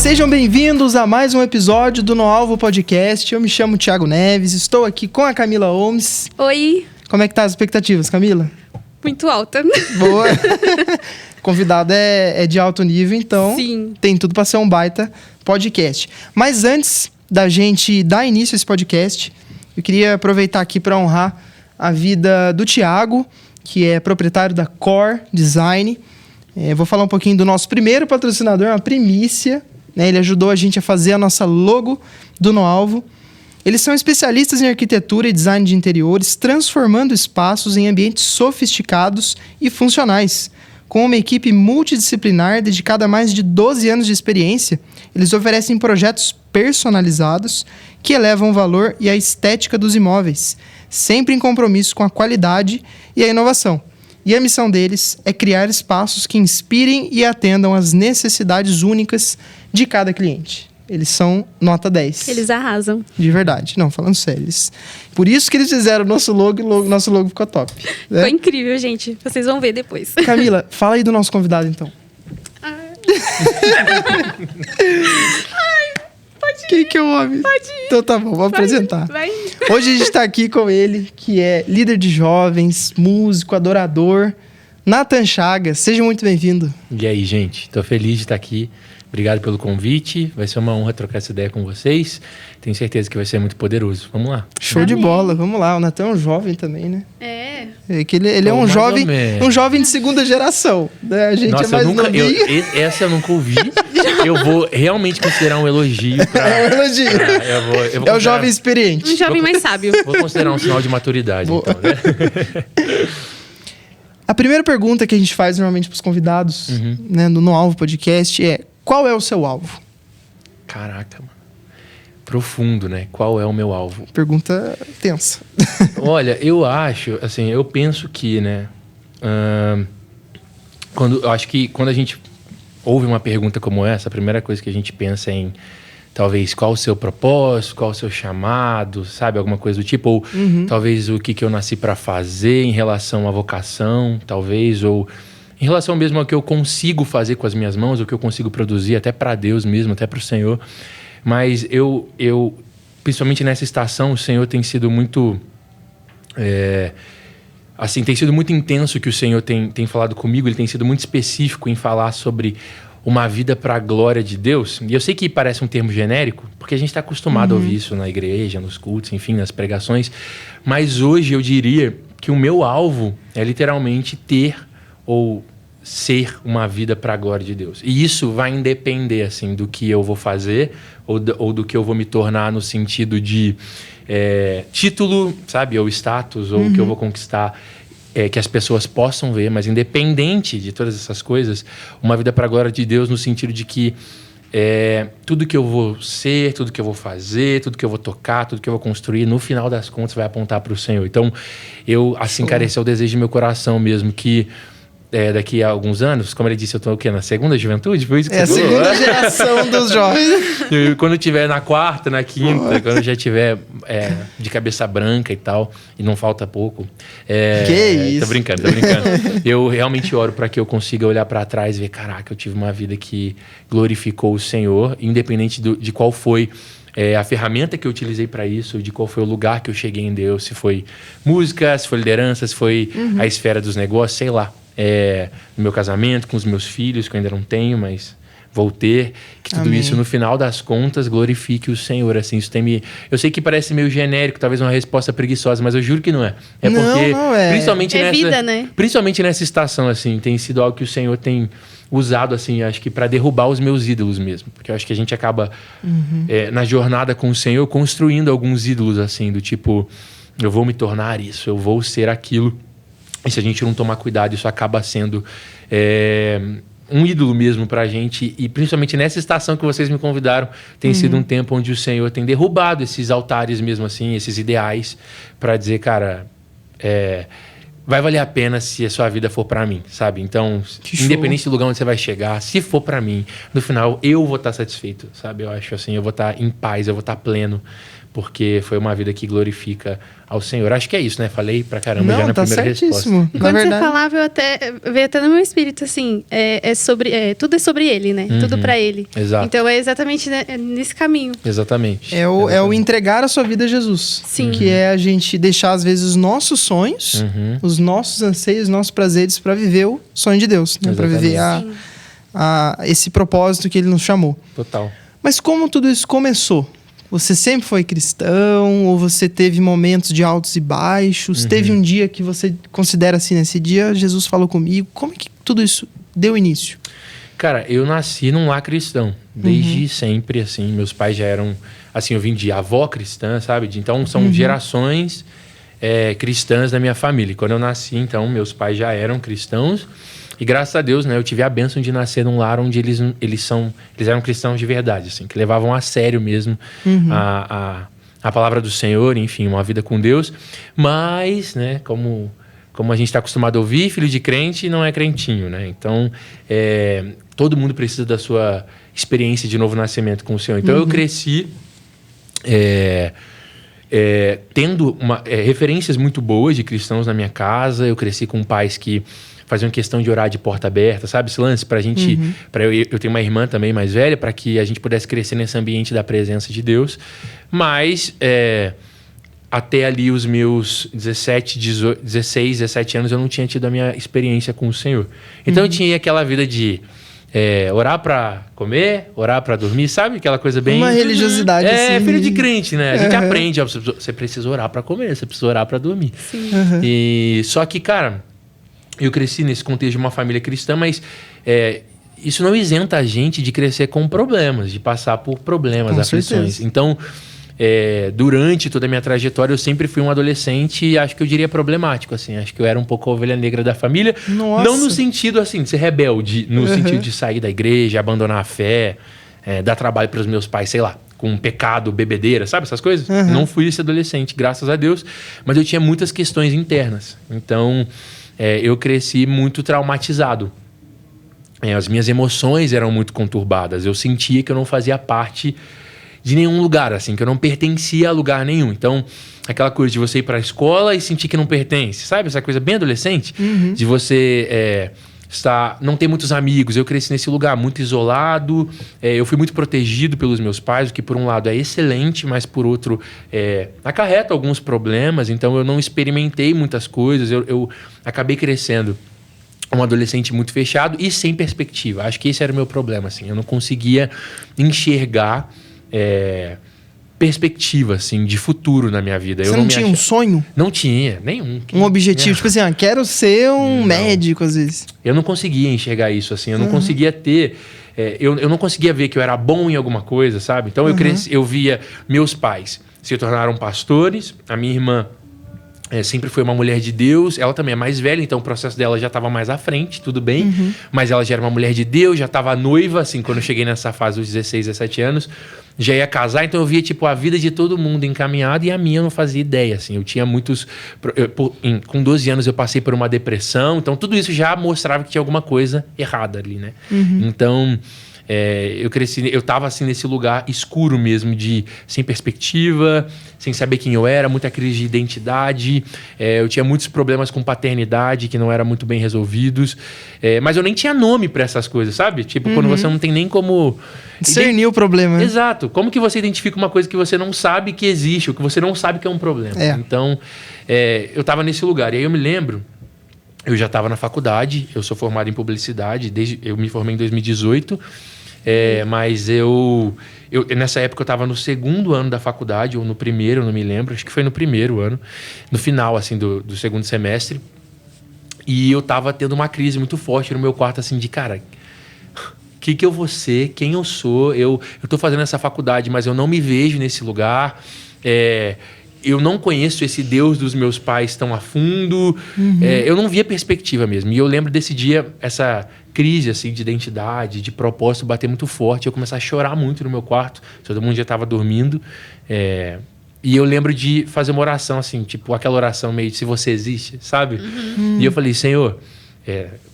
Sejam bem-vindos a mais um episódio do No Alvo Podcast. Eu me chamo Thiago Neves, estou aqui com a Camila Holmes. Oi. Como é que tá as expectativas, Camila? Muito alta. Boa. Convidado é de alto nível, então Sim. Tem tudo para ser um baita podcast. Mas antes da gente dar início a esse podcast, eu queria aproveitar aqui para honrar a vida do Thiago, que é proprietário da Core Design. Vou falar um pouquinho do nosso primeiro patrocinador, uma primícia. Ele ajudou a gente a fazer a nossa logo do No Alvo. Eles são especialistas em arquitetura e design de interiores, transformando espaços em ambientes sofisticados e funcionais. Com uma equipe multidisciplinar dedicada a mais de 12 anos de experiência, eles oferecem projetos personalizados que elevam o valor e a estética dos imóveis, sempre em compromisso com a qualidade e a inovação. E a missão deles é criar espaços que inspirem e atendam às necessidades únicas de cada cliente. Eles são nota 10. Eles arrasam. De verdade. Não, falando sério. Por isso que eles fizeram o nosso logo e nosso logo ficou top. Né? Foi incrível, gente. Vocês vão ver depois. Camila, fala aí do nosso convidado, então. Pode ir. Quem que é o homem? Pode ir. Então tá bom, vou apresentar. Vai. Hoje a gente tá aqui com ele, que é líder de jovens, músico, adorador, Nathan Chagas. Seja muito bem-vindo. E aí, gente? Tô feliz de estar aqui. Obrigado pelo convite. Vai ser uma honra trocar essa ideia com vocês. Tenho certeza que vai ser muito poderoso. Vamos lá. Show de bola, vamos lá. O Nathan é um jovem também, né? É. Que ele é um jovem de segunda geração. Né? A gente Nossa, é mais novinho. essa eu nunca ouvi. Eu vou realmente considerar um elogio. É um elogio. Eu vou é o jovem experiente. Um jovem mais sábio. Vou considerar um sinal de maturidade, Boa. então, né? A primeira pergunta que a gente faz normalmente para os convidados, né, no Alvo Podcast é: qual é o seu alvo? Caraca, mano. Profundo, né? Qual é o meu alvo? Pergunta tensa. Olha, eu acho, assim, eu penso que, né? Eu acho que quando a gente ouve uma pergunta como essa, a primeira coisa que a gente pensa é em talvez qual o seu propósito, qual o seu chamado, sabe? Alguma coisa do tipo. Ou talvez o que eu nasci para fazer em relação à vocação, talvez. Ou em relação mesmo ao que eu consigo fazer com as minhas mãos, o que eu consigo produzir até para Deus mesmo, até para o Senhor. Mas eu, principalmente nessa estação, o Senhor tem sido muito... assim, tem sido muito intenso que o Senhor tem falado comigo. Ele tem sido muito específico em falar sobre uma vida para a glória de Deus. E eu sei que parece um termo genérico, porque a gente está acostumado a ouvir isso na igreja, nos cultos, enfim, nas pregações. Mas hoje eu diria que o meu alvo é literalmente ter ou ser uma vida para a glória de Deus. E isso vai independer, assim, do que eu vou fazer ou do que eu vou me tornar no sentido de título, sabe? Ou status, ou o que eu vou conquistar, que as pessoas possam ver. Mas independente de todas essas coisas, uma vida para a glória de Deus no sentido de que tudo que eu vou ser, tudo que eu vou fazer, tudo que eu vou tocar, tudo que eu vou construir, no final das contas vai apontar para o Senhor. Então, cara, esse é o desejo do meu coração mesmo, que daqui a alguns anos, como ele disse, eu estou na segunda juventude? Foi isso que você falou? A segunda geração dos jovens. Quando eu estiver na quarta, na quinta, quando eu já estiver de cabeça branca e tal, e não falta pouco. Que isso? Tô brincando. Eu realmente oro para que eu consiga olhar para trás e ver, caraca, eu tive uma vida que glorificou o Senhor, independente de qual foi a ferramenta que eu utilizei para isso, de qual foi o lugar que eu cheguei em Deus, se foi música, se foi liderança, se foi a esfera dos negócios, sei lá. No meu casamento, com os meus filhos, que eu ainda não tenho, mas vou ter, que tudo Amém. Isso, no final das contas, glorifique o Senhor. Assim, isso eu sei que parece meio genérico, talvez uma resposta preguiçosa, mas eu juro que não é. Não é. Principalmente vida, né? Principalmente nessa estação, assim, tem sido algo que o Senhor tem usado, assim, acho que para derrubar os meus ídolos mesmo. Porque eu acho que a gente acaba, na jornada com o Senhor, construindo alguns ídolos, assim, do tipo, eu vou me tornar isso, eu vou ser aquilo. E se a gente não tomar cuidado, isso acaba sendo um ídolo mesmo pra gente. E principalmente nessa estação que vocês me convidaram, tem sido um tempo onde o Senhor tem derrubado esses altares mesmo assim, esses ideais, para dizer, cara, vai valer a pena se a sua vida for pra mim, sabe? Então, independente do lugar onde você vai chegar, se for pra mim, no final eu vou estar satisfeito, sabe? Eu acho assim, eu vou estar em paz, eu vou estar pleno, porque foi uma vida que glorifica ao Senhor. Acho que é isso, né? Falei pra caramba já na tá primeira resposta. certíssimo. Na Enquanto você verdade, falava, veio até no meu espírito, assim, tudo é sobre ele, né? Tudo pra ele. Exato. Então é exatamente nesse caminho. Exatamente. é o entregar a sua vida a Jesus. Sim. Que é a gente deixar, às vezes, os nossos sonhos, os nossos anseios, os nossos prazeres para viver o sonho de Deus, né? Para viver Sim. esse propósito que ele nos chamou. Total. Mas como tudo isso começou? Você sempre foi cristão? Ou você teve momentos de altos e baixos? Teve um dia que você considera assim, nesse dia Jesus falou comigo? Como é que tudo isso deu início? Cara, eu nasci num lar cristão. Desde sempre, assim. Meus pais já eram... Assim, eu vim de avó cristã, sabe? Então, são gerações cristãs da minha família. E quando eu nasci, então, meus pais já eram cristãos. E graças a Deus, né, eu tive a bênção de nascer num lar onde eles eram cristãos de verdade, assim, que levavam a sério mesmo a palavra do Senhor, enfim, uma vida com Deus. Mas, né, como a gente está acostumado a ouvir, filho de crente não é crentinho, né? Então, todo mundo precisa da sua experiência de novo nascimento com o Senhor. Então, eu cresci tendo referências muito boas de cristãos na minha casa. Eu cresci com pais que faziam questão de orar de porta aberta, sabe? Esse lance pra gente... Eu tenho uma irmã também mais velha, para que a gente pudesse crescer nesse ambiente da presença de Deus. Mas até ali os meus 16, 17 anos eu não tinha tido a minha experiência com o Senhor. Então eu tinha aquela vida de orar pra comer, orar pra dormir, sabe? Aquela coisa bem... Uma religiosidade assim. filho de crente, né? A gente aprende, você precisa orar pra comer, você precisa orar pra dormir. Sim. E só que, cara... Eu cresci nesse contexto de uma família cristã, mas isso não isenta a gente de crescer com problemas, de passar por problemas, Com aflições. certeza. Então, durante toda a minha trajetória, eu sempre fui um adolescente, acho que eu diria problemático, assim. Acho que eu era um pouco a ovelha negra da família. Nossa. Não no sentido, assim, de ser rebelde, no sentido de sair da igreja, abandonar a fé, dar trabalho para os meus pais, sei lá, com pecado, bebedeira, sabe essas coisas? Não fui esse adolescente, graças a Deus, mas eu tinha muitas questões internas. Então... eu cresci muito traumatizado. As minhas emoções eram muito conturbadas. Eu sentia que eu não fazia parte de nenhum lugar, assim, que eu não pertencia a lugar nenhum. Então, aquela coisa de você ir para a escola e sentir que não pertence, sabe? Essa coisa bem adolescente, de você não ter muitos amigos. Eu cresci nesse lugar muito isolado. Eu fui muito protegido pelos meus pais, o que por um lado é excelente, mas por outro acarreta alguns problemas. Então eu não experimentei muitas coisas. Eu acabei crescendo um adolescente muito fechado e sem perspectiva. Acho que esse era o meu problema, assim. Eu não conseguia enxergar perspectiva, assim, de futuro na minha vida. Você não tinha um sonho? Não tinha, nenhum. Um objetivo? Tipo assim, quero ser um médico, às vezes. Eu não conseguia enxergar isso, assim. Eu não conseguia ter... eu não conseguia ver que eu era bom em alguma coisa, sabe? Então eu via meus pais se tornaram pastores. A minha irmã sempre foi uma mulher de Deus. Ela também é mais velha, então o processo dela já estava mais à frente, tudo bem. Mas ela já era uma mulher de Deus, já estava noiva, assim, quando eu cheguei nessa fase dos 16, 17 anos. Já ia casar, então eu via, tipo, a vida de todo mundo encaminhada e a minha eu não fazia ideia, assim. Eu tinha muitos... com 12 anos eu passei por uma depressão, então tudo isso já mostrava que tinha alguma coisa errada ali, né? Então... eu cresci, eu tava assim nesse lugar escuro mesmo, sem perspectiva, sem saber quem eu era, muita crise de identidade. Eu tinha muitos problemas com paternidade que não eram muito bem resolvidos. Mas eu nem tinha nome para essas coisas, sabe? Tipo, quando você não tem nem como... Discernir o problema. Né? Exato. Como que você identifica uma coisa que você não sabe que existe, ou que você não sabe que é um problema? Então, eu tava nesse lugar. E aí eu me lembro... Eu já estava na faculdade, eu sou formado em publicidade, eu me formei em 2018, mas nessa época eu estava no segundo ano da faculdade, ou no primeiro, eu não me lembro, acho que foi no primeiro ano, no final assim, do segundo semestre, e eu estava tendo uma crise muito forte no meu quarto, assim, de cara... O que eu vou ser? Quem eu sou? Eu estou fazendo essa faculdade, mas eu não me vejo nesse lugar. Eu não conheço esse Deus dos meus pais tão a fundo. Eu não via perspectiva mesmo. E eu lembro desse dia, essa crise assim, de identidade, de propósito, bater muito forte. Eu começar a chorar muito no meu quarto. Todo mundo já estava dormindo. E eu lembro de fazer uma oração, assim, tipo aquela oração meio de se você existe, sabe? E eu falei, Senhor...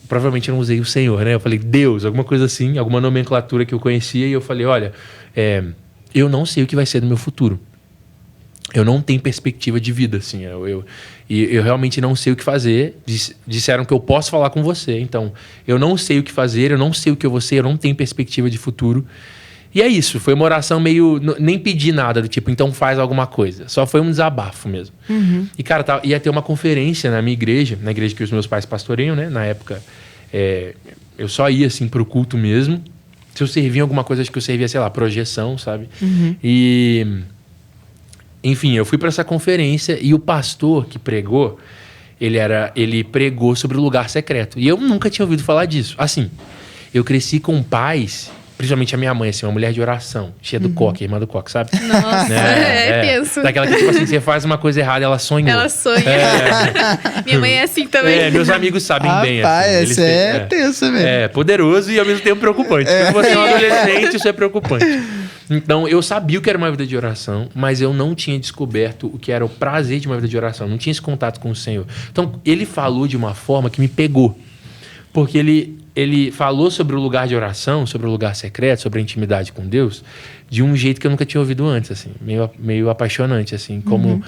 provavelmente eu não usei o Senhor, né? Eu falei, Deus, alguma coisa assim, alguma nomenclatura que eu conhecia. E eu falei, olha, eu não sei o que vai ser do meu futuro. eu não tenho perspectiva de vida, assim. Eu realmente não sei o que fazer. Disseram que eu posso falar com você. Então, eu não sei o que fazer, eu não sei o que eu vou ser, eu não tenho perspectiva de futuro. E é isso. Foi uma oração meio... Nem pedi nada do tipo, então faz alguma coisa. Só foi um desabafo mesmo. E, cara, ia ter uma conferência na minha igreja, na igreja que os meus pais pastoreiam, né? Na época, eu só ia, assim, pro culto mesmo. Se eu servia em alguma coisa, acho que eu servia, sei lá, projeção, sabe? E... Enfim, eu fui para essa conferência e o pastor que pregou, ele pregou sobre o lugar secreto. E eu nunca tinha ouvido falar disso. Assim, eu cresci com pais, principalmente a minha mãe, assim, uma mulher de oração, cheia do coque, irmã do coque, sabe? Nossa, penso. Daquela que, tipo assim, você faz uma coisa errada, ela sonhou. Ela sonha. Minha mãe é assim também. Meus amigos sabem bem. Rapaz, assim, é tenso mesmo. É poderoso e ao mesmo tempo preocupante. Quando você é um adolescente, isso é preocupante. Então, eu sabia o que era uma vida de oração, mas eu não tinha descoberto o que era o prazer de uma vida de oração. Não tinha esse contato com o Senhor. Então, ele falou de uma forma que me pegou. Porque ele falou sobre o lugar de oração, sobre o lugar secreto, sobre a intimidade com Deus, de um jeito que eu nunca tinha ouvido antes, assim. Meio apaixonante, assim. Como...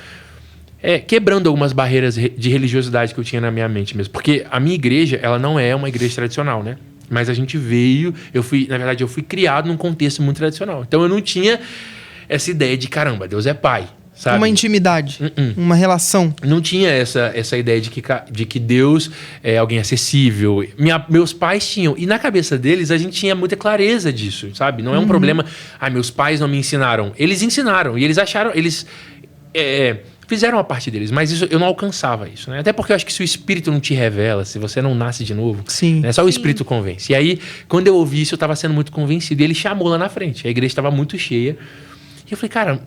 quebrando algumas barreiras de religiosidade que eu tinha na minha mente mesmo. Porque a minha igreja, ela não é uma igreja tradicional, né? Mas a gente eu fui criado num contexto muito tradicional. Então eu não tinha essa ideia de, caramba, Deus é pai, sabe? Uma intimidade, uma relação. Não tinha essa ideia de que Deus é alguém acessível. Meus pais tinham. E na cabeça deles, a gente tinha muita clareza disso, sabe? Não é um problema, meus pais não me ensinaram. Eles ensinaram. E eles acharam... fizeram a parte deles, mas isso, eu não alcançava isso, né? Até porque eu acho que se o Espírito não te revela, se você não nasce de novo, né? Só o Espírito convence. E aí, quando eu ouvi isso, eu estava sendo muito convencido. E ele chamou lá na frente. A igreja estava muito cheia. E eu falei, cara,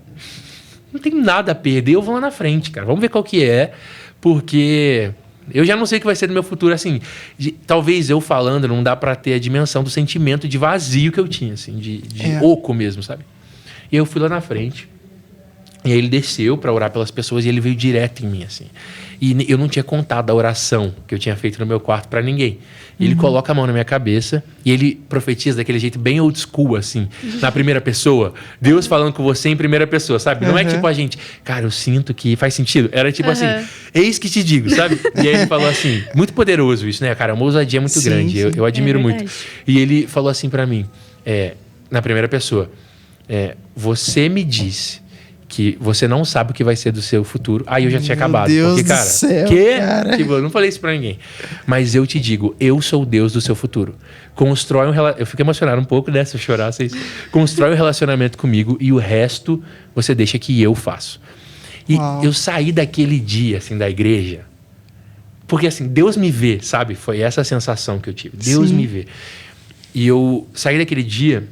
não tem nada a perder, eu vou lá na frente, cara. Vamos ver qual que é, porque eu já não sei o que vai ser do meu futuro, assim. Talvez eu falando, não dá para ter a dimensão do sentimento de vazio que eu tinha, assim, de oco mesmo, sabe? E eu fui lá na frente. E aí ele desceu para orar pelas pessoas e ele veio direto em mim, assim. E eu não tinha contado a oração que eu tinha feito no meu quarto para ninguém. E ele coloca a mão na minha cabeça e ele profetiza daquele jeito bem old school, assim, na primeira pessoa. Deus falando com você em primeira pessoa, sabe? Não é tipo a gente, cara, eu sinto que faz sentido. Era tipo assim, eis que te digo, sabe? E aí ele falou assim, muito poderoso isso, né, cara? Uma ousadia muito grande. Eu admiro muito. E ele falou assim para mim, na primeira pessoa, você me disse que você não sabe o que vai ser do seu futuro. Aí eu já tinha acabado. Deus porque, cara, do céu, cara. Tipo, eu não falei isso pra ninguém. Mas eu te digo, eu sou o Deus do seu futuro. Constrói eu fico emocionado um pouco, né? Se eu chorar, vocês... Constrói um relacionamento comigo e o resto você deixa que eu faço. E eu saí daquele dia, assim, da igreja. Porque, assim, Deus me vê, sabe? Foi essa a sensação que eu tive. Deus me vê. E eu saí daquele dia...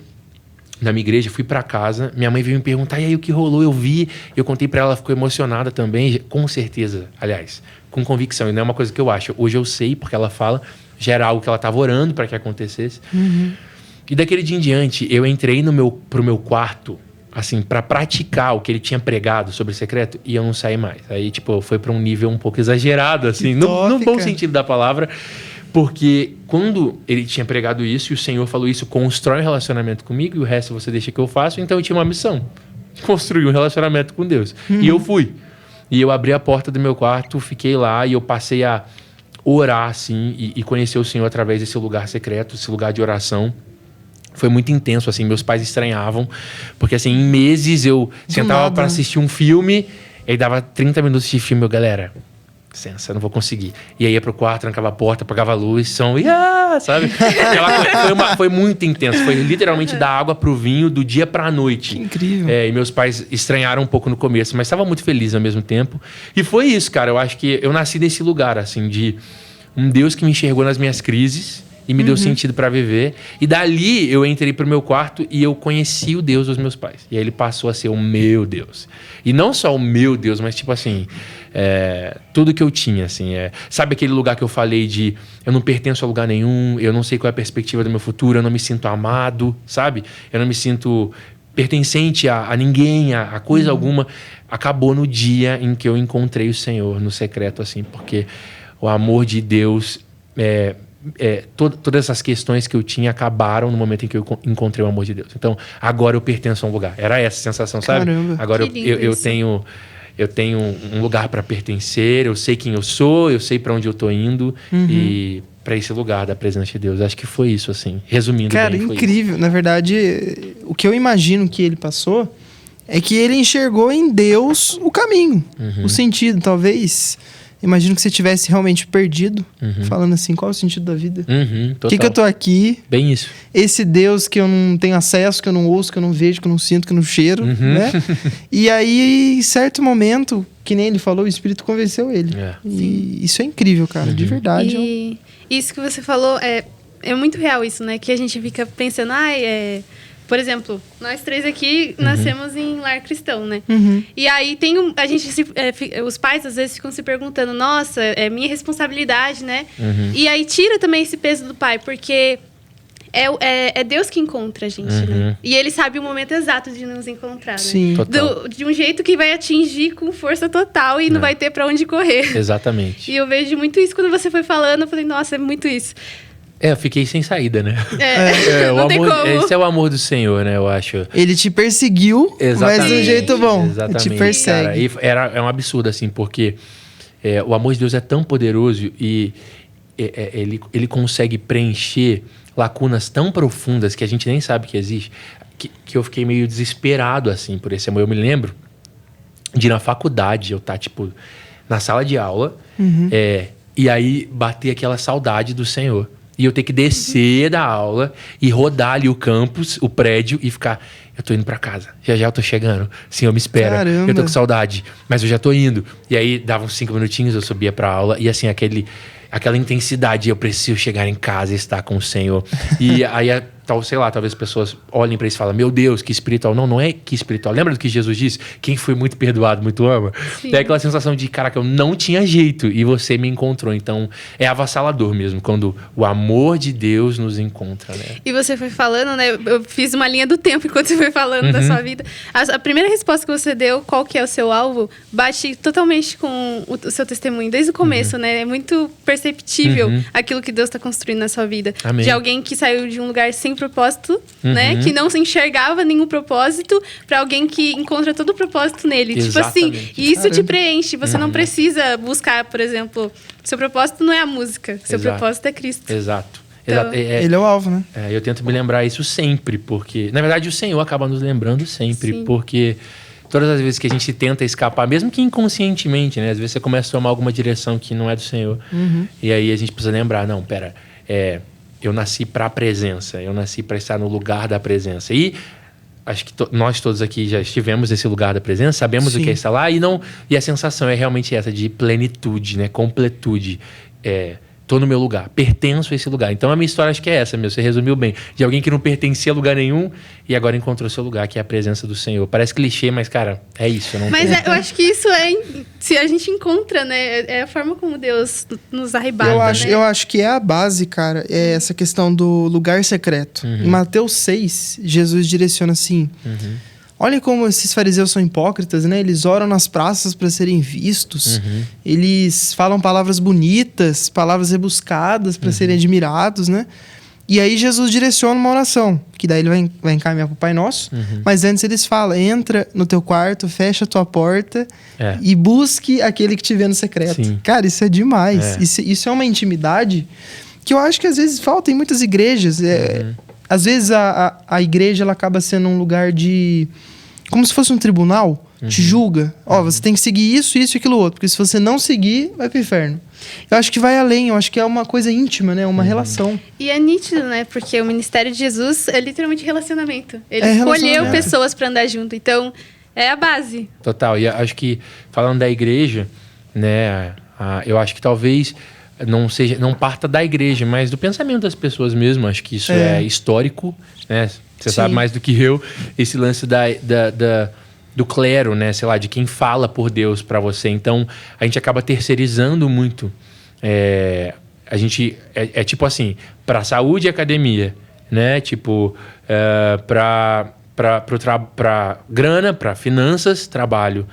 na minha igreja, fui pra casa, minha mãe veio me perguntar, e aí o que rolou? Eu vi, eu contei pra ela, ela ficou emocionada também, com certeza, aliás, com convicção, e não é uma coisa que eu acho. Hoje eu sei, porque ela fala, já era algo que ela tava orando pra que acontecesse. E daquele dia em diante, eu entrei pro meu quarto, assim, pra praticar o que ele tinha pregado sobre o secreto, e eu não saí mais. Aí, tipo, foi pra um nível um pouco exagerado, assim, no bom sentido da palavra. Porque quando ele tinha pregado isso e o Senhor falou isso, constrói um relacionamento comigo e o resto você deixa que eu faço, então eu tinha uma missão, construir um relacionamento com Deus. E eu fui. E eu abri a porta do meu quarto, fiquei lá e eu passei a orar, assim, e conhecer o Senhor através desse lugar secreto, esse lugar de oração. Foi muito intenso, assim, meus pais estranhavam, porque, assim, em meses eu sentava para assistir um filme, e aí dava 30 minutos de filme, galera... licença, não vou conseguir. E aí ia pro quarto, trancava a porta, apagava a luz, som, sabe? Foi muito intenso. Foi literalmente da água pro vinho, do dia pra noite. Que incrível. E meus pais estranharam um pouco no começo, mas estava muito feliz ao mesmo tempo. E foi isso, cara. Eu acho que eu nasci nesse lugar, assim, de um Deus que me enxergou nas minhas crises e me deu sentido para viver. E dali eu entrei pro meu quarto e eu conheci o Deus dos meus pais. E aí ele passou a ser o meu Deus. E não só o meu Deus, mas tipo assim... tudo que eu tinha, assim, sabe aquele lugar que eu falei de eu não pertenço a lugar nenhum, eu não sei qual é a perspectiva do meu futuro, eu não me sinto amado, sabe? Eu não me sinto pertencente a ninguém, a coisa alguma. Acabou no dia em que eu encontrei o Senhor no secreto, assim, porque o amor de Deus, todas essas questões que eu tinha acabaram no momento em que eu encontrei o amor de Deus. Então, agora eu pertenço a um lugar. Era essa a sensação, sabe? Caramba. Agora eu tenho... eu tenho um lugar para pertencer, eu sei quem eu sou, eu sei para onde eu tô indo e para esse lugar da presença de Deus. Acho que foi isso, assim, resumindo Cara, bem, foi incrível. isso. Na verdade, o que eu imagino que ele passou é que ele enxergou em Deus o caminho, o sentido. Talvez, imagino que você tivesse realmente perdido, falando assim, qual é o sentido da vida? Por que eu tô aqui? Bem isso. Esse Deus que eu não tenho acesso, que eu não ouço, que eu não vejo, que eu não sinto, que eu não cheiro, né? E aí, em certo momento, que nem ele falou, o Espírito convenceu ele. E isso é incrível, cara, de verdade. E isso que você falou, é muito real isso, né? Que a gente fica pensando, por exemplo, nós três aqui nascemos em lar cristão, né? E aí os pais às vezes ficam se perguntando, nossa, é minha responsabilidade, né? E aí tira também esse peso do pai, porque é Deus que encontra a gente, né? E ele sabe o momento exato de nos encontrar, né? Sim. De um jeito que vai atingir com força total e não vai ter pra onde correr. Exatamente. E eu vejo muito isso quando você foi falando, eu falei, nossa, é muito isso. Eu fiquei sem saída, né? Não tem como. Esse é o amor do Senhor, né? Eu acho. Ele te perseguiu, mas de um jeito bom. Exatamente. Ele te persegue. Cara, é um absurdo, assim, porque o amor de Deus é tão poderoso e ele consegue preencher lacunas tão profundas que a gente nem sabe que existe, que eu fiquei meio desesperado, assim, por esse amor. Eu me lembro de, na faculdade, eu estar, tipo, na sala de aula, e aí bater aquela saudade do Senhor. E eu ter que descer da aula e rodar ali o campus, o prédio, e ficar... Eu tô indo pra casa. Já eu tô chegando. Senhor, me espera. Caramba. Eu tô com saudade. Mas eu já tô indo. E aí, dava uns 5 minutinhos, eu subia pra aula. E assim, aquela intensidade. Eu preciso chegar em casa e estar com o Senhor. E aí, sei lá, talvez as pessoas olhem pra isso e falem, meu Deus, que espiritual. Não é que espiritual. Lembra do que Jesus disse? Quem foi muito perdoado, muito ama? Sim. É aquela sensação de, caraca, eu não tinha jeito e você me encontrou. Então, é avassalador mesmo, quando o amor de Deus nos encontra, né? E você foi falando, né? Eu fiz uma linha do tempo enquanto você foi falando da sua vida. A primeira resposta que você deu, qual que é o seu alvo, bate totalmente com o seu testemunho, desde o começo, né? É muito perceptível aquilo que Deus está construindo na sua vida. Amém. De alguém que saiu de um lugar sem propósito, né? Que não se enxergava nenhum propósito, para alguém que encontra todo o propósito nele. Exatamente. Tipo assim, e isso te preenche. Você não precisa buscar, por exemplo, seu propósito não é a música, seu propósito é Cristo. Exato. Então, ele é o alvo, né? Eu tento me lembrar isso sempre, porque... Na verdade, o Senhor acaba nos lembrando sempre, porque todas as vezes que a gente tenta escapar, mesmo que inconscientemente, né? Às vezes você começa a tomar alguma direção que não é do Senhor. E aí a gente precisa lembrar, não, pera, eu nasci para a presença, eu nasci para estar no lugar da presença. E acho que nós todos aqui já estivemos nesse lugar da presença, sabemos o que é estar lá, e a sensação é realmente essa de plenitude, né? Completude. Tô no meu lugar, pertenço a esse lugar. Então a minha história acho que é essa, você resumiu bem. De alguém que não pertencia a lugar nenhum e agora encontrou seu lugar, que é a presença do Senhor. Parece clichê, mas, cara, é isso. Mas eu acho que isso se a gente encontra, né? É a forma como Deus nos arrebata, eu acho que é a base, cara, é essa questão do lugar secreto. Em Mateus 6, Jesus direciona assim... Olha como esses fariseus são hipócritas, né? Eles oram nas praças para serem vistos. Eles falam palavras bonitas, palavras rebuscadas para serem admirados, né? E aí Jesus direciona uma oração, que daí ele vai encaminhar para o Pai Nosso. Mas antes eles falam, entra no teu quarto, fecha a tua porta e busque aquele que te vê no secreto. Sim. Cara, isso é demais. Isso é uma intimidade que eu acho que às vezes falta em muitas igrejas. Às vezes a igreja ela acaba sendo um lugar de... Como se fosse um tribunal, te julga. Você tem que seguir isso, isso e aquilo outro. Porque se você não seguir, vai pro inferno. Eu acho que vai além, eu acho que é uma coisa íntima, né? Uma relação. E é nítido, né? Porque o ministério de Jesus é literalmente relacionamento. Ele escolheu relacionamento. pessoas para andar junto. Então, é a base. Total. E acho que, falando da igreja, né? Eu acho que talvez... não parta da igreja, mas do pensamento das pessoas mesmo. Acho que isso é histórico, né? Você sabe mais do que eu. Esse lance do clero, né? Sei lá, de quem fala por Deus para você. Então, a gente acaba terceirizando muito. A gente... É tipo assim, para saúde e academia, né? Tipo, para grana, para finanças, trabalho.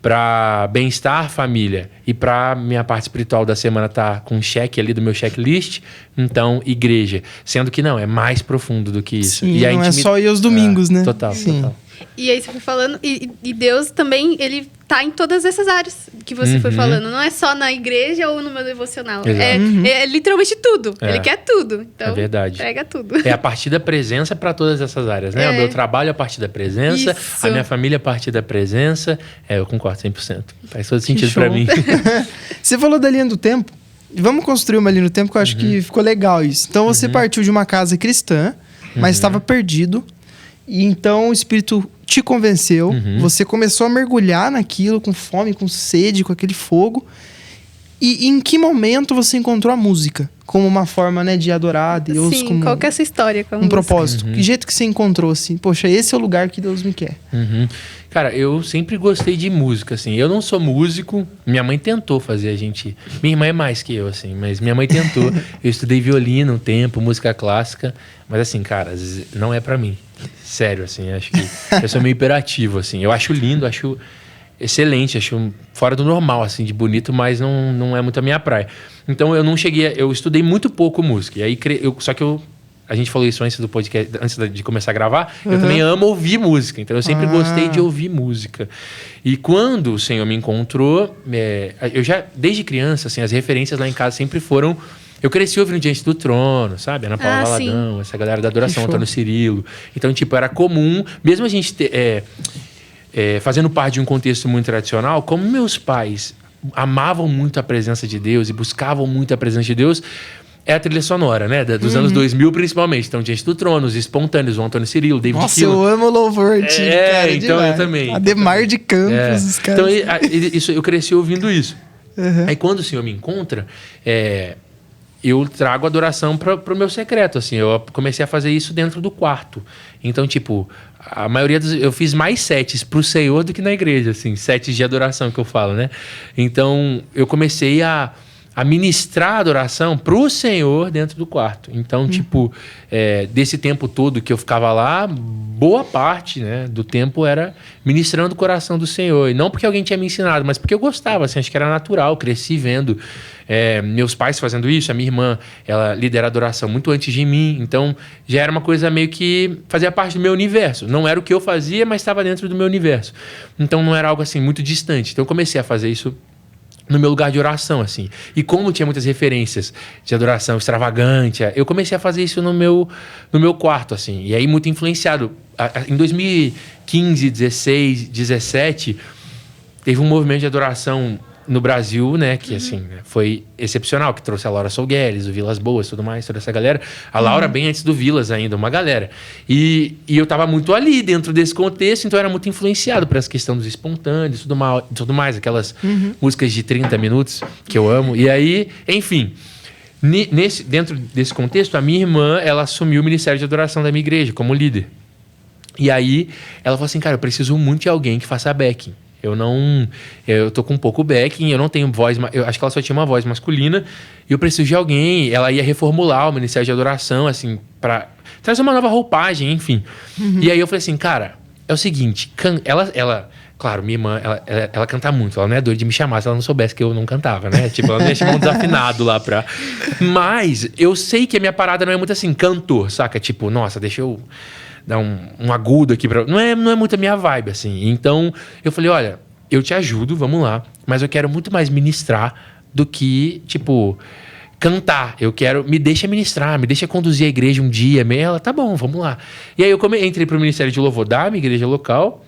Para bem-estar, família. E para minha parte espiritual da semana tá com um cheque ali do meu checklist. Então, igreja. Sendo que não, é mais profundo do que isso. Sim, e não é só ir aos domingos, né? Total, Sim. total. E aí você foi falando, e Deus também, ele tá em todas essas áreas que você foi falando. Não é só na igreja ou no meu devocional. É literalmente tudo. Ele quer tudo. Então, é verdade. Pega tudo. É a partir da presença para todas essas áreas, né? O meu trabalho é a partir da presença, a minha família é a partir da presença. Eu concordo 100%. Faz todo sentido para mim. Você falou da linha do tempo. Vamos construir uma linha do tempo que eu acho que ficou legal isso. Então, você partiu de uma casa cristã, mas estava perdido. E então o Espírito te convenceu, você começou a mergulhar naquilo com fome, com sede, com aquele fogo. E em que momento você encontrou a música como uma forma, né, de adorar a Deus? Sim, como qual que é essa história com a música? Propósito. Que jeito que você encontrou, assim? Poxa, esse é o lugar que Deus me quer. Cara, eu sempre gostei de música, assim. Eu não sou músico, minha mãe tentou fazer a gente... Minha irmã é mais que eu, assim, mas minha mãe tentou. Eu estudei violino um tempo, música clássica, mas assim, cara, não é pra mim. Sério, assim, acho que eu sou meio hiperativo, assim. Eu acho lindo, acho excelente, acho fora do normal, assim, de bonito, mas não é muito a minha praia. Então eu não cheguei... Eu estudei muito pouco música, e aí a gente falou isso antes do podcast, antes de começar a gravar. Eu também amo ouvir música. Então, eu sempre gostei de ouvir música. E quando o Senhor me encontrou, eu já, desde criança, assim, as referências lá em casa sempre foram... Eu cresci ouvindo Diante do Trono, sabe? Ana Paula Valadão, essa galera da adoração, Antônio Cirilo. Então, tipo, era comum, mesmo a gente fazendo parte de um contexto muito tradicional, como meus pais amavam muito a presença de Deus e buscavam muito a presença de Deus... É a trilha sonora, né? Dos anos 2000, principalmente. Então, Diante do Trono, os espontâneos, o Antônio Cirilo, David Keelan. Eu amo louvor antigo, cara, então demais. eu também. Ademar de Campos, os caras. Então, eu cresci ouvindo isso. Aí, quando o Senhor me encontra, eu trago adoração para o meu secreto, assim. Eu comecei a fazer isso dentro do quarto. Então, tipo, a maioria eu fiz mais sets pro Senhor do que na igreja, assim. Sets de adoração que eu falo, né? Então, eu comecei a ministrar a adoração pro Senhor dentro do quarto. Então, tipo, desse tempo todo que eu ficava lá, boa parte, né, do tempo era ministrando o coração do Senhor. E não porque alguém tinha me ensinado, mas porque eu gostava, assim, acho que era natural, cresci vendo meus pais fazendo isso. A minha irmã, ela lidera a adoração muito antes de mim, então já era uma coisa meio que fazia parte do meu universo. Não era o que eu fazia, mas estava dentro do meu universo. Então não era algo assim muito distante. Então eu comecei a fazer isso no meu lugar de oração, assim. E como tinha muitas referências de adoração extravagante, eu comecei a fazer isso no meu quarto, assim. E aí, muito influenciado. Em 2015, 16, 17, teve um movimento de adoração no Brasil, né, que assim, foi excepcional, que trouxe a Laura Solgueres, o Vilas Boas, tudo mais, toda essa galera. A Laura bem antes do Vilas ainda, uma galera. E eu tava muito ali dentro desse contexto, então eu era muito influenciado por essa questão dos espontâneos, tudo mais, aquelas músicas de 30 minutos que eu amo. E aí, enfim, dentro desse contexto, a minha irmã, ela assumiu o ministério de adoração da minha igreja como líder. E aí, ela falou assim, cara, eu preciso muito de alguém que faça backing. Eu tô com um pouco backing, eu não tenho voz, eu acho que ela só tinha uma voz masculina, e eu preciso de alguém. Ela ia reformular o Ministério de Adoração, assim, pra trazer uma nova roupagem, enfim. E aí eu falei assim, cara, é o seguinte, ela claro, minha irmã, ela canta muito, ela não é doida de me chamar se ela não soubesse que eu não cantava, né? Tipo, ela não ia chamar um desafinado lá pra... Mas eu sei que a minha parada não é muito assim, cantor, saca? Tipo, nossa, deixa eu dar um agudo aqui pra... Não é muito a minha vibe, assim. Então, eu falei, olha, eu te ajudo, vamos lá, mas eu quero muito mais ministrar do que, tipo, cantar. Eu quero... Me deixa ministrar, me deixa conduzir a igreja um dia. Ela, tá bom, vamos lá. E aí eu entrei pro Ministério de Louvor da minha igreja local,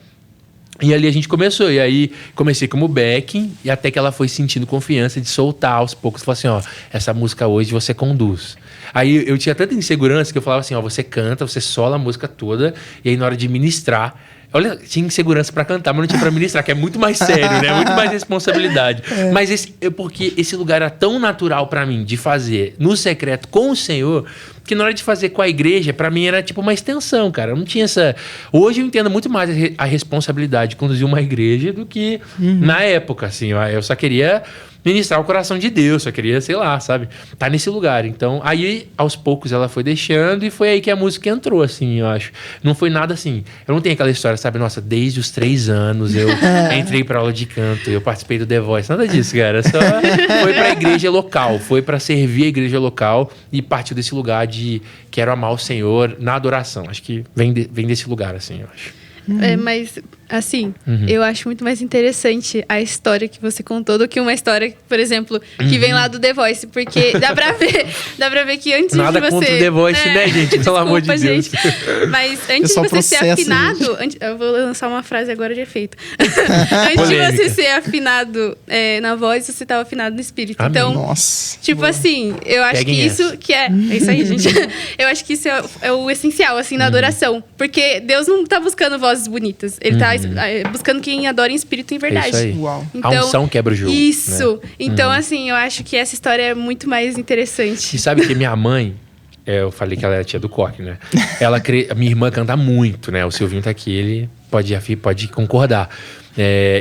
e ali a gente começou. E aí comecei como backing, e até que ela foi sentindo confiança de soltar aos poucos. Falou assim, ó, essa música hoje você conduz. Aí eu tinha tanta insegurança que eu falava assim, ó, você canta, você sola a música toda, e aí na hora de ministrar... Olha, tinha insegurança pra cantar, mas não tinha pra ministrar, que é muito mais sério, né? Muito mais responsabilidade. Mas porque esse lugar era tão natural pra mim de fazer no secreto com o Senhor, que na hora de fazer com a igreja, pra mim era tipo uma extensão, cara. Eu não tinha essa... Hoje eu entendo muito mais a responsabilidade de conduzir uma igreja do que na época, assim. Eu só queria ministrar o coração de Deus, só queria, sei lá, sabe? Tá nesse lugar. Então, aí, aos poucos, ela foi deixando, e foi aí que a música entrou, assim, eu acho. Não foi nada assim... Eu não tenho aquela história, sabe? Nossa, desde os 3 anos eu entrei pra aula de canto, eu participei do The Voice. Nada disso, cara. Só foi pra igreja local, foi pra servir a igreja local, e partiu desse lugar de quero amar o Senhor na adoração. Acho que vem desse lugar, assim, eu acho. Mas, assim, eu acho muito mais interessante a história que você contou do que uma história, por exemplo, que vem lá do The Voice. Porque dá pra ver que antes Nada de você... contra o The Voice, né, gente? Pelo amor de Deus. Gente. Mas antes de você ser afinado... eu vou lançar uma frase agora de efeito. Antes de você ser afinado na voz, você estava afinado no espírito. Amém. Então, Nossa. tipo assim, eu acho Peguem que isso que é isso aí, gente. Eu acho que isso é o essencial, assim, na adoração. Porque Deus não tá buscando vozes bonitas. Ele tá buscando quem adora em espírito e em verdade. É isso aí. Uau. Então, A unção quebra o jogo. Isso. Né? Então, assim, eu acho que essa história é muito mais interessante. E sabe que minha mãe... eu falei que ela era tia do Coque, né? Minha irmã canta muito, né? O Silvinho tá aqui, ele pode concordar.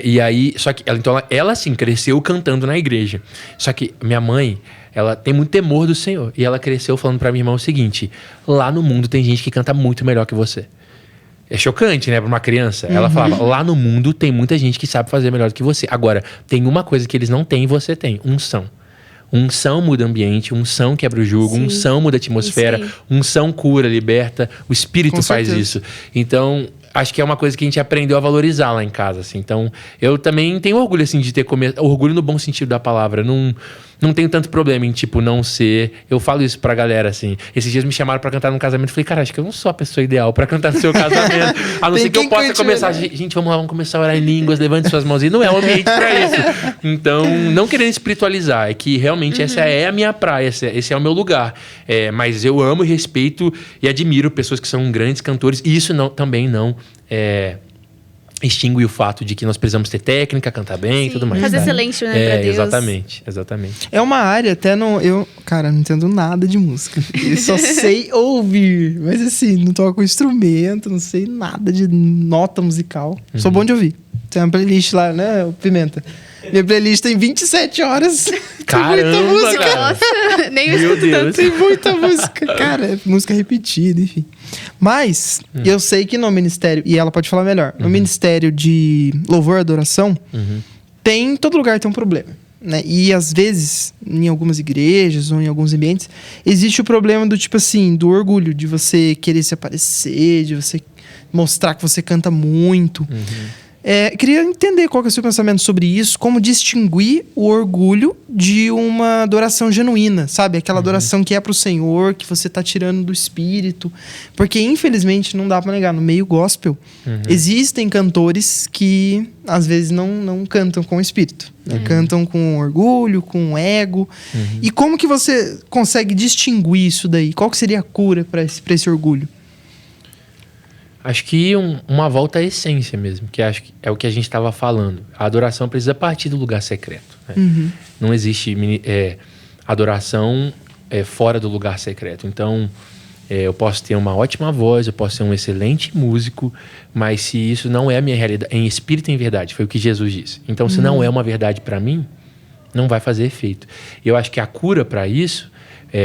E aí, só que ela assim, cresceu cantando na igreja. Só que minha mãe, ela tem muito temor do Senhor. E ela cresceu falando pra minha irmã o seguinte: lá no mundo tem gente que canta muito melhor que você. É chocante, né, pra uma criança. Ela falava, lá no mundo tem muita gente que sabe fazer melhor do que você. Agora, tem uma coisa que eles não têm e você tem: unção. Unção muda o ambiente, unção quebra o jugo, unção muda a atmosfera, unção cura, liberta. O Espírito Com faz certeza. isso. Então, acho que é uma coisa que a gente aprendeu a valorizar lá em casa, assim. Então, eu também tenho orgulho, assim, de ter orgulho no bom sentido da palavra. Não tenho tanto problema em, tipo, não ser... Eu falo isso pra galera, assim. Esses dias me chamaram pra cantar num casamento. Eu falei, cara, acho que eu não sou a pessoa ideal pra cantar no seu casamento. A não ser que eu possa começar... Gente, vamos lá, vamos começar a orar em línguas, levante suas mãos. E não é o ambiente pra isso. Então, não querendo espiritualizar. É que realmente essa é a minha praia, esse é o meu lugar. Mas eu amo e respeito e admiro pessoas que são grandes cantores. E isso também não extingue o fato de que nós precisamos ter técnica, cantar bem e tudo mais. Fazer excelente, né, pra Deus. Exatamente. É uma área até cara, não entendo nada de música. Eu só sei ouvir. Mas assim, não toco instrumento, não sei nada de nota musical. Sou bom de ouvir. Tem uma playlist lá, né, o Pimenta? Minha playlist tem 27 horas. Caramba, tem muita música. cara. Nossa, nem eu Meu escuto Deus. tanto. Tem muita música. Cara, é música repetida, enfim. Mas, eu sei que no ministério, e ela pode falar melhor, no ministério de louvor e adoração, em todo lugar tem um problema. Né? E às vezes, em algumas igrejas ou em alguns ambientes, existe o problema do tipo assim, do orgulho, de você querer se aparecer, de você mostrar que você canta muito. Queria entender qual que é o seu pensamento sobre isso, como distinguir o orgulho de uma adoração genuína, sabe? Aquela adoração que é pro Senhor, que você tá tirando do espírito. Porque, infelizmente, não dá pra negar, no meio gospel, existem cantores que, às vezes, não cantam com o espírito. Né? Cantam com orgulho, com ego. E como que você consegue distinguir isso daí? Qual que seria a cura pra esse orgulho? Acho que uma volta à essência mesmo, que acho que é o que a gente estava falando. A adoração precisa partir do lugar secreto. Né? Não existe adoração fora do lugar secreto. Então, eu posso ter uma ótima voz, eu posso ser um excelente músico, mas se isso não é a minha realidade, em espírito e em verdade, foi o que Jesus disse. Então, se não é uma verdade para mim, não vai fazer efeito. E eu acho que a cura para isso,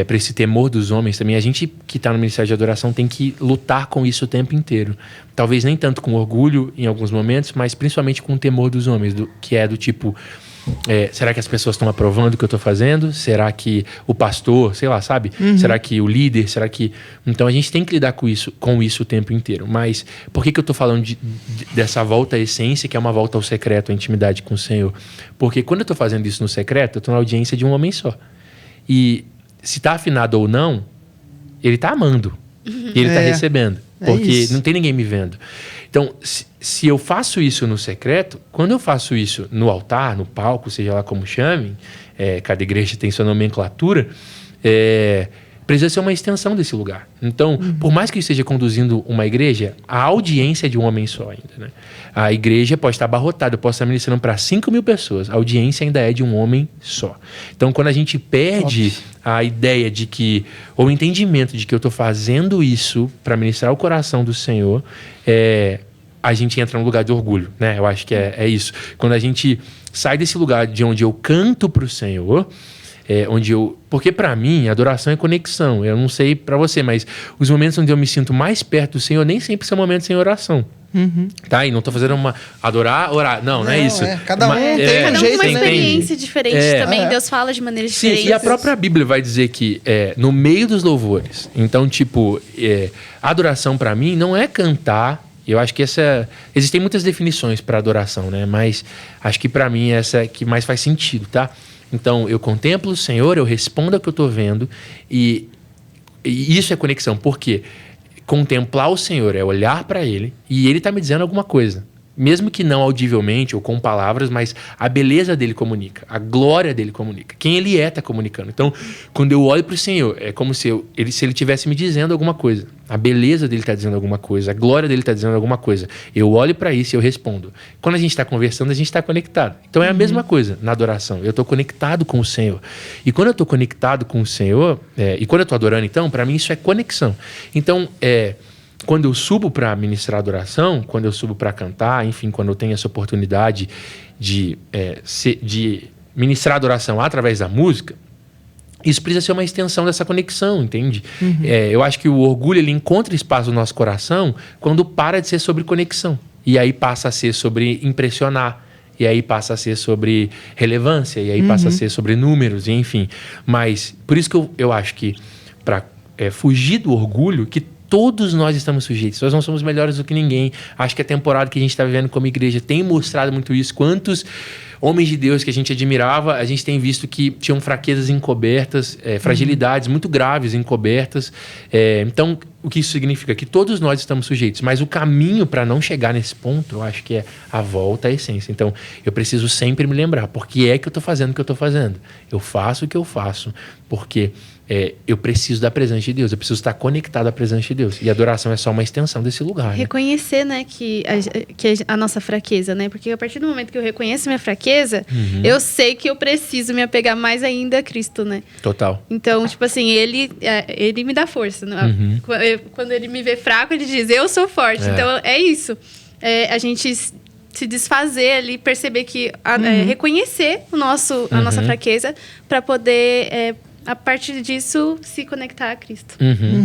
para esse temor dos homens também, a gente que está no Ministério de Adoração tem que lutar com isso o tempo inteiro. Talvez nem tanto com orgulho em alguns momentos, mas principalmente com o temor dos homens, que é do tipo, será que as pessoas estão aprovando o que eu estou fazendo? Será que o pastor, sei lá, sabe? Será que o líder? Será que... Então a gente tem que lidar com isso o tempo inteiro. Mas por que eu estou falando dessa volta à essência, que é uma volta ao secreto, à intimidade com o Senhor? Porque quando eu estou fazendo isso no secreto, eu estou na audiência de um homem só. E se tá afinado ou não, ele tá amando. E ele tá recebendo. Porque não tem ninguém me vendo. Então, se eu faço isso no secreto, quando eu faço isso no altar, no palco, seja lá como chamem, cada igreja tem sua nomenclatura, precisa ser uma extensão desse lugar. Então, por mais que eu esteja conduzindo uma igreja, a audiência é de um homem só ainda. Né? A igreja pode estar abarrotada, eu posso estar ministrando para 5.000 pessoas. A audiência ainda é de um homem só. Então, quando a gente perde a ideia de que, ou o entendimento de que eu estou fazendo isso para ministrar o coração do Senhor, a gente entra num lugar de orgulho. Né? Eu acho que é isso. Quando a gente sai desse lugar de onde eu canto para o Senhor... Porque para mim, adoração é conexão. Eu não sei para você, mas os momentos onde eu me sinto mais perto do Senhor nem sempre são momentos sem oração. Tá? E não tô fazendo adorar, orar. Não é isso. Cada um tem um jeito, uma né? experiência diferente também. Deus fala de maneiras diferentes. Sim, e a própria Bíblia vai dizer que no meio dos louvores. Então, tipo, adoração para mim não é cantar E eu acho que existem muitas definições para adoração, né? Mas acho que para mim essa é que mais faz sentido, tá? Então, eu contemplo o Senhor, eu respondo ao que eu estou vendo e isso é conexão. Por quê? Contemplar o Senhor é olhar para Ele e Ele está me dizendo alguma coisa. Mesmo que não audivelmente ou com palavras, mas a beleza dele comunica, a glória dele comunica. Quem ele está comunicando. Então, quando eu olho para o Senhor, é como se ele estivesse me dizendo alguma coisa. A beleza dele está dizendo alguma coisa, a glória dele está dizendo alguma coisa. Eu olho para isso e eu respondo. Quando a gente está conversando, a gente está conectado. Então é a mesma coisa na adoração. Eu estou conectado com o Senhor. E quando eu estou conectado com o Senhor, e quando eu estou adorando, então, para mim isso é conexão. Então, quando eu subo para ministrar adoração, quando eu subo para cantar, enfim, quando eu tenho essa oportunidade de ministrar adoração através da música, isso precisa ser uma extensão dessa conexão, entende? Eu acho que o orgulho ele encontra espaço no nosso coração quando para de ser sobre conexão. E aí passa a ser sobre impressionar. E aí passa a ser sobre relevância. E aí passa a ser sobre números, enfim. Mas por isso que eu acho que para fugir do orgulho, que todos nós estamos sujeitos. Nós não somos melhores do que ninguém. Acho que a temporada que a gente está vivendo como igreja tem mostrado muito isso. Quantos homens de Deus que a gente admirava, a gente tem visto que tinham fraquezas encobertas, fragilidades muito graves encobertas. Então, o que isso significa? Que todos nós estamos sujeitos. Mas o caminho para não chegar nesse ponto, eu acho que é a volta à essência. Então, eu preciso sempre me lembrar. Por que é que eu estou fazendo o que eu estou fazendo? Eu faço o que eu faço porque eu preciso da presença de Deus. Eu preciso estar conectado à presença de Deus. E a adoração é só uma extensão desse lugar. Reconhecer, né, que a nossa fraqueza, né? Porque a partir do momento que eu reconheço minha fraqueza, eu sei que eu preciso me apegar mais ainda a Cristo, né? Total. Então, tipo assim, ele me dá força. Né? Quando ele me vê fraco, ele diz, eu sou forte. Então, é isso. A gente se desfazer ali, perceber que... reconhecer a nossa fraqueza para poder... a partir disso, se conectar a Cristo.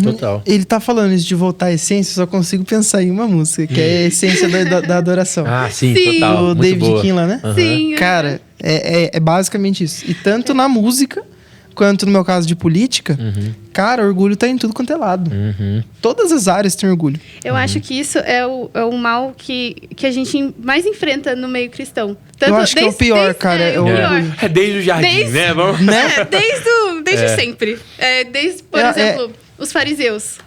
Total. Ele tá falando isso de voltar à essência, eu só consigo pensar em uma música, que é a essência da adoração. Ah, sim, total. Do David Kinlan, né? Sim. Cara, é basicamente isso. E tanto na música, quanto no meu caso de política, cara, orgulho tá em tudo quanto é lado. Todas as áreas têm orgulho. Eu acho que isso é o mal que a gente mais enfrenta no meio cristão. Eu acho que é o pior, cara. É o orgulho. É desde o jardim, né? Vamos... Desde sempre. Por exemplo, os fariseus.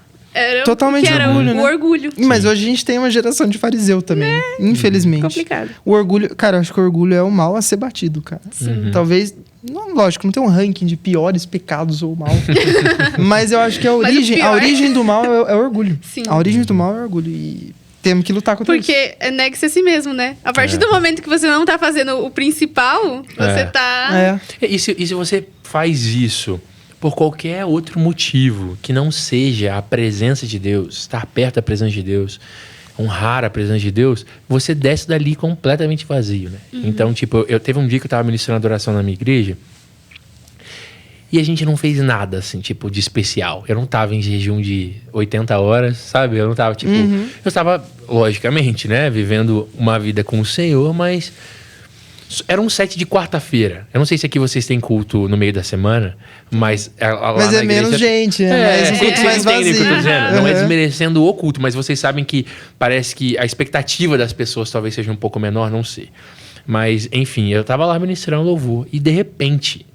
Totalmente orgulho, né? O orgulho. Mas hoje a gente tem uma geração de fariseu também, infelizmente. Complicado. O orgulho... Cara, eu acho que o orgulho é o mal a ser batido, cara. Talvez... Não, lógico, não tem um ranking de piores pecados ou mal. Mas eu acho que a origem do mal é o orgulho. Sim. A origem do mal é o orgulho. E temos que lutar contra isso. Porque nega-se a si mesmo, né? A partir do momento que você não tá fazendo o principal, você tá... E se você faz isso por qualquer outro motivo que não seja a presença de Deus, estar perto da presença de Deus, honrar a presença de Deus, você desce dali completamente vazio, né? Então, tipo, eu teve um dia que eu tava ministrando adoração na minha igreja e a gente não fez nada, assim, tipo, de especial. Eu não tava em jejum de 80 horas, sabe? Eu não tava, tipo... Eu estava, logicamente, né? Vivendo uma vida com o Senhor, mas... Era um set de quarta-feira. Eu não sei se aqui vocês têm culto no meio da semana, mas... Mas é menos gente, mais um culto mais vazio. O que eu tô dizendo. Não é desmerecendo o culto, mas vocês sabem que parece que a expectativa das pessoas talvez seja um pouco menor, não sei. Mas, enfim, eu tava lá ministrando louvor e, de repente,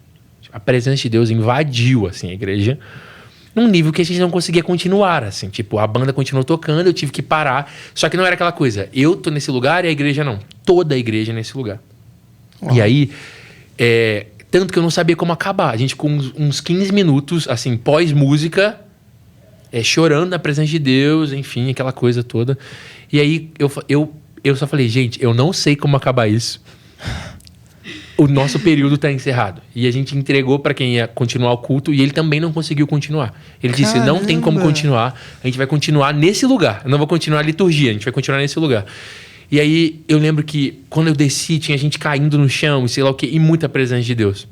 a presença de Deus invadiu, assim, a igreja num nível que a gente não conseguia continuar, assim. Tipo, a banda continuou tocando, eu tive que parar. Só que não era aquela coisa, eu tô nesse lugar e a igreja não. Toda a igreja nesse lugar. Uau. E aí, tanto que eu não sabia como acabar. A gente com uns 15 minutos, assim, pós-música, chorando na presença de Deus, enfim, aquela coisa toda. E aí, eu só falei, gente, eu não sei como acabar isso. O nosso período está encerrado. E a gente entregou para quem ia continuar o culto e ele também não conseguiu continuar. Ele disse, não tem como continuar, a gente vai continuar nesse lugar. Eu não vou continuar a liturgia, a gente vai continuar nesse lugar. E aí, eu lembro que quando eu desci, tinha gente caindo no chão e sei lá o quê, e muita presença de Deus.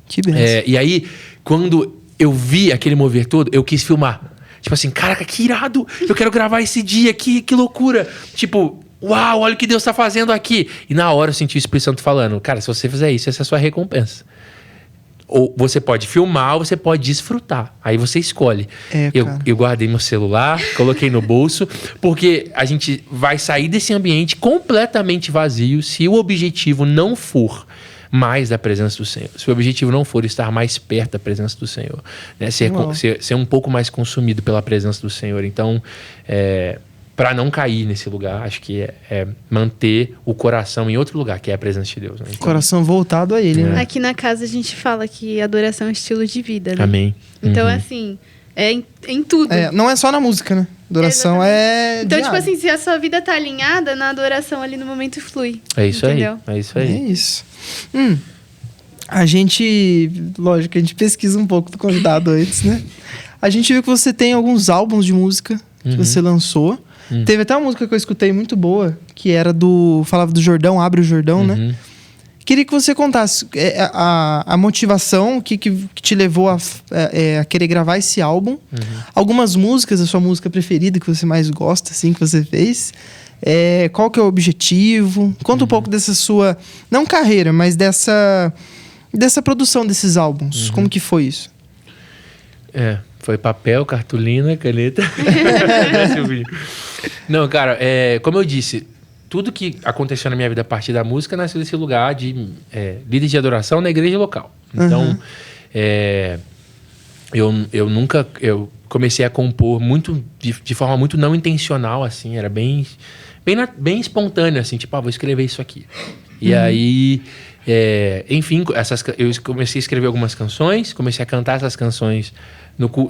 Que beleza. E aí, quando eu vi aquele mover todo, eu quis filmar. Tipo assim, caraca, que irado! Eu quero gravar esse dia, que loucura! Tipo, uau, olha o que Deus tá fazendo aqui! E na hora eu senti o Espírito Santo falando, cara, se você fizer isso, essa é a sua recompensa. Ou você pode filmar, ou você pode desfrutar. Aí você escolhe. Eu guardei meu celular, coloquei no bolso, porque a gente vai sair desse ambiente completamente vazio se o objetivo não for mais da presença do Senhor. Se o objetivo não for estar mais perto da presença do Senhor. Né? Ser um pouco mais consumido pela presença do Senhor. Então, para não cair nesse lugar, acho que é manter o coração em outro lugar, que é a presença de Deus. Né? Então, coração voltado a Ele, né? Aqui na casa a gente fala que adoração é um estilo de vida, né? Amém. Então, assim, é em tudo. Não é só na música, né? Adoração Então, diário. tipo assim, se a sua vida tá alinhada, na adoração ali no momento flui. É isso entendeu? aí. É isso aí. É isso. A gente... Lógico, a gente pesquisa um pouco do convidado antes, né? A gente viu que você tem alguns álbuns de música que você lançou. Teve até uma música que eu escutei muito boa, que era falava do Jordão, Abre o Jordão, né? Queria que você contasse a motivação, o que te levou a querer gravar esse álbum. Algumas músicas, a sua música preferida, que você mais gosta, assim, que você fez. Qual que é o objetivo? Conta um pouco dessa sua... Não carreira, mas dessa produção desses álbuns. Como que foi isso? Foi papel, cartolina, caneta. Não, cara, como eu disse, tudo que aconteceu na minha vida a partir da música nasceu desse lugar de líder de adoração na igreja local. Então, eu comecei a compor muito de forma muito não intencional, assim, era bem espontâneo, assim, tipo, vou escrever isso aqui. E aí, enfim, eu comecei a escrever algumas canções, comecei a cantar essas canções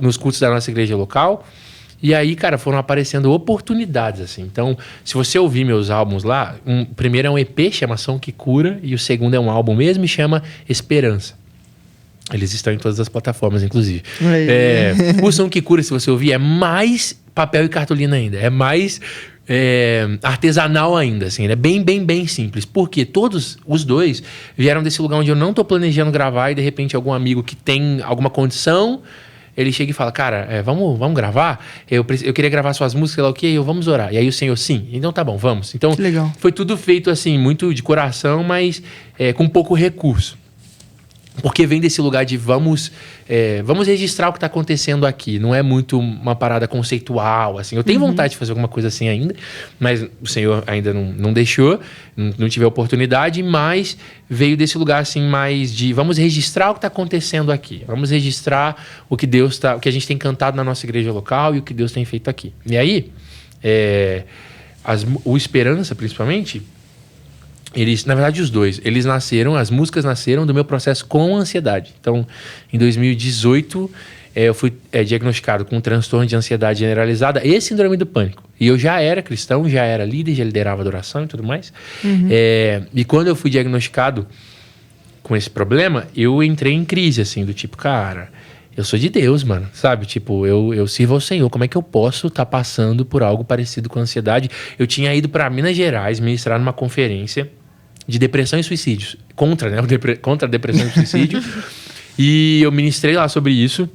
nos cultos da nossa igreja local. E aí, cara, foram aparecendo oportunidades, assim. Então, se você ouvir meus álbuns lá, o primeiro é um EP, chama Som que Cura, e o segundo é um álbum mesmo e chama Esperança. Eles estão em todas as plataformas, inclusive. O Som que Cura, se você ouvir, é mais papel e cartolina ainda. É mais artesanal ainda, assim. Ele é bem, bem, bem simples. Porque todos os dois vieram desse lugar onde eu não tô planejando gravar e, de repente, algum amigo que tem alguma condição... Ele chega e fala, cara, vamos gravar? Eu queria gravar suas músicas, sei lá o quê, vamos orar. E aí o Senhor, sim. Então tá bom, vamos. Então, que legal. Foi tudo feito assim, muito de coração, mas com pouco recurso. Porque vem desse lugar de vamos registrar o que está acontecendo aqui. Não é muito uma parada conceitual, assim. Eu tenho vontade de fazer alguma coisa assim ainda, mas o Senhor ainda não deixou, não tive a oportunidade, mas veio desse lugar assim mais de vamos registrar o que está acontecendo aqui. Vamos registrar o que o que a gente tem cantado na nossa igreja local e o que Deus tem feito aqui. E aí, o Esperança, principalmente... na verdade, os dois. As músicas nasceram do meu processo com ansiedade. Então, em 2018, eu fui diagnosticado com um transtorno de ansiedade generalizada e síndrome do pânico. E eu já era cristão, já era líder, já liderava adoração e tudo mais. E quando eu fui diagnosticado com esse problema, eu entrei em crise, assim, do tipo, cara, eu sou de Deus, mano, sabe? Tipo, eu sirvo ao Senhor, como é que eu posso estar passando por algo parecido com ansiedade? Eu tinha ido para Minas Gerais ministrar numa conferência de depressão e suicídio, contra a depressão e suicídio. E eu ministrei lá sobre isso.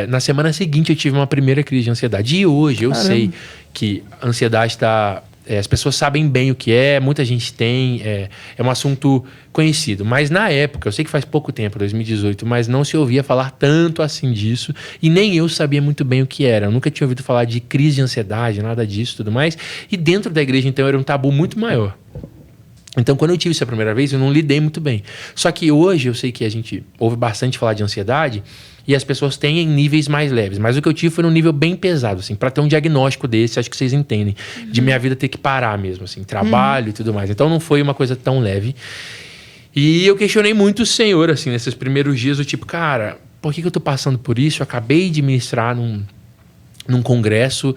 Na semana seguinte eu tive uma primeira crise de ansiedade. E hoje eu sei que a ansiedade está... as pessoas sabem bem o que muita gente tem, é um assunto conhecido. Mas na época, eu sei que faz pouco tempo, 2018, mas não se ouvia falar tanto assim disso. E nem eu sabia muito bem o que era. Eu nunca tinha ouvido falar de crise de ansiedade, nada disso e tudo mais. E dentro da igreja, então, era um tabu muito maior. Então, quando eu tive isso a primeira vez, eu não lidei muito bem. Só que hoje eu sei que a gente ouve bastante falar de ansiedade e as pessoas têm em níveis mais leves. Mas o que eu tive foi num nível bem pesado, assim, para ter um diagnóstico desse, acho que vocês entendem, de minha vida ter que parar mesmo, assim, trabalho e tudo mais. Então, não foi uma coisa tão leve. E eu questionei muito o Senhor, assim, nesses primeiros dias, do tipo, cara, por que eu tô passando por isso? Eu acabei de ministrar num congresso,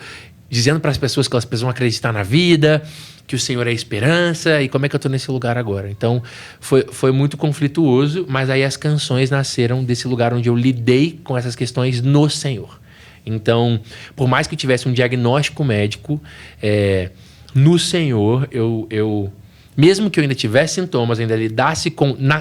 dizendo para as pessoas que elas precisam acreditar na vida, que o Senhor é a esperança, e como é que eu tô nesse lugar agora? Então, foi muito conflituoso, mas aí as canções nasceram desse lugar onde eu lidei com essas questões no Senhor. Então, por mais que eu tivesse um diagnóstico médico, no Senhor, mesmo que eu ainda tivesse sintomas, ainda lidasse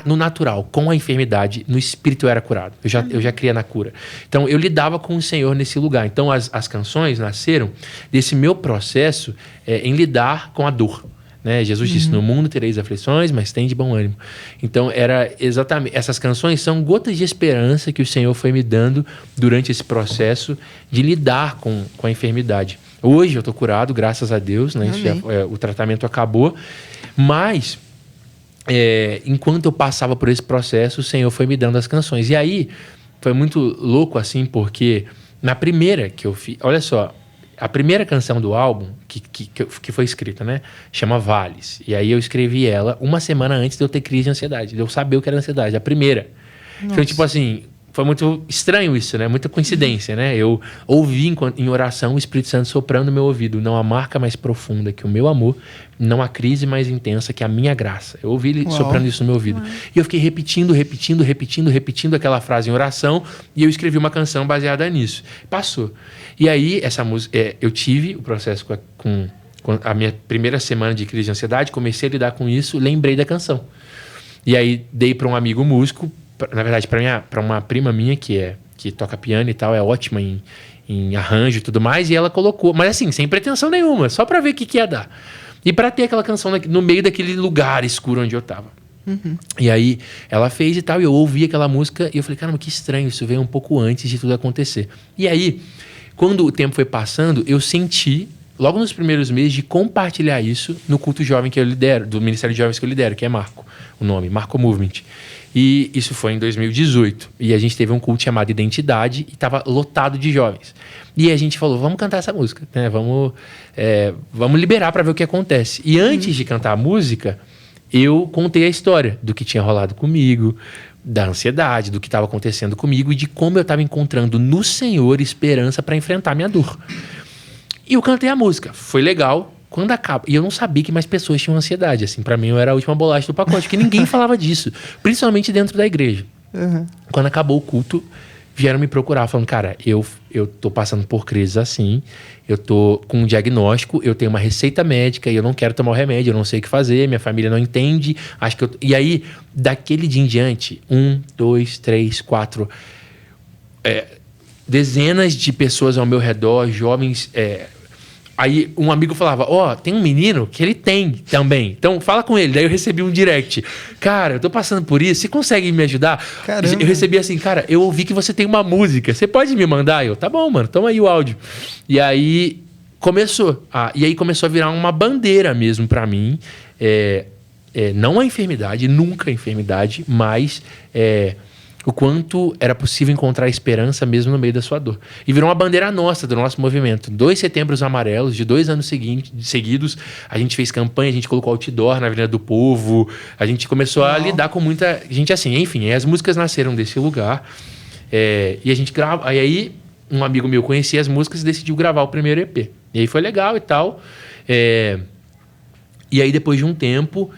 no natural, com a enfermidade, no espírito eu era curado. Eu já cria na cura. Então, eu lidava com o Senhor nesse lugar. Então, as canções nasceram desse meu processo em lidar com a dor. né? Jesus disse, no mundo tereis aflições, mas tem de bom ânimo. Então, era exatamente... Essas canções são gotas de esperança que o Senhor foi me dando durante esse processo de lidar com a enfermidade. Hoje eu estou curado, graças a Deus, né? O tratamento acabou. Mas, enquanto eu passava por esse processo, o Senhor foi me dando as canções. E aí, foi muito louco, assim, porque na primeira que eu fiz... Olha só, a primeira canção do álbum, que foi escrita, né? Chama Vales. E aí eu escrevi ela uma semana antes de eu ter crise de ansiedade, de eu saber o que era ansiedade, a primeira. Nossa. Então, tipo assim... Foi muito estranho isso, né? Muita coincidência, né? Eu ouvi em oração o Espírito Santo soprando no meu ouvido. Não há marca mais profunda que o meu amor, não há crise mais intensa que a minha graça. Eu ouvi ele soprando isso no meu ouvido. E eu fiquei repetindo aquela frase em oração e eu escrevi uma canção baseada nisso. Passou. E aí, essa música... eu tive o processo com a minha primeira semana de crise de ansiedade, comecei a lidar com isso, lembrei da canção. E aí, dei para um amigo músico, na verdade, para uma prima minha que toca piano e tal, é ótima em arranjo e tudo mais, e ela colocou, mas assim, sem pretensão nenhuma, só para ver o que ia dar. E para ter aquela canção no meio daquele lugar escuro onde eu tava. E aí, ela fez e tal, e eu ouvi aquela música, e eu falei, caramba, que estranho, isso veio um pouco antes de tudo acontecer. E aí, quando o tempo foi passando, eu senti, logo nos primeiros meses, de compartilhar isso no culto jovem que eu lidero, do Ministério de Jovens que eu lidero, que é Marco, o nome, Marco Movement. E isso foi em 2018. E a gente teve um culto chamado Identidade e estava lotado de jovens. E a gente falou, vamos cantar essa música, né? Vamos liberar para ver o que acontece. E antes de cantar a música, eu contei a história do que tinha rolado comigo, da ansiedade, do que estava acontecendo comigo e de como eu estava encontrando no Senhor esperança para enfrentar minha dor. E eu cantei a música. Foi legal. Quando acaba... E eu não sabia que mais pessoas tinham ansiedade. Assim, pra mim, eu era a última bolacha do pacote, porque ninguém falava disso. Principalmente dentro da igreja. Quando acabou o culto, vieram me procurar, falando, cara, eu tô passando por crises assim, eu tô com um diagnóstico, eu tenho uma receita médica e eu não quero tomar o remédio, eu não sei o que fazer, minha família não entende, acho que eu... E aí, daquele dia em diante, 1, 2, 3, 4... dezenas de pessoas ao meu redor, jovens... Aí um amigo falava, tem um menino que ele tem também, então fala com ele. Daí eu recebi um direct, cara, eu tô passando por isso, você consegue me ajudar? Caramba. Eu recebi assim, cara, eu ouvi que você tem uma música, você pode me mandar? Eu, tá bom, mano, toma aí o áudio. E aí começou a virar uma bandeira mesmo pra mim, não a enfermidade, nunca a enfermidade, mas o quanto era possível encontrar esperança mesmo no meio da sua dor. E virou uma bandeira nossa, do nosso movimento. 2 setembros amarelos, de 2 anos seguidos, a gente fez campanha, a gente colocou outdoor na Avenida do Povo, a gente começou a lidar com muita gente assim. Enfim, as músicas nasceram desse lugar, e a gente grava. Aí um amigo meu conhecia as músicas e decidiu gravar o primeiro EP. E aí foi legal e tal. E aí depois de um tempo,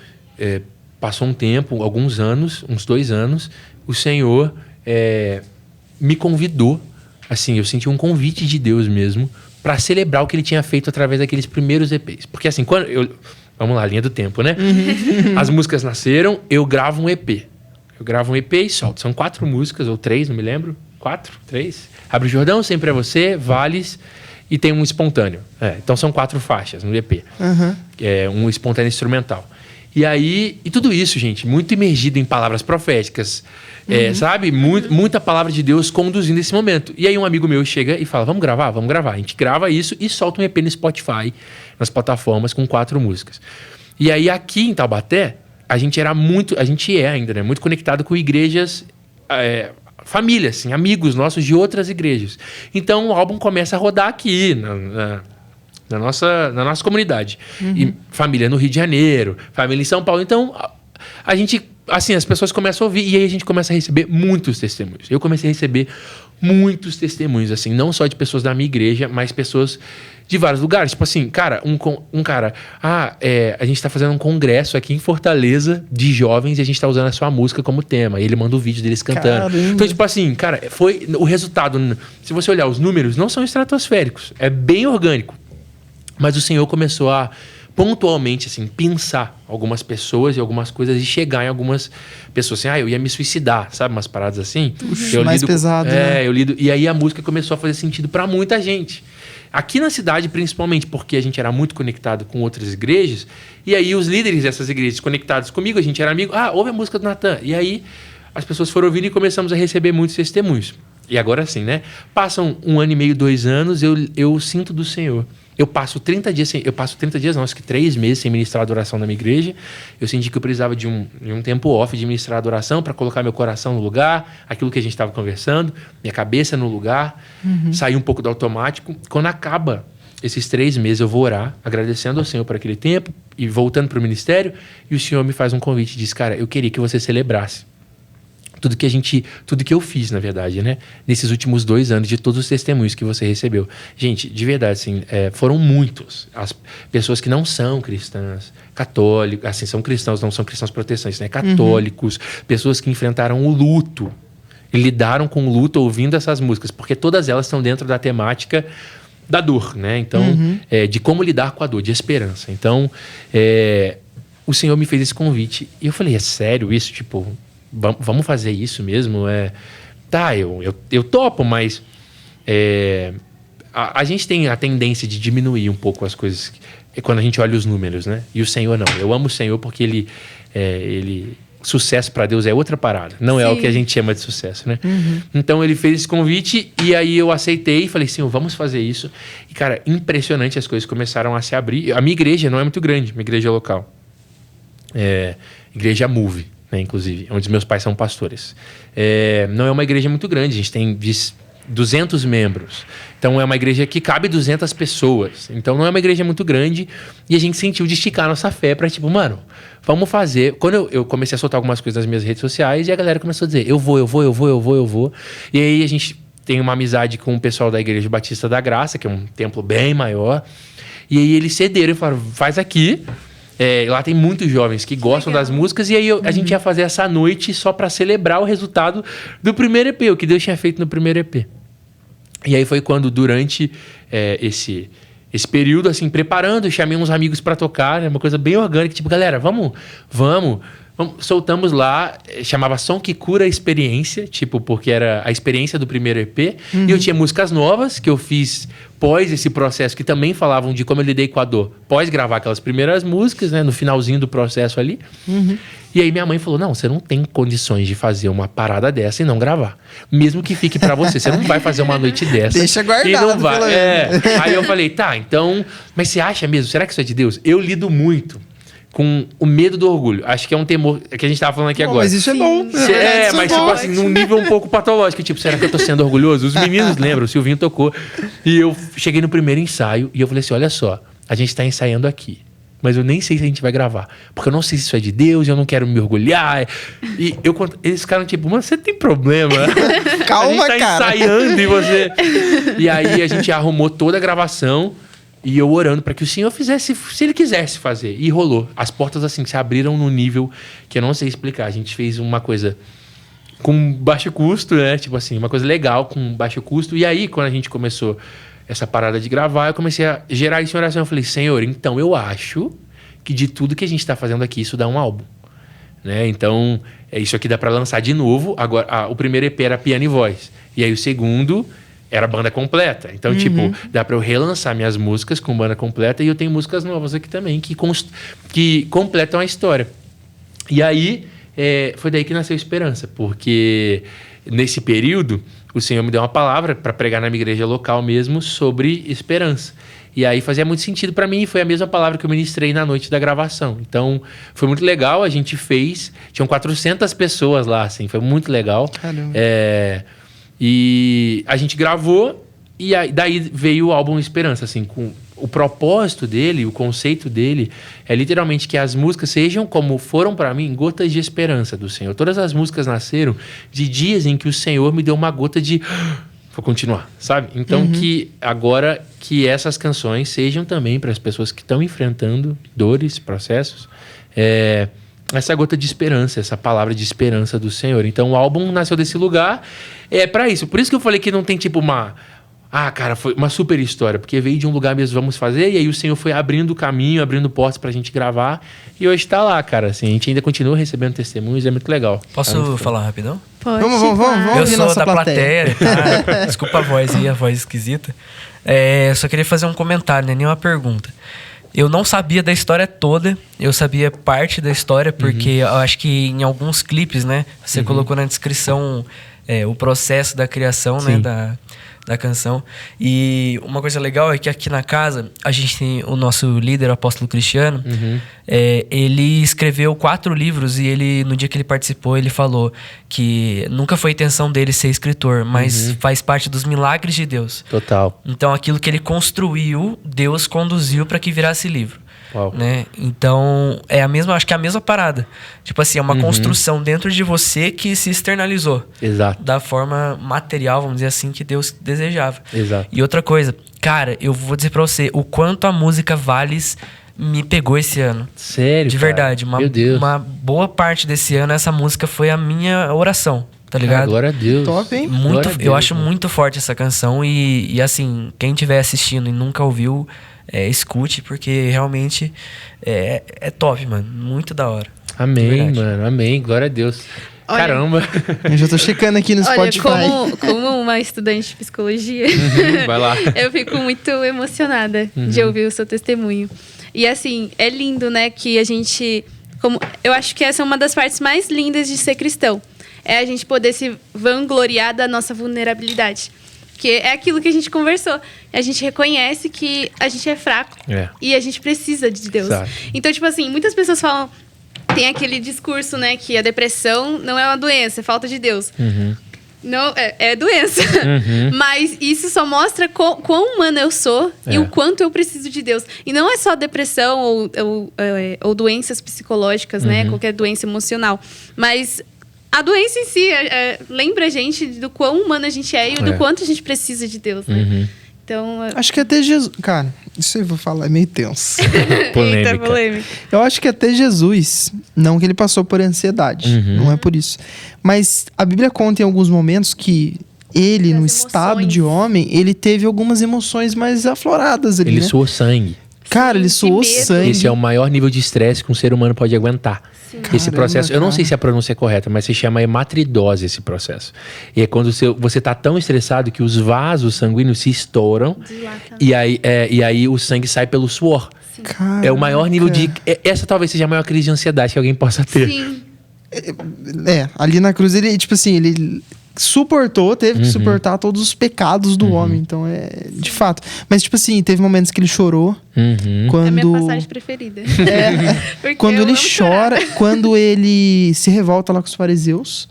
passou um tempo, alguns anos, uns 2 anos, o Senhor me convidou, assim, eu senti um convite de Deus mesmo para celebrar o que ele tinha feito através daqueles primeiros EPs. Porque assim, vamos lá, linha do tempo, né? As músicas nasceram, eu gravo um EP. Eu gravo um EP e solto. São 4 músicas, ou 3, não me lembro. 4? 3? Abre o Jordão, Sempre é Você, Vales e tem um espontâneo. Então são 4 faixas no EP. Um espontâneo instrumental. E tudo isso, gente, muito imergido em palavras proféticas, sabe? Muita palavra de Deus conduzindo esse momento. E aí um amigo meu chega e fala, vamos gravar? Vamos gravar. A gente grava isso e solta um EP no Spotify, nas plataformas, com 4 músicas. E aí aqui em Taubaté, a gente é ainda, né? Muito conectado com igrejas, famílias, assim, amigos nossos de outras igrejas. Então o álbum começa a rodar aqui, na nossa comunidade. E família no Rio de Janeiro, família em São Paulo. Então, a gente, assim, as pessoas começam a ouvir e aí a gente começa a receber muitos testemunhos. Eu comecei a receber muitos testemunhos, assim, não só de pessoas da minha igreja, mas pessoas de vários lugares. Tipo assim, cara, um cara, a gente tá fazendo um congresso aqui em Fortaleza de jovens e a gente tá usando a sua música como tema. E ele manda o vídeo deles cantando. Caramba. Então, tipo assim, cara, foi o resultado. Se você olhar os números, não são estratosféricos. É bem orgânico. Mas o Senhor começou a pontualmente, assim, pensar algumas pessoas e algumas coisas e chegar em algumas pessoas assim, eu ia me suicidar, sabe? Umas paradas assim. Puxa, mais pesado, né? Eu lido. E aí a música começou a fazer sentido pra muita gente. Aqui na cidade, principalmente, porque a gente era muito conectado com outras igrejas, e aí os líderes dessas igrejas conectados comigo, a gente era amigo, ouve a música do Natan. E aí as pessoas foram ouvindo e começamos a receber muitos testemunhos. E agora sim, né? Passam 1 ano e meio, 2 anos, eu sinto do Senhor. Eu passo 30 dias, não, acho que 3 meses sem ministrar a adoração na minha igreja. Eu senti que eu precisava de um tempo off de ministrar a adoração para colocar meu coração no lugar, aquilo que a gente estava conversando, minha cabeça no lugar, sair um pouco do automático. Quando acaba esses 3 meses, eu vou orar, agradecendo ao Senhor por aquele tempo e voltando para o ministério, e o Senhor me faz um convite e diz, cara, eu queria que você celebrasse tudo que eu fiz, na verdade, né? Nesses últimos 2 anos, de todos os testemunhos que você recebeu. Gente, de verdade, assim, foram muitos. As pessoas que não são cristãs, católicos, assim, são cristãos, não são cristãos protestantes, né? Católicos, pessoas que enfrentaram o luto e lidaram com o luto ouvindo essas músicas, porque todas elas estão dentro da temática da dor, né? Então, de como lidar com a dor, de esperança. Então, o Senhor me fez esse convite e eu falei, é sério isso? Tipo, vamos fazer isso mesmo? Eu topo, mas a gente tem a tendência de diminuir um pouco as coisas quando a gente olha os números, né? E o Senhor não. Eu amo o Senhor porque ele sucesso para Deus é outra parada. Não é o que a gente chama de sucesso, né? Então ele fez esse convite e aí eu aceitei e falei, Senhor, vamos fazer isso. E, cara, impressionante, as coisas começaram a se abrir. A minha igreja não é muito grande, minha igreja local. Igreja Move, né, inclusive, onde meus pais são pastores. Não é uma igreja muito grande, a gente tem 200 membros. Então é uma igreja que cabe 200 pessoas. Então não é uma igreja muito grande e a gente sentiu de esticar nossa fé para tipo, mano, vamos fazer. Quando eu comecei a soltar algumas coisas nas minhas redes sociais e a galera começou a dizer, eu vou. E aí a gente tem uma amizade com o pessoal da Igreja Batista da Graça, que é um templo bem maior. E aí eles cederam e falaram, faz aqui. Lá tem muitos jovens que gostam das músicas e aí a gente ia fazer essa noite só para celebrar o resultado do primeiro EP, o que Deus tinha feito no primeiro EP. E aí foi quando, durante esse período, assim, preparando, chamei uns amigos para tocar, né, uma coisa bem orgânica, tipo, galera, vamos. Soltamos lá, chamava Som que Cura a Experiência, tipo, porque era a experiência do primeiro EP. E eu tinha músicas novas que eu fiz pós esse processo, que também falavam de como eu lidei com a dor. Pós gravar aquelas primeiras músicas, né, no finalzinho do processo ali. E aí minha mãe falou, não, você não tem condições de fazer uma parada dessa e não gravar. Mesmo que fique pra você. Você não vai fazer uma noite dessa. Deixa guardado, e não vai. pelo menos. Aí eu falei, tá, então... Mas você acha mesmo? Será que isso é de Deus? Eu lido muito com o medo do orgulho. Acho que é um temor que a gente tava falando aqui agora. Mas isso é bom. Mas tipo assim, num nível um pouco patológico. Tipo, será que eu tô sendo orgulhoso? Os meninos lembram, o Silvinho tocou. E eu cheguei no primeiro ensaio e eu falei assim, olha só, a gente tá ensaiando aqui. Mas eu nem sei se a gente vai gravar. Porque eu não sei se isso é de Deus, eu não quero me orgulhar. E eles ficaram tipo, mano, você tem problema? Calma, a gente tá cara. ensaiando e você... E aí a gente arrumou toda a gravação e eu orando para que o Senhor fizesse, se Ele quisesse fazer. E rolou. As portas assim se abriram num nível que eu não sei explicar. A gente fez uma coisa com baixo custo, né? Tipo assim, uma coisa legal com baixo custo. E aí, quando a gente começou essa parada de gravar, eu comecei a gerar isso em oração. Eu falei, Senhor, então eu acho que de tudo que a gente está fazendo aqui, isso dá um álbum. Né? Então, isso aqui dá para lançar de novo. Agora, o primeiro EP era piano e voz. E aí o segundo era banda completa. Então, tipo, dá para eu relançar minhas músicas com banda completa e eu tenho músicas novas aqui também que completam a história. E aí, foi daí que nasceu Esperança. Porque nesse período, o Senhor me deu uma palavra para pregar na minha igreja local mesmo sobre esperança. E aí fazia muito sentido para mim. Foi a mesma palavra que eu ministrei na noite da gravação. Então, foi muito legal. A gente fez... Tinham 400 pessoas lá, assim. Foi muito legal. Caramba. E a gente gravou. E aí, daí veio o álbum Esperança, assim. Com o propósito dele, o conceito dele, é literalmente que as músicas sejam como foram para mim, gotas de esperança do Senhor. Todas as músicas nasceram de dias em que o Senhor me deu uma gota de... Vou continuar, sabe? Então, que agora que essas canções sejam também para as pessoas que estão enfrentando dores, processos, essa gota de esperança, essa palavra de esperança do Senhor. Então, o álbum nasceu desse lugar, para isso. Por isso que eu falei que não tem tipo uma... cara, foi uma super história, porque veio de um lugar mesmo, vamos fazer, e aí o Senhor foi abrindo o caminho, abrindo portas pra gente gravar, e hoje tá lá, cara, assim, a gente ainda continua recebendo testemunhos, é muito legal. Posso falar rapidão? Pode, Vamos Eu sou nossa da plateia, tá? Desculpa a voz aí, a voz esquisita. Só queria fazer um comentário, né? Nenhuma pergunta. Eu não sabia da história toda, eu sabia parte da história, porque eu acho que em alguns clipes, né? Você colocou na descrição o processo da criação, né? Da canção. E uma coisa legal é que aqui na casa, a gente tem o nosso líder, o apóstolo Cristiano. Ele escreveu 4 livros e ele, no dia que ele participou, ele falou que nunca foi a intenção dele ser escritor, mas faz parte dos milagres de Deus. Total. Então, aquilo que ele construiu, Deus conduziu para que virasse livro. Uau. Né? Então, acho que é a mesma parada. Tipo assim, é uma construção dentro de você que se externalizou. Exato. Da forma material, vamos dizer assim, que Deus desejava. Exato. E outra coisa, cara, eu vou dizer pra você, o quanto a música Vales me pegou esse ano. Sério, De cara? verdade. Meu Deus. Uma boa parte desse ano, essa música foi a minha oração. Tá ligado? Glória a Deus. Top, hein? Glória a Deus, Eu acho mano. muito forte essa canção e assim, quem estiver assistindo e nunca ouviu, escute, porque realmente é top, mano. Muito da hora. Amém, mano. Amém. Glória a Deus. Olha, Caramba. Eu já tô checando aqui no Spotify. Como uma estudante de psicologia, Vai lá. eu fico muito emocionada de ouvir o seu testemunho. E assim, é lindo, né, que a gente... eu acho que essa é uma das partes mais lindas de ser cristão. É a gente poder se vangloriar da nossa vulnerabilidade. Porque é aquilo que a gente conversou. A gente reconhece que a gente é fraco e a gente precisa de Deus. Exato. Então, tipo assim, muitas pessoas falam... Tem aquele discurso, né, que a depressão não é uma doença, é falta de Deus. Não, é doença. Mas isso só mostra quão humana eu sou e o quanto eu preciso de Deus. E não é só depressão ou doenças psicológicas, né? Qualquer doença emocional. Mas a doença em si lembra a gente do quão humano a gente é e do quanto a gente precisa de Deus, né? Então... Acho que até Jesus... Cara, isso eu vou falar, é meio tenso. Polêmica. Eita, polêmica. Eu acho que até Jesus, não que ele passou por ansiedade, não é por isso. Mas a Bíblia conta em alguns momentos que ele, no estado de homem, ele teve algumas emoções mais afloradas ali, Ele né? suou sangue. Cara, ele Sim, suou que medo. sangue. Esse é o maior nível de estresse que um ser humano pode aguentar. Esse Caramba, processo, eu não cara. sei se a pronúncia é correta, mas se chama hematridose esse processo. E é quando você tá tão estressado que os vasos sanguíneos se estouram Dilata. e aí o sangue sai pelo suor. É o maior nível de... Essa talvez seja a maior crise de ansiedade que alguém possa ter. Sim. Ali na cruz ele, tipo assim, ele teve que suportar todos os pecados do homem. Então, de fato. Mas, tipo assim, teve momentos que ele chorou. Quando... É a minha passagem preferida. Porque quando eu ele amo chorar. chora, quando ele se revolta lá com os fariseus,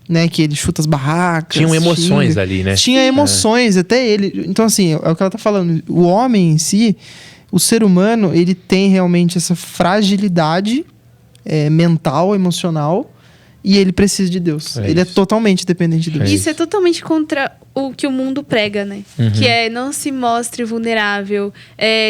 né? Que ele chuta as barracas. Tinham emoções xinga. ali, né? Tinha emoções, até ele. Então, assim, é o que ela tá falando. O homem em si, o ser humano, ele tem realmente essa fragilidade mental, emocional. E ele precisa de Deus. Ele é totalmente dependente de Deus. Isso é totalmente contra o que o mundo prega, né? Que é não se mostre vulnerável,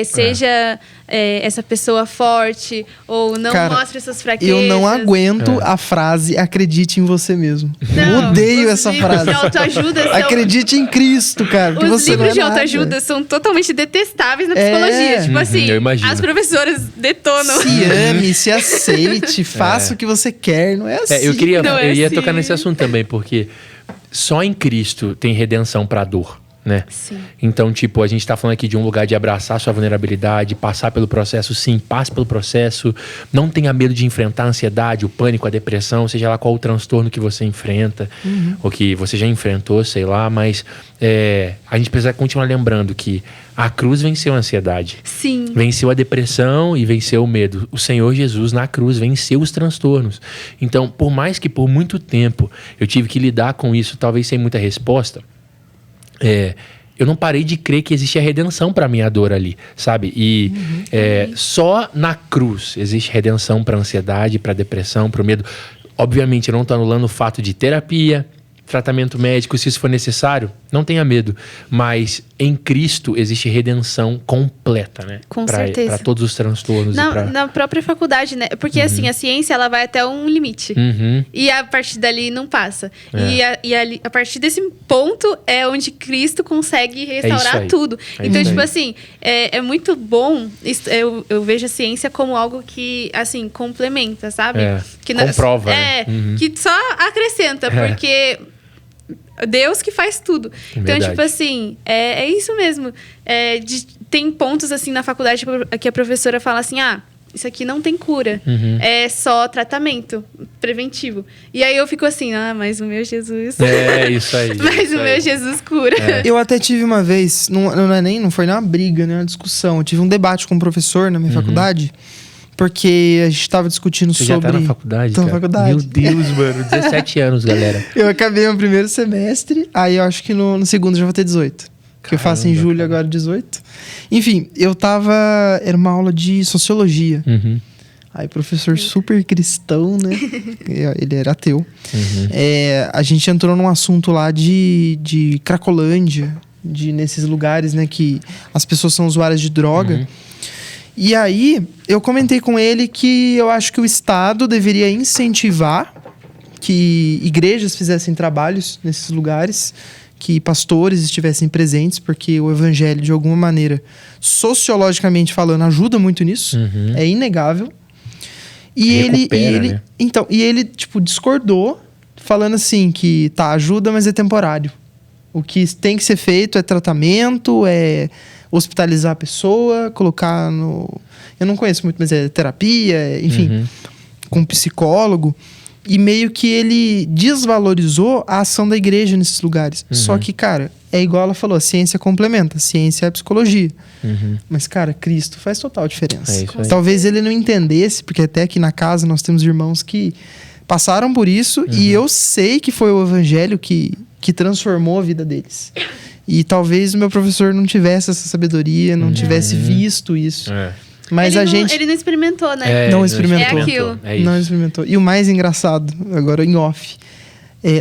seja essa pessoa forte, ou não Cara, mostre suas fraquezas. Eu não aguento a frase acredite em você mesmo. Não, Odeio os essa livros frase. de autoajuda são... Acredite em Cristo, cara. Que Os você não é livros de nada. autoajuda são totalmente detestáveis na psicologia. Tipo assim, eu imagino. as professoras detonam. Se ame, se aceite, faça o que você quer. Não é assim. Eu Não é ia assim. tocar nesse assunto também, porque só em Cristo tem redenção pra dor, né? Sim. Então, tipo, a gente tá falando aqui de um lugar de abraçar sua vulnerabilidade, passar pelo processo, sim, passe pelo processo, não tenha medo de enfrentar a ansiedade, o pânico, a depressão, seja lá qual o transtorno que você enfrenta, ou que você já enfrentou, sei lá, mas a gente precisa continuar lembrando que a cruz venceu a ansiedade. Sim. Venceu a depressão e venceu o medo. O Senhor Jesus na cruz venceu os transtornos. Então, por mais que por muito tempo eu tive que lidar com isso, talvez sem muita resposta, eu não parei de crer que existia redenção para minha dor ali, sabe? E só na cruz existe redenção para ansiedade, para depressão, para o medo. Obviamente, eu não estou anulando o fato de terapia, tratamento médico, se isso for necessário, não tenha medo. Mas em Cristo existe redenção completa, né? Com certeza. Para todos os transtornos. Na própria faculdade, né? Porque assim, a ciência ela vai até um limite. E a partir dali não passa. E a partir desse ponto é onde Cristo consegue restaurar tudo. Então, tipo assim, é muito bom. Eu vejo a ciência como algo que, assim, complementa, sabe? Que comprova. Que só acrescenta, porque Deus que faz tudo. Então, tipo assim, é isso mesmo. Tem pontos, assim, na faculdade que a professora fala assim, isso aqui não tem cura. É só tratamento preventivo. E aí eu fico assim, mas o meu Jesus... isso aí. Mas o meu Jesus cura. Eu até tive uma vez, não foi uma briga, né? Uma discussão. Eu tive um debate com um professor na minha faculdade, porque a gente tava discutindo sobre... Você já tá na faculdade, Tô na faculdade. Meu Deus, mano. 17 anos, galera. Eu acabei no primeiro semestre, aí eu acho que no segundo já vou ter 18. Que eu faço em julho agora 18. Enfim, era uma aula de sociologia. Aí professor super cristão, né? Ele era ateu. A gente entrou num assunto lá de Cracolândia, nesses lugares, né? Que as pessoas são usuárias de droga. E aí, eu comentei com ele que eu acho que o Estado deveria incentivar que igrejas fizessem trabalhos nesses lugares, que pastores estivessem presentes, porque o evangelho, de alguma maneira, sociologicamente falando, ajuda muito nisso. É inegável. E ele, né? Tipo, discordou, falando assim, que ajuda, mas é temporário. O que tem que ser feito é tratamento, é hospitalizar a pessoa, colocar no... Eu não conheço muito, mas é terapia, enfim, com psicólogo. E meio que ele desvalorizou a ação da igreja nesses lugares. Só que, cara, é igual ela falou, a ciência complementa, a ciência é a psicologia. Mas, cara, Cristo faz total diferença. Talvez ele não entendesse, porque até aqui na casa nós temos irmãos que passaram por isso, e eu sei que foi o evangelho que transformou a vida deles. E talvez o meu professor não tivesse essa sabedoria, não tivesse visto isso. Mas ele não experimentou, né? Não experimentou. É aquilo. Não experimentou. E o mais engraçado, agora em off,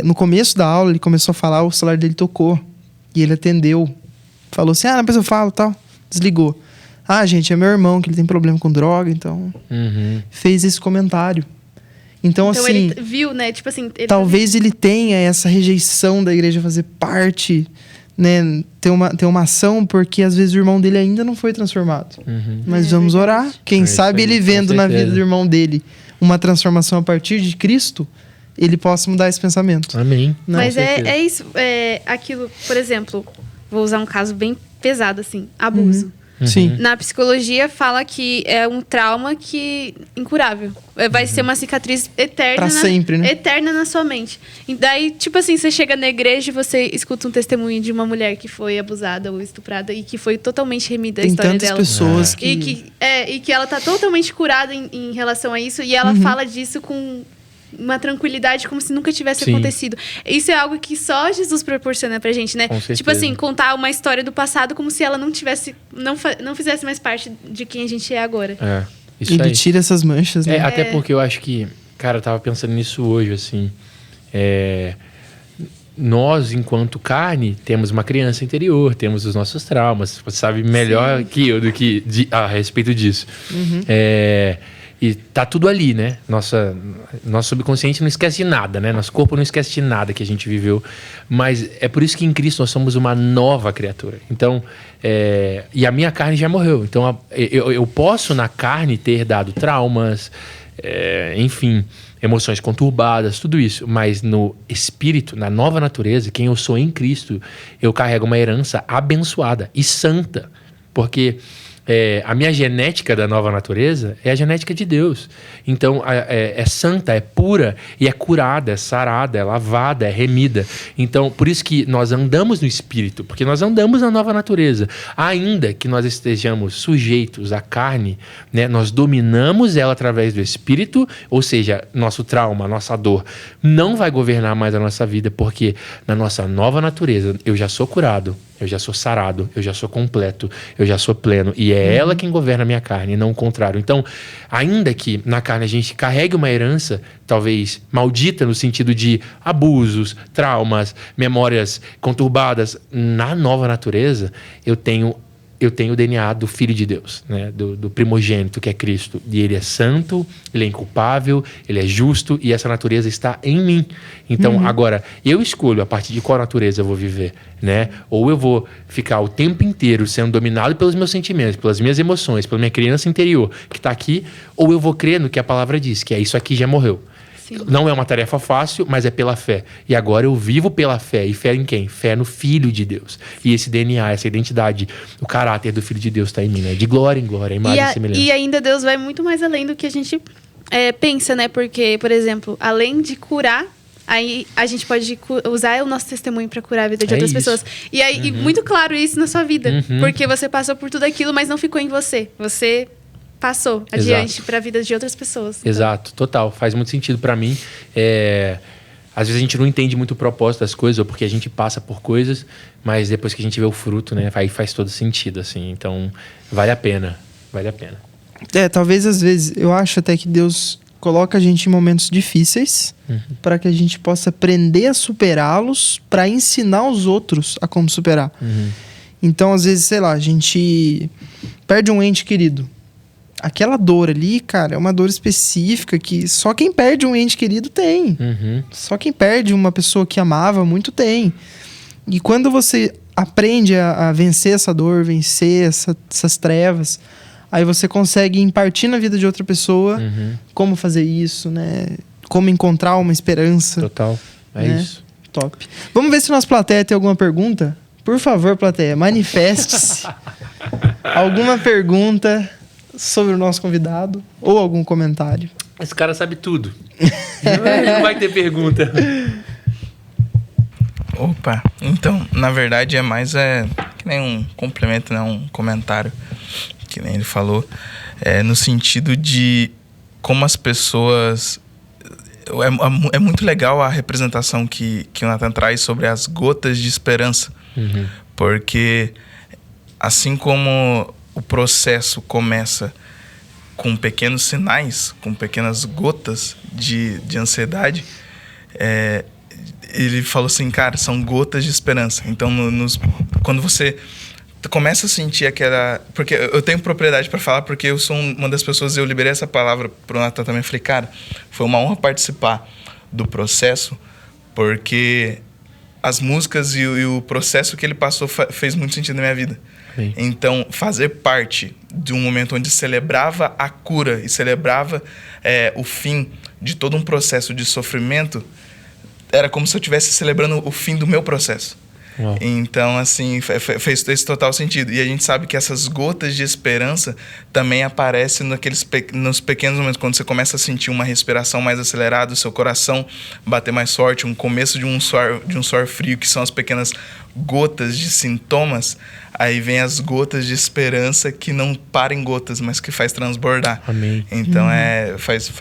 no começo da aula ele começou a falar, o celular dele tocou. E ele atendeu. Falou assim, depois eu falo, tal. Desligou. Gente, é meu irmão, que ele tem problema com droga, então... Fez esse comentário. Então assim... ele viu, né? Tipo assim... Talvez ele tenha essa rejeição da igreja fazer parte... Né, ter uma ação, porque às vezes o irmão dele ainda não foi transformado. Mas vamos orar. Quem sabe ele vendo na vida do irmão dele uma transformação a partir de Cristo, ele possa mudar esse pensamento. Amém. Mas é isso. Aquilo, por exemplo, vou usar um caso bem pesado, assim, abuso. Sim. Na psicologia fala que é um trauma incurável. Vai ser uma cicatriz eterna. Pra sempre, né? Eterna na sua mente. E daí, tipo assim, você chega na igreja e você escuta um testemunho de uma mulher que foi abusada ou estuprada e que foi totalmente remida a história dela. Tem tantas pessoas que... E que ela tá totalmente curada em relação a isso. E ela fala disso com uma tranquilidade como se nunca tivesse acontecido. Isso é algo que só Jesus proporciona pra gente, né? Tipo assim, contar uma história do passado como se ela não fizesse mais parte de quem a gente é agora. Ele tira essas manchas, né? Até porque eu acho que... Cara, eu tava pensando nisso hoje, assim... Nós, enquanto carne, temos uma criança interior, temos os nossos traumas. Você sabe melhor que eu a respeito disso. E tá tudo ali, né? Nosso subconsciente não esquece de nada, né? Nosso corpo não esquece de nada que a gente viveu. Mas é por isso que em Cristo nós somos uma nova criatura. Então, e a minha carne já morreu. Então, eu posso na carne ter dado traumas, enfim, emoções conturbadas, tudo isso. Mas no espírito, na nova natureza, quem eu sou em Cristo, eu carrego uma herança abençoada e santa. Porque... a minha genética da nova natureza é a genética de Deus. Então, é santa, é pura e é curada, é sarada, é lavada, é remida. Então, por isso que nós andamos no Espírito, porque nós andamos na nova natureza. Ainda que nós estejamos sujeitos à carne, né, nós dominamos ela através do Espírito, ou seja, nosso trauma, nossa dor, não vai governar mais a nossa vida, porque na nossa nova natureza eu já sou curado, Eu já sou sarado, eu já sou completo, eu já sou pleno. E é ela quem governa a minha carne, não o contrário. Então, ainda que na carne a gente carregue uma herança, talvez maldita no sentido de abusos, traumas, memórias conturbadas, na nova natureza, eu tenho o DNA do Filho de Deus, né? do primogênito, que é Cristo. E ele é santo, ele é inculpável, ele é justo, e essa natureza está em mim. Então, agora, eu escolho a partir de qual natureza eu vou viver, né? Ou eu vou ficar o tempo inteiro sendo dominado pelos meus sentimentos, pelas minhas emoções, pela minha criança interior que está aqui, ou eu vou crer no que a palavra diz, que é isso aqui já morreu. Sim. Não é uma tarefa fácil, mas é pela fé. E agora eu vivo pela fé. E fé em quem? Fé no Filho de Deus. E esse DNA, essa identidade, o caráter do Filho de Deus está em mim, né? De glória em glória, imagem e semelhança. E ainda Deus vai muito mais além do que a gente pensa, né? Porque, por exemplo, além de curar, aí a gente pode usar o nosso testemunho para curar a vida de outras pessoas. E aí, muito claro isso na sua vida. Porque você passou por tudo aquilo, mas não ficou em você. Você passou adiante para a vida de outras pessoas. Exato, total. Faz muito sentido para mim. Às vezes a gente não entende muito o propósito das coisas, ou porque a gente passa por coisas, mas depois que a gente vê o fruto, né, aí faz todo sentido, assim. Então, vale a pena. Vale a pena. Talvez às vezes, eu acho até que Deus coloca a gente em momentos difíceis para que a gente possa aprender a superá-los, para ensinar os outros a como superar. Então, às vezes, sei lá, a gente perde um ente querido. Aquela dor ali, cara, é uma dor específica que só quem perde um ente querido tem. Só quem perde uma pessoa que amava muito tem. E quando você aprende a vencer essa dor, vencer essas trevas, aí você consegue impartir na vida de outra pessoa como fazer isso, né? Como encontrar uma esperança. Total, né? Isso. Top. Vamos ver se nossa plateia tem alguma pergunta? Por favor, plateia, manifeste-se. Alguma pergunta sobre o nosso convidado ou algum comentário? Esse cara sabe tudo. Não vai ter pergunta. Opa, então, na verdade é mais que nem um complemento, né? Um comentário, que nem ele falou, no sentido de como as pessoas... É muito legal a representação que o Nathan traz sobre as gotas de esperança, porque assim como o processo começa com pequenos sinais, com pequenas gotas de ansiedade, ele falou assim, cara, são gotas de esperança. Então, quando você começa a sentir aquela... Porque eu tenho propriedade para falar, porque eu sou uma das pessoas, eu liberei essa palavra pro Nathan também. Falei, cara, foi uma honra participar do processo, porque as músicas e o processo que ele passou fez muito sentido na minha vida. Sim. Então, fazer parte de um momento onde celebrava a cura e celebrava o fim de todo um processo de sofrimento, era como se eu estivesse celebrando o fim do meu processo. Uau. Então, assim, fez esse total sentido. E a gente sabe que essas gotas de esperança também aparecem nos pequenos momentos, quando você começa a sentir uma respiração mais acelerada, o seu coração bater mais forte, um começo de um suor frio, que são as pequenas gotas de sintomas. Aí vem as gotas de esperança que não param em gotas, mas que faz transbordar. Amém. Então, faz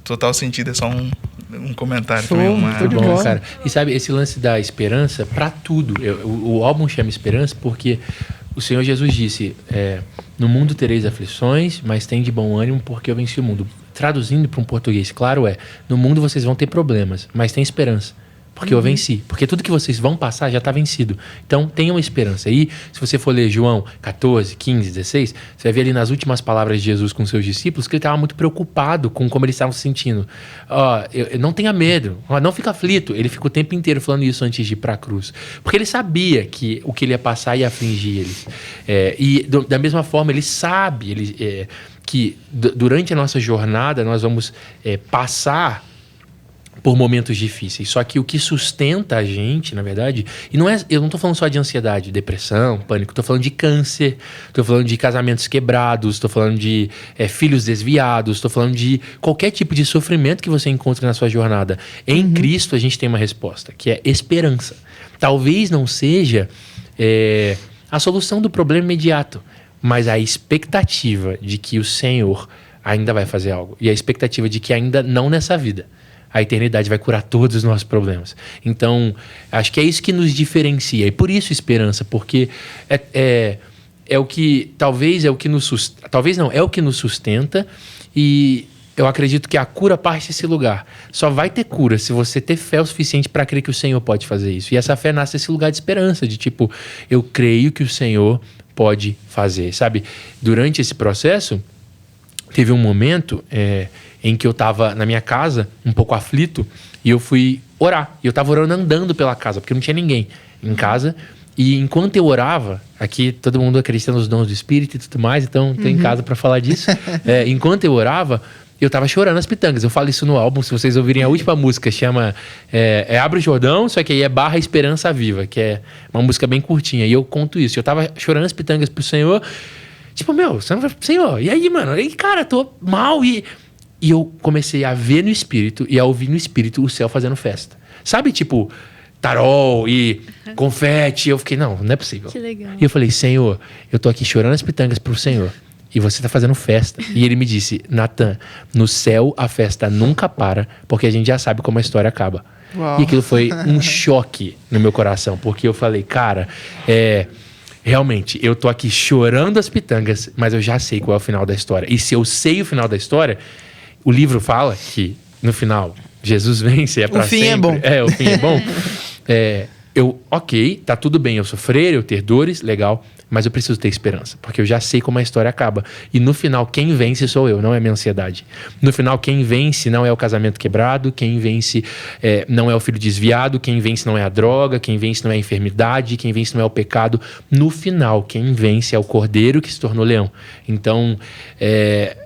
total sentido. É só um comentário. Show, muito bom, cara. E sabe, esse lance da esperança para tudo. O álbum chama Esperança porque o Senhor Jesus disse, no mundo tereis aflições, mas tem de bom ânimo porque eu venci o mundo. Traduzindo para um português, claro, no mundo vocês vão ter problemas, mas tem esperança. Porque eu venci. Porque tudo que vocês vão passar já está vencido. Então, tenham esperança. E se você for ler João 14, 15, 16, você vai ver ali nas últimas palavras de Jesus com seus discípulos que ele estava muito preocupado com como eles estavam se sentindo. Não tenha medo. Não fica aflito. Ele fica o tempo inteiro falando isso antes de ir para a cruz. Porque ele sabia que o que ele ia passar ia afligir eles. Da mesma forma, ele sabe que durante a nossa jornada nós vamos passar por momentos difíceis. Só que o que sustenta a gente, na verdade, eu não estou falando só de ansiedade, depressão, pânico, estou falando de câncer, estou falando de casamentos quebrados, estou falando de filhos desviados, estou falando de qualquer tipo de sofrimento que você encontre na sua jornada. Em Cristo a gente tem uma resposta, que é esperança. Talvez não seja a solução do problema imediato, mas a expectativa de que o Senhor ainda vai fazer algo. E a expectativa de que ainda não nessa vida, a eternidade vai curar todos os nossos problemas. Então, acho que é isso que nos diferencia. E por isso esperança, porque é o que, talvez é o que nos sustenta, talvez não, é o que nos sustenta, e eu acredito que a cura parte desse lugar. Só vai ter cura se você ter fé o suficiente para crer que o Senhor pode fazer isso. E essa fé nasce desse lugar de esperança, de tipo, eu creio que o Senhor pode fazer, sabe? Durante esse processo, teve um momento em que eu estava na minha casa, um pouco aflito, e eu fui orar. E eu estava orando andando pela casa, porque não tinha ninguém em casa. E enquanto eu orava, aqui todo mundo acredita nos dons do Espírito e tudo mais, então estou em casa para falar disso. Enquanto eu orava, eu tava chorando as pitangas. Eu falo isso no álbum, se vocês ouvirem a última música, chama Abre o Jordão, só que aí é / Esperança Viva, que é uma música bem curtinha. E eu conto isso. Eu tava chorando as pitangas pro Senhor. Tipo, Senhor, e aí, mano? E, cara, tô mal. E eu comecei a ver no Espírito e a ouvir no Espírito o céu fazendo festa. Sabe, tipo, tarol e confete. Eu fiquei, não é possível. Que legal. E eu falei, Senhor, eu tô aqui chorando as pitangas pro Senhor. E você tá fazendo festa. E ele me disse, Nathan, no céu a festa nunca para, porque a gente já sabe como a história acaba. Uau. E aquilo foi um choque no meu coração, porque eu falei, cara, realmente, eu tô aqui chorando as pitangas, mas eu já sei qual é o final da história. E se eu sei o final da história, o livro fala que, no final, Jesus vence, é pra sempre. O fim é bom. O fim é bom. Ok, tá tudo bem eu sofrer, eu ter dores, legal, mas eu preciso ter esperança, porque eu já sei como a história acaba. E no final, quem vence sou eu, não é minha ansiedade. No final, quem vence não é o casamento quebrado, quem vence não é o filho desviado, quem vence não é a droga, quem vence não é a enfermidade, quem vence não é o pecado. No final, quem vence é o cordeiro que se tornou leão. Então, é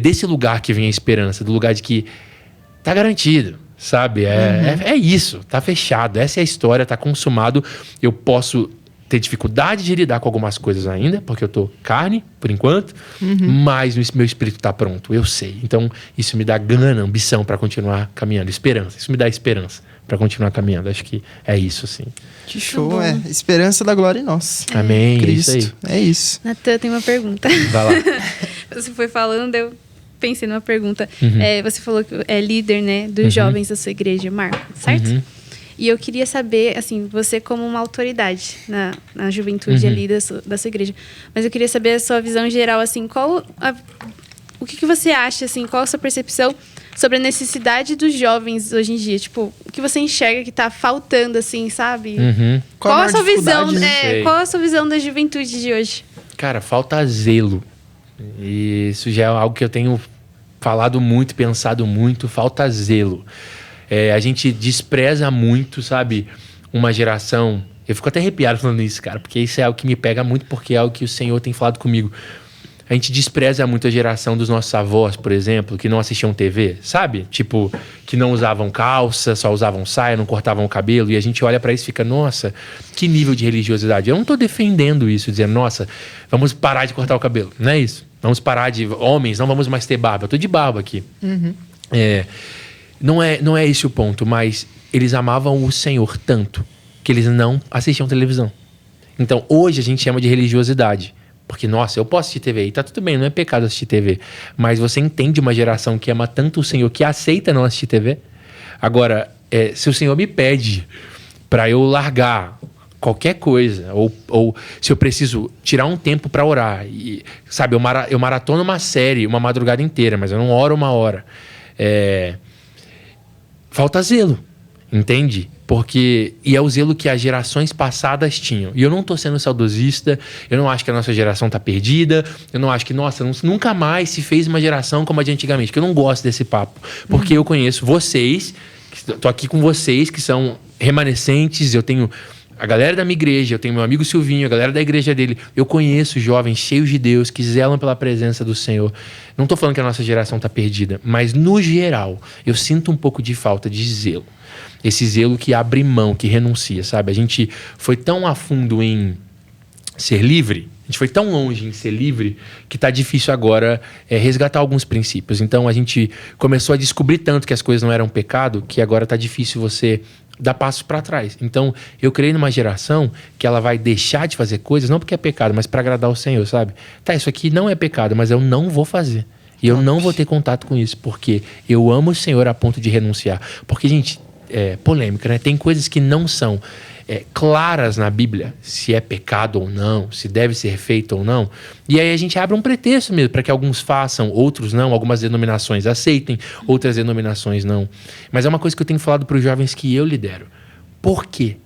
desse lugar que vem a esperança, do lugar de que tá garantido. Sabe? É isso, tá fechado. Essa é a história, tá consumado. Eu posso ter dificuldade de lidar com algumas coisas ainda, porque eu tô carne, por enquanto, mas meu espírito tá pronto, eu sei. Então, isso me dá gana, ambição para continuar caminhando. Esperança, isso me dá esperança para continuar caminhando. Acho que é isso, assim. Que show, esperança da glória em nós. Amém, Cristo. isso aí. É isso. Natan, tem uma pergunta. Vai lá. Você foi falando, eu pensei numa pergunta. Você falou que é líder, né, dos jovens da sua igreja, Marco, certo? E eu queria saber, assim, você como uma autoridade na juventude ali da sua igreja. Mas eu queria saber a sua visão geral, assim, o que você acha, assim, qual a sua percepção sobre a necessidade dos jovens hoje em dia? Tipo, o que você enxerga que tá faltando, assim, sabe? Qual a sua visão, qual a sua visão da juventude de hoje? Cara, falta zelo. E isso já é algo que eu tenho falado muito, pensado muito, falta zelo. A gente despreza muito, sabe, uma geração... Eu fico até arrepiado falando isso, cara, porque isso é algo que me pega muito, porque é algo que o Senhor tem falado comigo. A gente despreza muito a geração dos nossos avós, por exemplo, que não assistiam TV, sabe? Tipo, que não usavam calça, só usavam saia, não cortavam o cabelo. E a gente olha pra isso e fica, nossa, que nível de religiosidade. Eu não tô defendendo isso, dizendo, nossa, vamos parar de cortar o cabelo. Não é isso. Vamos parar de... Homens, não vamos mais ter barba. Eu tô de barba aqui. Não é esse o ponto, mas eles amavam o Senhor tanto que eles não assistiam televisão. Então, hoje a gente chama de religiosidade. Porque, nossa, eu posso assistir TV e tá tudo bem, não é pecado assistir TV. Mas você entende uma geração que ama tanto o Senhor que aceita não assistir TV? Agora, se o Senhor me pede para eu largar qualquer coisa, ou se eu preciso tirar um tempo para orar, e, sabe, eu maratono uma série uma madrugada inteira, mas eu não oro uma hora. Falta zelo, entende? E é o zelo que as gerações passadas tinham. E eu não tô sendo saudosista, eu não acho que a nossa geração tá perdida, eu não acho que, nossa, nunca mais se fez uma geração como a de antigamente, que eu não gosto desse papo. Porque eu conheço vocês, tô aqui com vocês, que são remanescentes, eu tenho a galera da minha igreja, eu tenho meu amigo Silvinho, a galera da igreja dele. Eu conheço jovens cheios de Deus, que zelam pela presença do Senhor. Não tô falando que a nossa geração tá perdida, mas no geral, eu sinto um pouco de falta de zelo. Esse zelo que abre mão, que renuncia, sabe? A gente foi tão a fundo em ser livre, a gente foi tão longe em ser livre, que tá difícil agora resgatar alguns princípios. Então a gente começou a descobrir tanto que as coisas não eram pecado, que agora tá difícil você dar passos para trás. Então eu criei numa geração que ela vai deixar de fazer coisas, não porque é pecado, mas para agradar o Senhor, sabe? Tá, isso aqui não é pecado, mas eu não vou fazer. E eu não vou ter contato com isso, porque eu amo o Senhor a ponto de renunciar. Porque, gente, polêmica, né? Tem coisas que não são claras na Bíblia, se é pecado ou não, se deve ser feito ou não. E aí a gente abre um pretexto mesmo para que alguns façam, outros não. Algumas denominações aceitem, outras denominações não. Mas é uma coisa que eu tenho falado para os jovens que eu lidero. Por que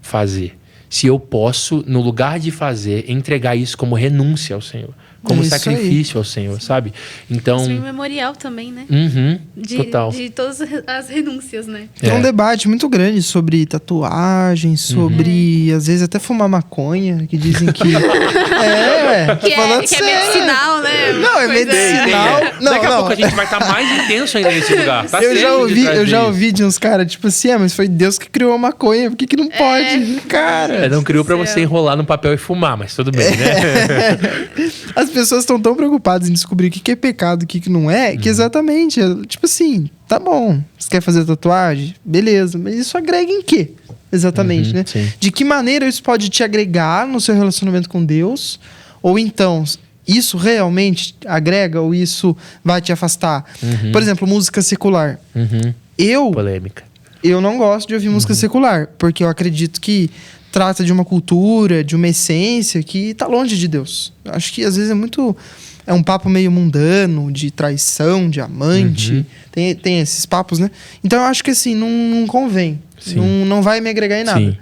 fazer? Se eu posso, no lugar de fazer, entregar isso como renúncia ao Senhor. Como sacrifício ao Senhor, sabe? Então... Construir um memorial também, né? Total. De todas as renúncias, né? Tem um debate muito grande sobre tatuagem, sobre, às vezes, até fumar maconha, que dizem que... que é medicinal, né? Não, é medicinal. Daqui a pouco a gente vai estar mais intenso ainda nesse lugar. Tá eu já ouvi de uns caras, tipo assim, mas foi Deus que criou a maconha, por que não pode? Cara... não criou pra você enrolar no papel e fumar, mas tudo bem, né? As pessoas estão tão preocupadas em descobrir o que é pecado, o que não é, que exatamente, tipo assim, tá bom, você quer fazer tatuagem? Beleza, mas isso agrega em quê? Exatamente, né? Sim. De que maneira isso pode te agregar no seu relacionamento com Deus? Ou então, isso realmente agrega ou isso vai te afastar? Por exemplo, música secular. Polêmica. Eu não gosto de ouvir música secular, porque eu acredito que trata de uma cultura, de uma essência que tá longe de Deus. Acho que às vezes é um papo meio mundano, de traição, de amante. Tem esses papos, né? Então eu acho que assim, não convém. Não vai me agregar em nada. Sim.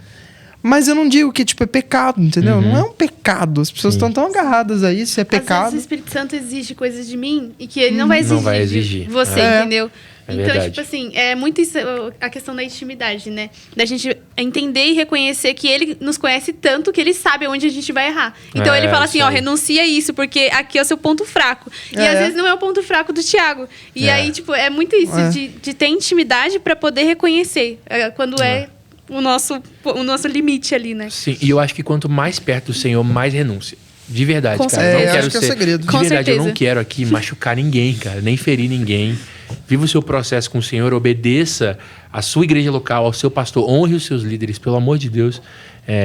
Mas eu não digo que, tipo, é pecado, entendeu? Não é um pecado. As pessoas estão tão agarradas a isso, é pecado. Às vezes o Espírito Santo exige coisas de mim e que ele não vai exigir de você, entendeu? Então, verdade. tipo assim, é muito isso, a questão da intimidade, né? Da gente entender e reconhecer que ele nos conhece tanto que ele sabe onde a gente vai errar. Então, ele fala assim, renuncia isso, porque aqui é o seu ponto fraco. E às vezes não é o ponto fraco do Thiago. E aí, tipo, é muito isso, de ter intimidade pra poder reconhecer quando é o nosso limite ali, né? Sim, e eu acho que quanto mais perto do Senhor, mais renúncia. De verdade, Com cara. certeza. Não quero acho que é o segredo. De verdade, certeza. eu não quero aqui machucar ninguém, cara. Nem ferir ninguém. Viva o seu processo com o Senhor. Obedeça à sua igreja local, ao seu pastor. Honre os seus líderes, pelo amor de Deus.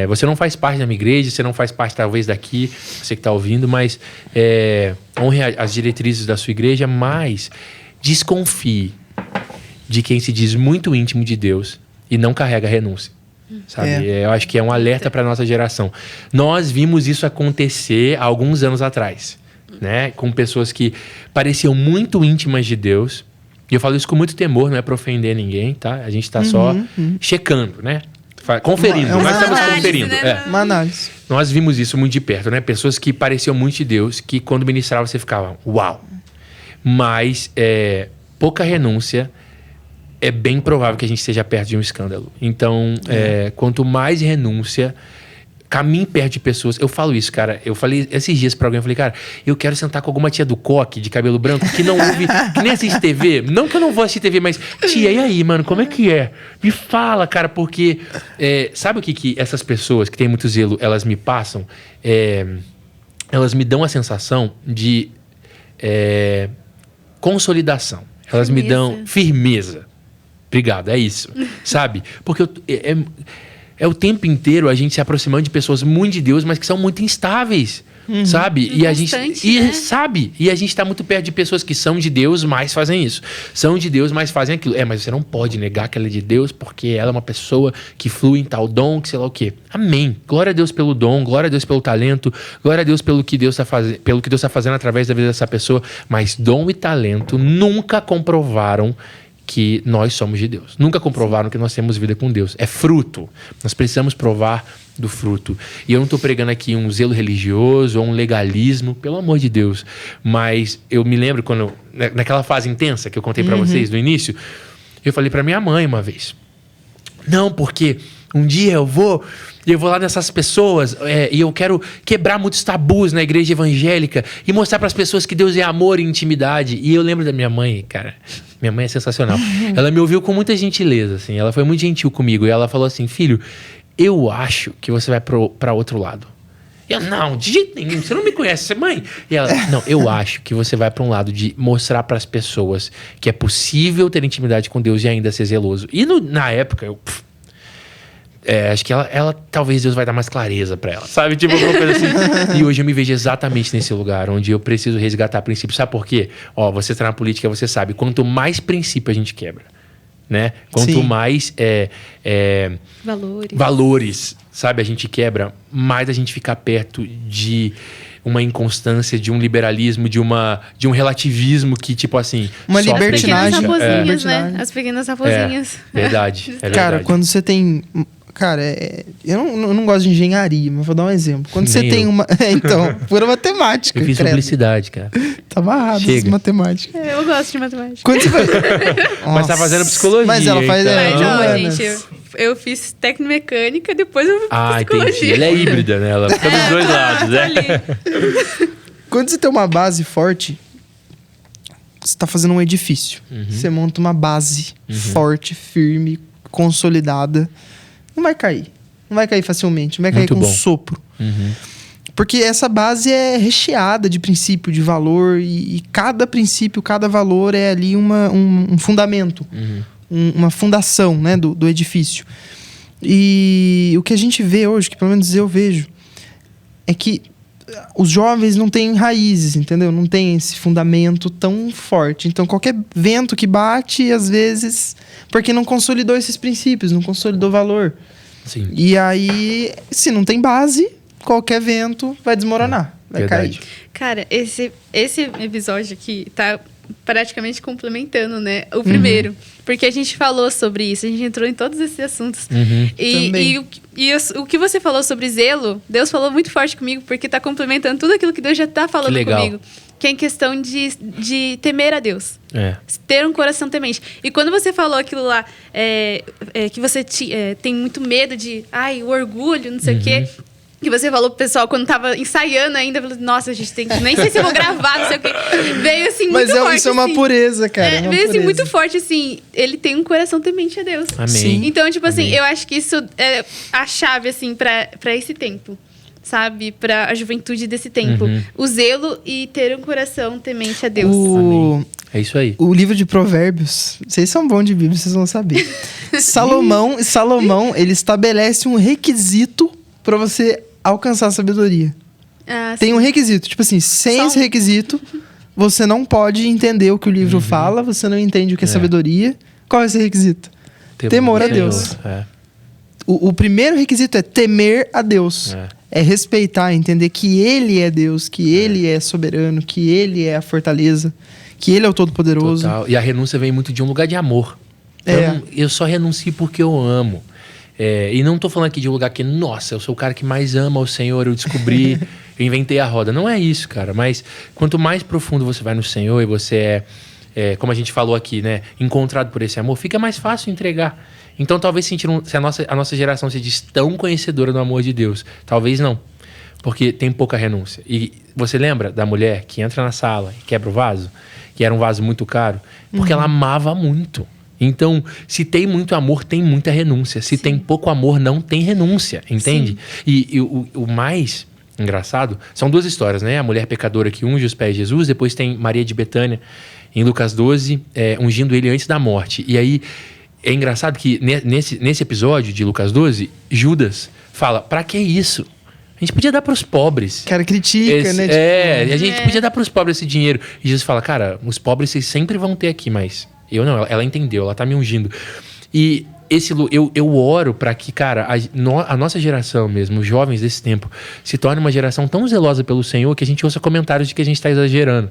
Você não faz parte da minha igreja, você não faz parte, talvez, daqui, você que está ouvindo, mas honre as diretrizes da sua igreja, mas desconfie de quem se diz muito íntimo de Deus e não carrega renúncia. Sabe? Eu acho que é um alerta para nossa geração. Nós vimos isso acontecer há alguns anos atrás, né? Com pessoas que pareciam muito íntimas de Deus. E eu falo isso com muito temor, não é para ofender ninguém, tá? A gente está só checando, né? Conferindo, nós estamos conferindo. Né? Uma análise. Nós vimos isso muito de perto, né? Pessoas que pareciam muito de Deus, que quando ministravam você ficava, uau! Mas pouca renúncia, é bem provável que a gente esteja perto de um escândalo. Então, quanto mais renúncia, caminhe perto de pessoas. Eu falo isso, cara. Eu falei esses dias pra alguém, eu falei, cara, eu quero sentar com alguma tia do coque, de cabelo branco, que não ouve, que nem assiste TV. Não que eu não vou assistir TV, mas, tia, e aí, mano, como é que é? Me fala, cara, porque sabe o que essas pessoas que têm muito zelo, elas me passam? Elas me dão a sensação de consolidação. Elas me dão firmeza. Obrigado, é isso, sabe? Porque é o tempo inteiro a gente se aproximando de pessoas muito de Deus, mas que são muito instáveis, sabe? E a gente e a gente tá muito perto de pessoas que são de Deus, mas fazem isso. São de Deus, mas fazem aquilo. Mas você não pode negar que ela é de Deus, porque ela é uma pessoa que flui em tal dom, que sei lá o quê. Amém. Glória a Deus pelo dom, glória a Deus pelo talento, glória a Deus pelo que Deus está fazendo através da vida dessa pessoa. Mas dom e talento nunca comprovaram que nós somos de Deus. Nunca comprovaram que nós temos vida com Deus. É fruto. Nós precisamos provar do fruto. E eu não estou pregando aqui um zelo religioso ou um legalismo, pelo amor de Deus. Mas eu me lembro quando, naquela fase intensa que eu contei para vocês no início, eu falei para minha mãe uma vez, não, porque um dia eu vou lá nessas pessoas e eu quero quebrar muitos tabus na igreja evangélica e mostrar para as pessoas que Deus é amor e intimidade. E eu lembro da minha mãe, cara. Minha mãe é sensacional. Ela me ouviu com muita gentileza, assim. Ela foi muito gentil comigo. E ela falou assim, filho, eu acho que você vai para outro lado. Eu, não, de jeito nenhum. Você não me conhece, você é mãe? E ela, não, eu acho que você vai para um lado de mostrar para as pessoas que é possível ter intimidade com Deus e ainda ser zeloso. E na época, eu... acho que ela talvez Deus vai dar mais clareza pra ela, sabe? Tipo, alguma coisa assim. E hoje eu me vejo exatamente nesse lugar, onde eu preciso resgatar princípios. Sabe por quê? Ó, você tá na política, você sabe, quanto mais princípio a gente quebra, né? Quanto Sim. mais valores, sabe, a gente quebra, mais a gente fica perto de uma inconstância, de um liberalismo, de um relativismo que, tipo assim... Uma sofre As pequenas libertinagem. raposinhas, Libertinagem. né? As pequenas raposinhas. Verdade. É Cara, verdade. quando você tem... Cara, eu não gosto de engenharia, mas vou dar um exemplo. Quando você Nem tem eu. uma... então, pura matemática. Eu fiz credo. publicidade, cara. Tá amarrado Chega. essa matemática. Eu gosto de matemática. Quando você vai... Mas tá fazendo psicologia, Mas ela faz... então. Mas, ó, humanas. gente, eu fiz tecnomecânica, depois eu fui Ah, psicologia. entendi. Ela é híbrida, né? Ela fica dos dois lados, né? Ali. Quando você tem uma base forte, você tá fazendo um edifício. Você monta uma base forte, firme, consolidada. Não vai cair. Não vai cair facilmente. Não vai cair Muito com bom. sopro. Uhum. Porque essa base é recheada de princípio, de valor. E cada princípio, cada valor é ali um fundamento. Uma fundação, né, do edifício. E o que a gente vê hoje, que pelo menos eu vejo, é que os jovens não têm raízes, entendeu? Não tem esse fundamento tão forte. Então, qualquer vento que bate, às vezes... Porque não consolidou esses princípios, não consolidou valor. Sim. E aí, se não tem base, qualquer vento vai desmoronar. Vai Verdade. cair. Cara, esse episódio aqui tá praticamente complementando, né? O primeiro. Porque a gente falou sobre isso, a gente entrou em todos esses assuntos. Uhum. Também. O que você falou sobre zelo, Deus falou muito forte comigo, porque tá complementando tudo aquilo que Deus já tá falando Que legal. comigo. Que é em questão de temer a Deus. É. Ter um coração temente. E quando você falou aquilo lá, que você tem muito medo de... o orgulho, não sei o quê... Que você falou pro pessoal quando tava ensaiando ainda, falou, nossa, a gente tem que... Nem sei se eu vou gravar, não sei o quê. Veio assim muito Mas forte. isso é uma assim. pureza, cara. uma Veio assim pureza. muito forte, assim. Ele tem um coração temente a Deus. Amém. Sim. Então, tipo assim, Amém. eu acho que isso é a chave, assim, pra esse tempo. Sabe? Pra a juventude desse tempo. O zelo e ter um coração temente a Deus. É isso aí. O livro de Provérbios, vocês são bons de Bíblia, vocês vão saber. Salomão, ele estabelece um requisito pra você alcançar a sabedoria. Tem um requisito, tipo assim, sem Só esse um. requisito, você não pode entender o que o livro fala, você não entende o que é sabedoria. Qual é esse requisito? Temor a Deus. É. O primeiro requisito é temer a Deus. É respeitar, entender que Ele é Deus, que Ele é soberano, que Ele é a fortaleza, que Ele é o Todo-Poderoso. Total. E a renúncia vem muito de um lugar de amor. Eu só renuncio porque eu amo. E não tô falando aqui de um lugar que, nossa, eu sou o cara que mais ama o Senhor, eu descobri, eu inventei a roda. Não é isso, cara. Mas quanto mais profundo você vai no Senhor e você como a gente falou aqui, né, encontrado por esse amor, fica mais fácil entregar. Então, talvez se a nossa geração se diz tão conhecedora do amor de Deus, talvez não. Porque tem pouca renúncia. E você lembra da mulher que entra na sala e quebra o vaso? Que era um vaso muito caro? Porque ela amava muito. Então, se tem muito amor, tem muita renúncia. Se tem pouco amor, não tem renúncia, entende? E o mais engraçado são duas histórias, né? A mulher pecadora que unge os pés de Jesus, depois tem Maria de Betânia, em Lucas 12, ungindo ele antes da morte. E aí, é engraçado que nesse episódio de Lucas 12, Judas fala, pra que isso? A gente podia dar pros pobres. O cara critica, né? A gente podia dar pros pobres esse dinheiro. E Jesus fala, cara, os pobres vocês sempre vão ter aqui, mas eu não. Ela entendeu, ela tá me ungindo. E eu oro pra que, cara, a nossa geração mesmo, os jovens desse tempo, se torne uma geração tão zelosa pelo Senhor que a gente ouça comentários de que a gente tá exagerando.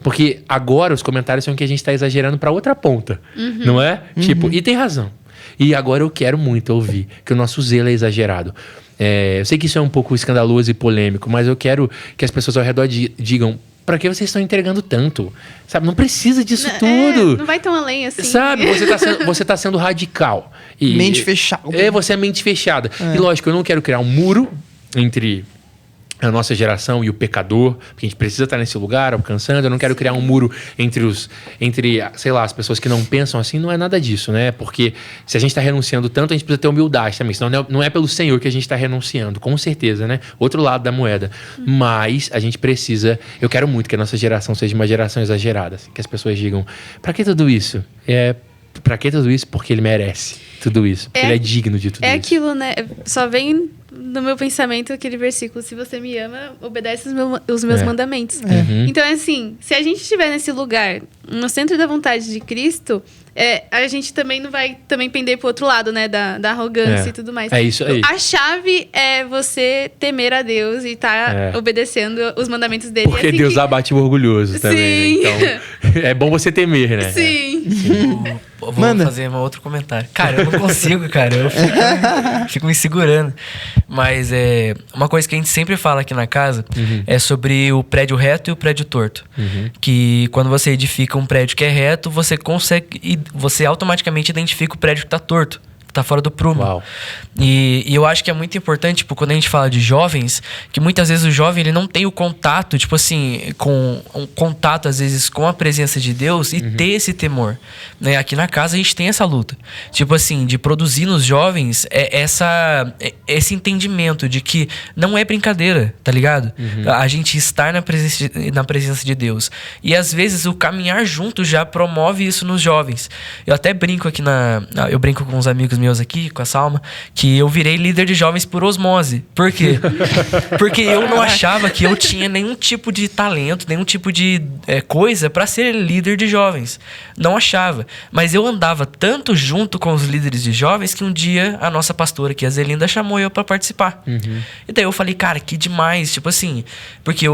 Porque agora os comentários são que a gente tá exagerando pra outra ponta, não é? Tipo, e tem razão. E agora eu quero muito ouvir que o nosso zelo é exagerado. Eu sei que isso é um pouco escandaloso e polêmico, mas eu quero que as pessoas ao redor digam, pra que vocês estão entregando tanto? Sabe, não precisa disso tudo. Não vai tão além assim. Sabe, você tá sendo radical. Mente fechada. Você é mente fechada. E lógico, eu não quero criar um muro entre a nossa geração e o pecador, porque a gente precisa estar nesse lugar alcançando. Eu não quero criar um muro entre sei lá, as pessoas que não pensam assim. Não é nada disso, né? Porque se a gente está renunciando tanto, a gente precisa ter humildade também. Senão não é pelo Senhor que a gente está renunciando, com certeza, né? Outro lado da moeda. Mas a gente precisa... Eu quero muito que a nossa geração seja uma geração exagerada. Assim, que as pessoas digam, pra que tudo isso? Pra que tudo isso? Porque ele merece. tudo isso. Porque ele é digno de tudo É isso. aquilo, né? Só vem no meu pensamento aquele versículo: se você me ama, obedece os meus mandamentos. Uhum. Então, assim, se a gente estiver nesse lugar, no centro da vontade de Cristo, a gente também não vai também pender pro outro lado, né? Da arrogância e tudo mais. É isso aí. A chave é você temer a Deus e estar obedecendo os mandamentos dele. Porque assim Deus abate o orgulhoso também, Sim. né? Então, é bom você temer, né? Sim. Eu vou Manda. fazer um outro comentário. Cara, eu não consigo, cara. Eu fico me segurando. Mas uma coisa que a gente sempre fala aqui na casa é sobre o prédio reto e o prédio torto. Que quando você edifica um prédio que é reto, você consegue... Você automaticamente identifica o prédio que tá torto. Tá fora do prumo. Uau. E eu acho que é muito importante, tipo, quando a gente fala de jovens, que muitas vezes o jovem ele não tem o contato, tipo assim, com um contato às vezes com a presença de Deus e ter esse temor, né? Aqui na casa a gente tem essa luta, tipo assim, de produzir nos jovens esse entendimento de que não é brincadeira, tá ligado? A gente estar na presença de Deus. E às vezes o caminhar junto já promove isso nos jovens. Eu até brinco aqui eu brinco com uns amigos meus aqui, com a Salma, que eu virei líder de jovens por osmose. Por quê? Porque eu não achava que eu tinha nenhum tipo de talento, nenhum tipo de coisa pra ser líder de jovens. Não achava. Mas eu andava tanto junto com os líderes de jovens que um dia a nossa pastora aqui, a Zelinda, chamou eu pra participar. E daí eu falei, cara, que demais. Tipo assim, porque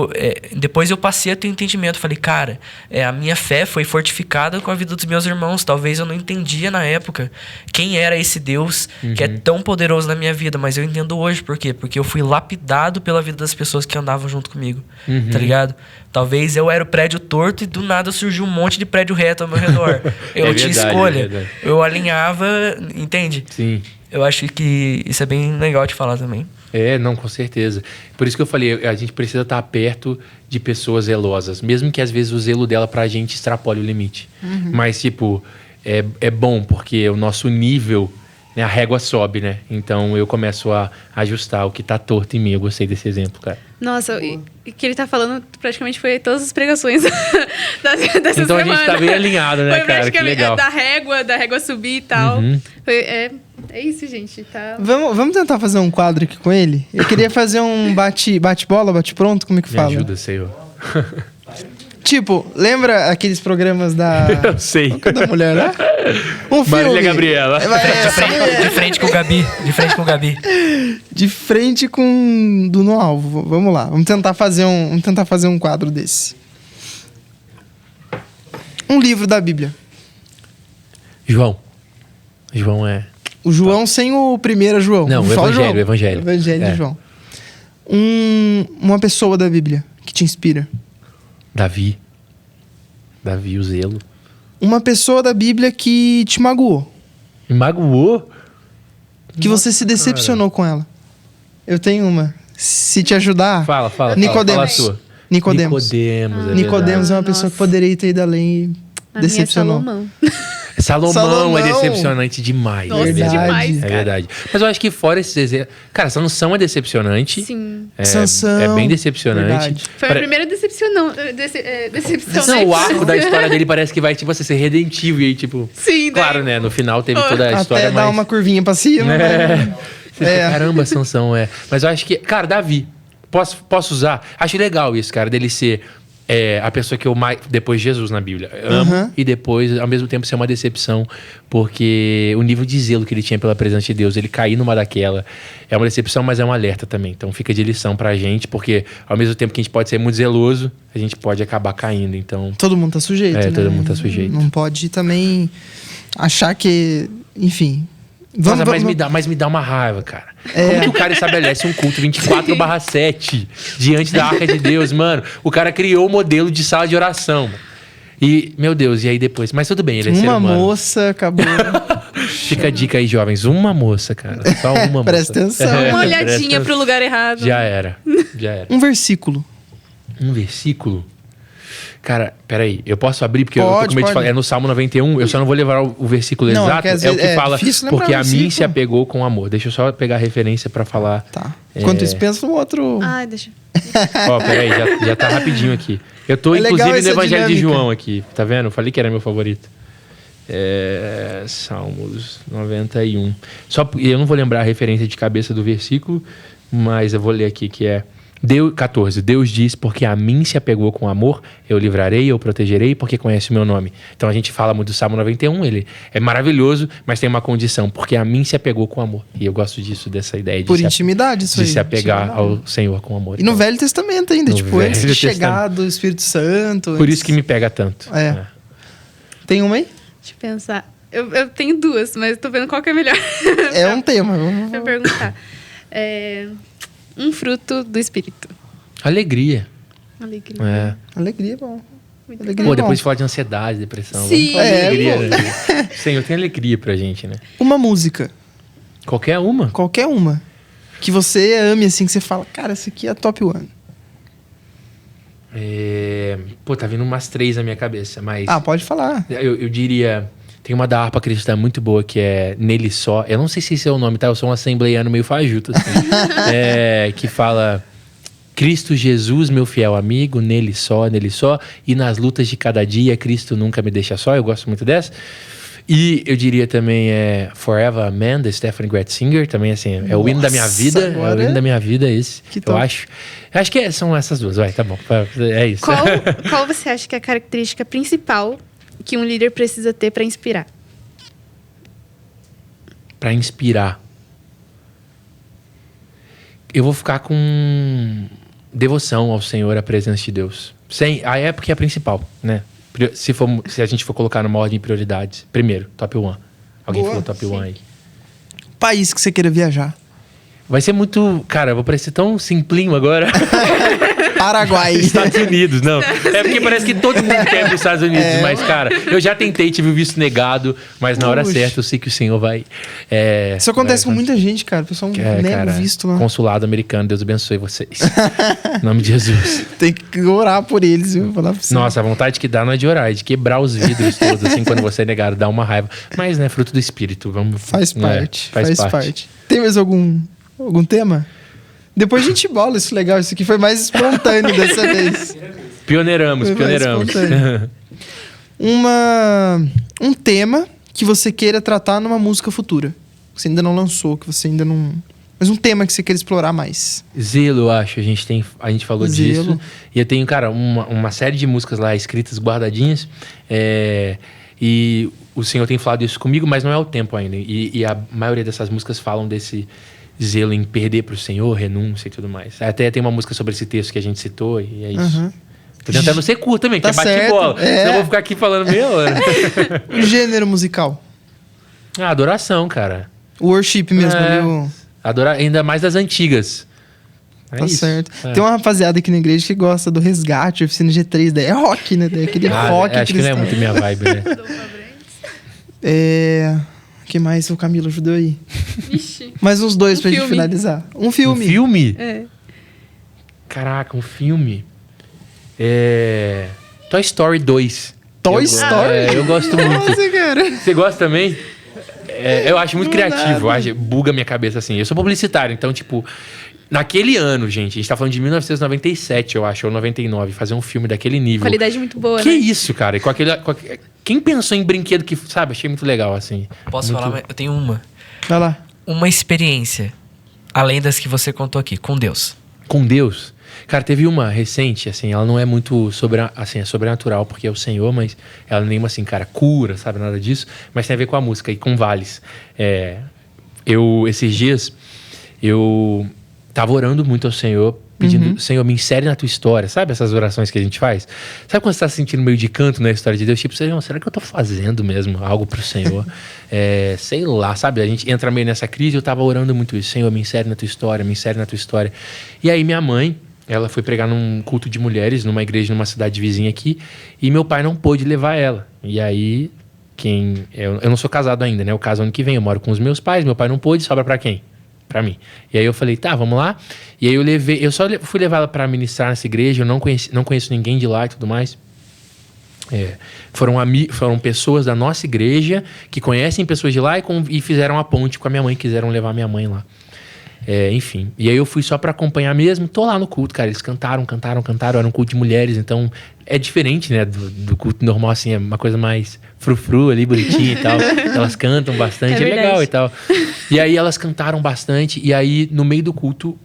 depois eu passei a ter um entendimento. Falei, cara, a minha fé foi fortificada com a vida dos meus irmãos. Talvez eu não entendia na época quem era esse Deus que é tão poderoso na minha vida, mas eu entendo hoje. Por quê? Porque eu fui lapidado pela vida das pessoas que andavam junto comigo, tá ligado? Talvez eu era o prédio torto e do nada surgiu um monte de prédio reto ao meu redor. Eu tinha escolha. Eu alinhava, entende? Sim. Eu acho que isso é bem legal de falar também. Não, com certeza. Por isso que eu falei, a gente precisa estar perto de pessoas zelosas, mesmo que às vezes o zelo dela pra gente extrapole o limite. Mas, tipo, é bom porque o nosso nível, né, a régua sobe, né? Então eu começo a ajustar o que tá torto em mim. Eu gostei desse exemplo, cara. Nossa, e que ele tá falando praticamente foi todas as pregações dessa então semana. A gente tá bem alinhado, né, foi cara? Que legal. Da régua subir e tal. É isso, gente. Tá... Vamos tentar fazer um quadro aqui com ele? Eu queria fazer um bate-bola, bate-pronto, como é que Me fala? ajuda, Senhor. Tipo, lembra aqueles programas da... Eu sei. Qual da mulher, né? Um filme. Marília Gabriela. De frente com o Gabi. De frente com o Gabi. De frente com... do No Alvo. Vamos lá. Vamos tentar fazer um quadro desse. Um livro da Bíblia. João é... O João sem o primeiro João. Não, Só o Evangelho. O Evangelho de João. Uma pessoa da Bíblia que te inspira. Davi, o zelo. Uma pessoa da Bíblia que te magoou. Me magoou? Que você se decepcionou com ela. Eu tenho uma. Se te ajudar... Fala. Nicodemos. Fala a sua. Nicodemos. Nicodemos, É uma pessoa que poderia ter ido além e decepcionou. Salomão é decepcionante demais. Nossa, Verdade. demais, É cara. verdade. Mas eu acho que fora esses exemplos... Cara, Sansão é decepcionante. Sim. Sansão. É bem decepcionante. Verdade. Foi a primeira decepção, Não, né? o arco da história dele parece que vai, tipo, ser redentivo. E aí, tipo... Sim, daí- Claro, né? No final teve toda a história, Até dar mas... uma curvinha pra cima. Você fica, caramba, Sansão, Mas eu acho que... Cara, Davi. Posso usar? Acho legal isso, cara, dele ser... a pessoa que eu mais... Depois de Jesus na Bíblia. Amo. E depois, ao mesmo tempo, ser uma decepção. Porque o nível de zelo que ele tinha pela presença de Deus, ele cair numa daquela... É uma decepção, mas é um alerta também. Então fica de lição pra gente. Porque ao mesmo tempo que a gente pode ser muito zeloso, a gente pode acabar caindo. Então... Todo mundo tá sujeito, né? todo mundo tá sujeito. Não pode também achar que... Enfim... Mas me dá uma raiva, cara. Como que o cara estabelece um culto 24/7 diante da arca de Deus, mano? O cara criou o modelo de sala de oração. E, meu Deus, e aí depois? Mas tudo bem, ele é ser Uma humano. moça acabou... Fica a dica aí, jovens. Uma moça, cara. Só uma moça. Presta atenção. Uma Presta olhadinha atenção. pro lugar errado. Já era. Um versículo. Um versículo? Cara, peraí. Eu posso abrir? Porque eu tô com medo de falar. É no Salmo 91. Eu só não vou levar o versículo Não, exato. é que às É o que vezes é fala. difícil lembrar Porque o a mim versículo. se apegou com amor. Deixa eu só pegar a referência pra falar. Tá. Enquanto isso, pensa no outro... Ai, deixa. Ó, peraí, já tá rapidinho aqui. Eu tô, É legal inclusive, no essa Evangelho de dinâmica. João aqui. Tá vendo? Eu falei que era meu favorito. Salmos 91. Eu não vou lembrar a referência de cabeça do versículo, mas eu vou ler aqui, que é 14. Deus diz, porque a mim se apegou com amor, eu livrarei, eu protegerei, porque conhece o meu nome. Então a gente fala muito do Salmo 91, ele é maravilhoso, mas tem uma condição, porque a mim se apegou com amor. E eu gosto disso, dessa ideia de Por intimidade, isso aí. de se apegar ao Senhor com amor. E no Velho Testamento ainda, No tipo, antes de Velho chegar do Espírito Santo. Por isso que me pega tanto. Tem uma aí? Deixa eu pensar. Eu tenho duas, mas tô vendo qual que é melhor. É um tema. Pra eu perguntar. Um fruto do Espírito. Alegria. Alegria. Alegria é bom. Muito Alegria Pô, é bom. depois de falar de ansiedade, depressão. Sim. Vamos falar de alegria, pô. né? Senhor, tem alegria pra gente, né? Uma música, Qualquer uma. qualquer uma, que você ame assim, que você fala, cara, essa aqui é a top one. Pô, tá vindo umas 3 na minha cabeça, mas... Pode falar. Eu diria... Tem uma da harpa cristã muito boa, que é Nele Só. Eu não sei se esse é o nome, tá? Eu sou um assembleiano meio fajuto, assim. Que fala... Cristo Jesus, meu fiel amigo, nele só. E nas lutas de cada dia, Cristo nunca me deixa só. Eu gosto muito dessa. E eu diria também Forever a Man, da Stephanie Gretzinger. Também, assim, é o hino da minha vida. Agora É o hino da minha vida, esse. Que eu top. acho. Acho que são essas duas. Vai, tá bom. É isso. Qual você acha que é a característica principal que um líder precisa ter para inspirar? Pra inspirar. Eu vou ficar com devoção ao Senhor, a presença de Deus. Aí é porque é a principal, né? Se a gente for colocar numa ordem de prioridades. Primeiro, top 1. Alguém Boa, falou top 1 aí. País que você queira viajar. Vai ser muito... Cara, eu vou parecer tão simplinho agora. Paraguai. Estados Unidos, não. É porque parece que todo mundo quer ir para os Estados Unidos. Mas, cara, eu já tentei, tive o visto negado. Mas na hora Puxa. certa eu sei que o Senhor vai... Isso acontece com muita gente, cara. O pessoal nega cara, o visto lá. Consulado americano, Deus abençoe vocês. Em nome de Jesus. Tem que orar por eles, viu? Falar pra você. Nossa, a vontade que dá não é de orar, é de quebrar os vidros todos, assim, quando você é negado, dá uma raiva. Mas, né, fruto do Espírito, vamos... Faz parte. Faz parte. parte. Tem mais algum tema? Depois a gente bola isso legal. Isso aqui foi mais espontâneo dessa vez. Pioneiramos. Foi mais espontâneo. Um tema que você queira tratar numa música futura. Que você ainda não lançou, que você ainda não... Mas um tema que você queira explorar mais. Zelo, eu acho. A gente falou Zelo. disso. E eu tenho, cara, uma série de músicas lá escritas, guardadinhas. E o Senhor tem falado isso comigo, mas não é o tempo ainda. E a maioria dessas músicas falam desse zelo em perder pro Senhor, renúncia e tudo mais. Até tem uma música sobre esse texto que a gente citou, e é isso. Uhum. Tô tentando ser curto também, Tá que é certo. bate-bola. Senão eu vou ficar aqui falando meia hora. Gênero musical. Adoração, cara. Worship mesmo, viu? Ainda mais das antigas. Tá certo. Tem uma rapaziada aqui na igreja que gosta do Resgate, Oficina G3. Daí é rock, né? Daí é aquele rock acho que não é muito minha vibe, né? O que mais o Camilo ajudou aí? Vixe. Mais uns 2 Um pra gente filme. finalizar. Um filme. Um filme? É. Caraca, um filme. Toy Story 2. Toy Story? Eu gosto muito. Nossa, cara. Você gosta também? Eu acho muito Do criativo. nada. Buga minha cabeça assim. Eu sou publicitário, então, tipo... Naquele ano, gente, a gente tá falando de 1997, eu acho, ou 99, fazer um filme daquele nível. Qualidade muito boa, Que né? isso, cara? E quem pensou em brinquedo que, sabe, achei muito legal, assim. Posso Muito- falar? Mas eu tenho uma. Vai lá. Uma experiência, além das que você contou aqui, com Deus. Com Deus. Cara, teve uma recente, assim, ela não é muito é sobrenatural, porque é o Senhor, mas ela nem assim, cara, cura, sabe, nada disso, mas tem a ver com a música e com vales. Esses dias, eu tava orando muito ao Senhor, pedindo, Senhor, me insere na tua história, sabe essas orações que a gente faz? Sabe quando você tá se sentindo meio de canto na história de Deus? Tipo, Senhor, será que eu tô fazendo mesmo algo pro Senhor? Sei lá, sabe? A gente entra meio nessa crise, eu tava orando muito isso. Senhor, me insere na tua história, me insere na tua história. E aí minha mãe, ela foi pregar num culto de mulheres, numa igreja numa cidade vizinha aqui, e meu pai não pôde levar ela. E aí, eu não sou casado ainda, né? Eu caso ano que vem, eu moro com os meus pais, meu pai não pôde, sobra pra quem? Pra mim. E aí eu falei, tá, vamos lá. E aí eu só fui levar ela pra ministrar nessa igreja, eu não conheço ninguém de lá e tudo mais. Foram pessoas da nossa igreja que conhecem pessoas de lá e fizeram a ponte com a minha mãe, quiseram levar minha mãe lá. Enfim. E aí eu fui só pra acompanhar mesmo. Tô lá no culto, cara. Eles cantaram. Era um culto de mulheres, então é diferente, né, do culto normal, assim, é uma coisa mais frufru ali, bonitinha e tal. Elas cantam bastante, é legal e tal. E aí elas cantaram bastante, e aí no meio do culto,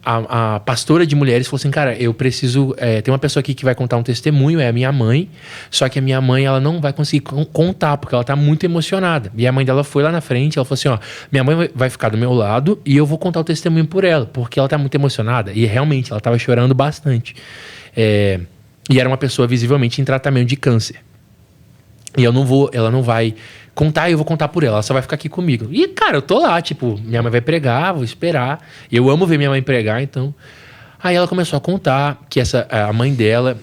a pastora de mulheres falou assim, cara, eu preciso... tem uma pessoa aqui que vai contar um testemunho, é a minha mãe, só que a minha mãe, ela não vai conseguir contar, porque ela tá muito emocionada. E a mãe dela foi lá na frente, ela falou assim, ó, minha mãe vai ficar do meu lado e eu vou contar o testemunho por ela, porque ela tá muito emocionada. E realmente, ela tava chorando bastante. E era uma pessoa visivelmente em tratamento de câncer. E ela não vai contar, eu vou contar por ela só vai ficar aqui comigo. E, cara, eu tô lá, tipo, minha mãe vai pregar, vou esperar. Eu amo ver minha mãe pregar, então... Aí ela começou a contar que a mãe dela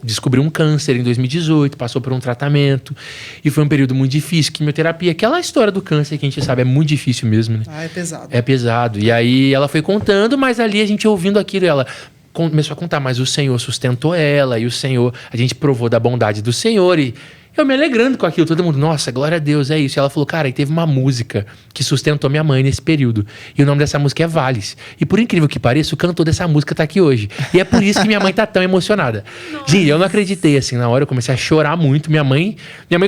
descobriu um câncer em 2018, passou por um tratamento, e foi um período muito difícil, quimioterapia, aquela história do câncer que a gente sabe, é muito difícil mesmo, né? É pesado. É pesado. E aí ela foi contando, mas ali a gente ouvindo aquilo, ela... começou a contar, mas o Senhor sustentou ela, e o Senhor, a gente provou da bondade do Senhor, e eu me alegrando com aquilo, todo mundo, nossa, glória a Deus, é isso. E ela falou, cara, e teve uma música que sustentou minha mãe nesse período, e o nome dessa música é Vales. E por incrível que pareça, o cantor dessa música tá aqui hoje. E é por isso que minha mãe tá tão emocionada. Gente, eu não acreditei, assim, na hora eu comecei a chorar muito, minha mãe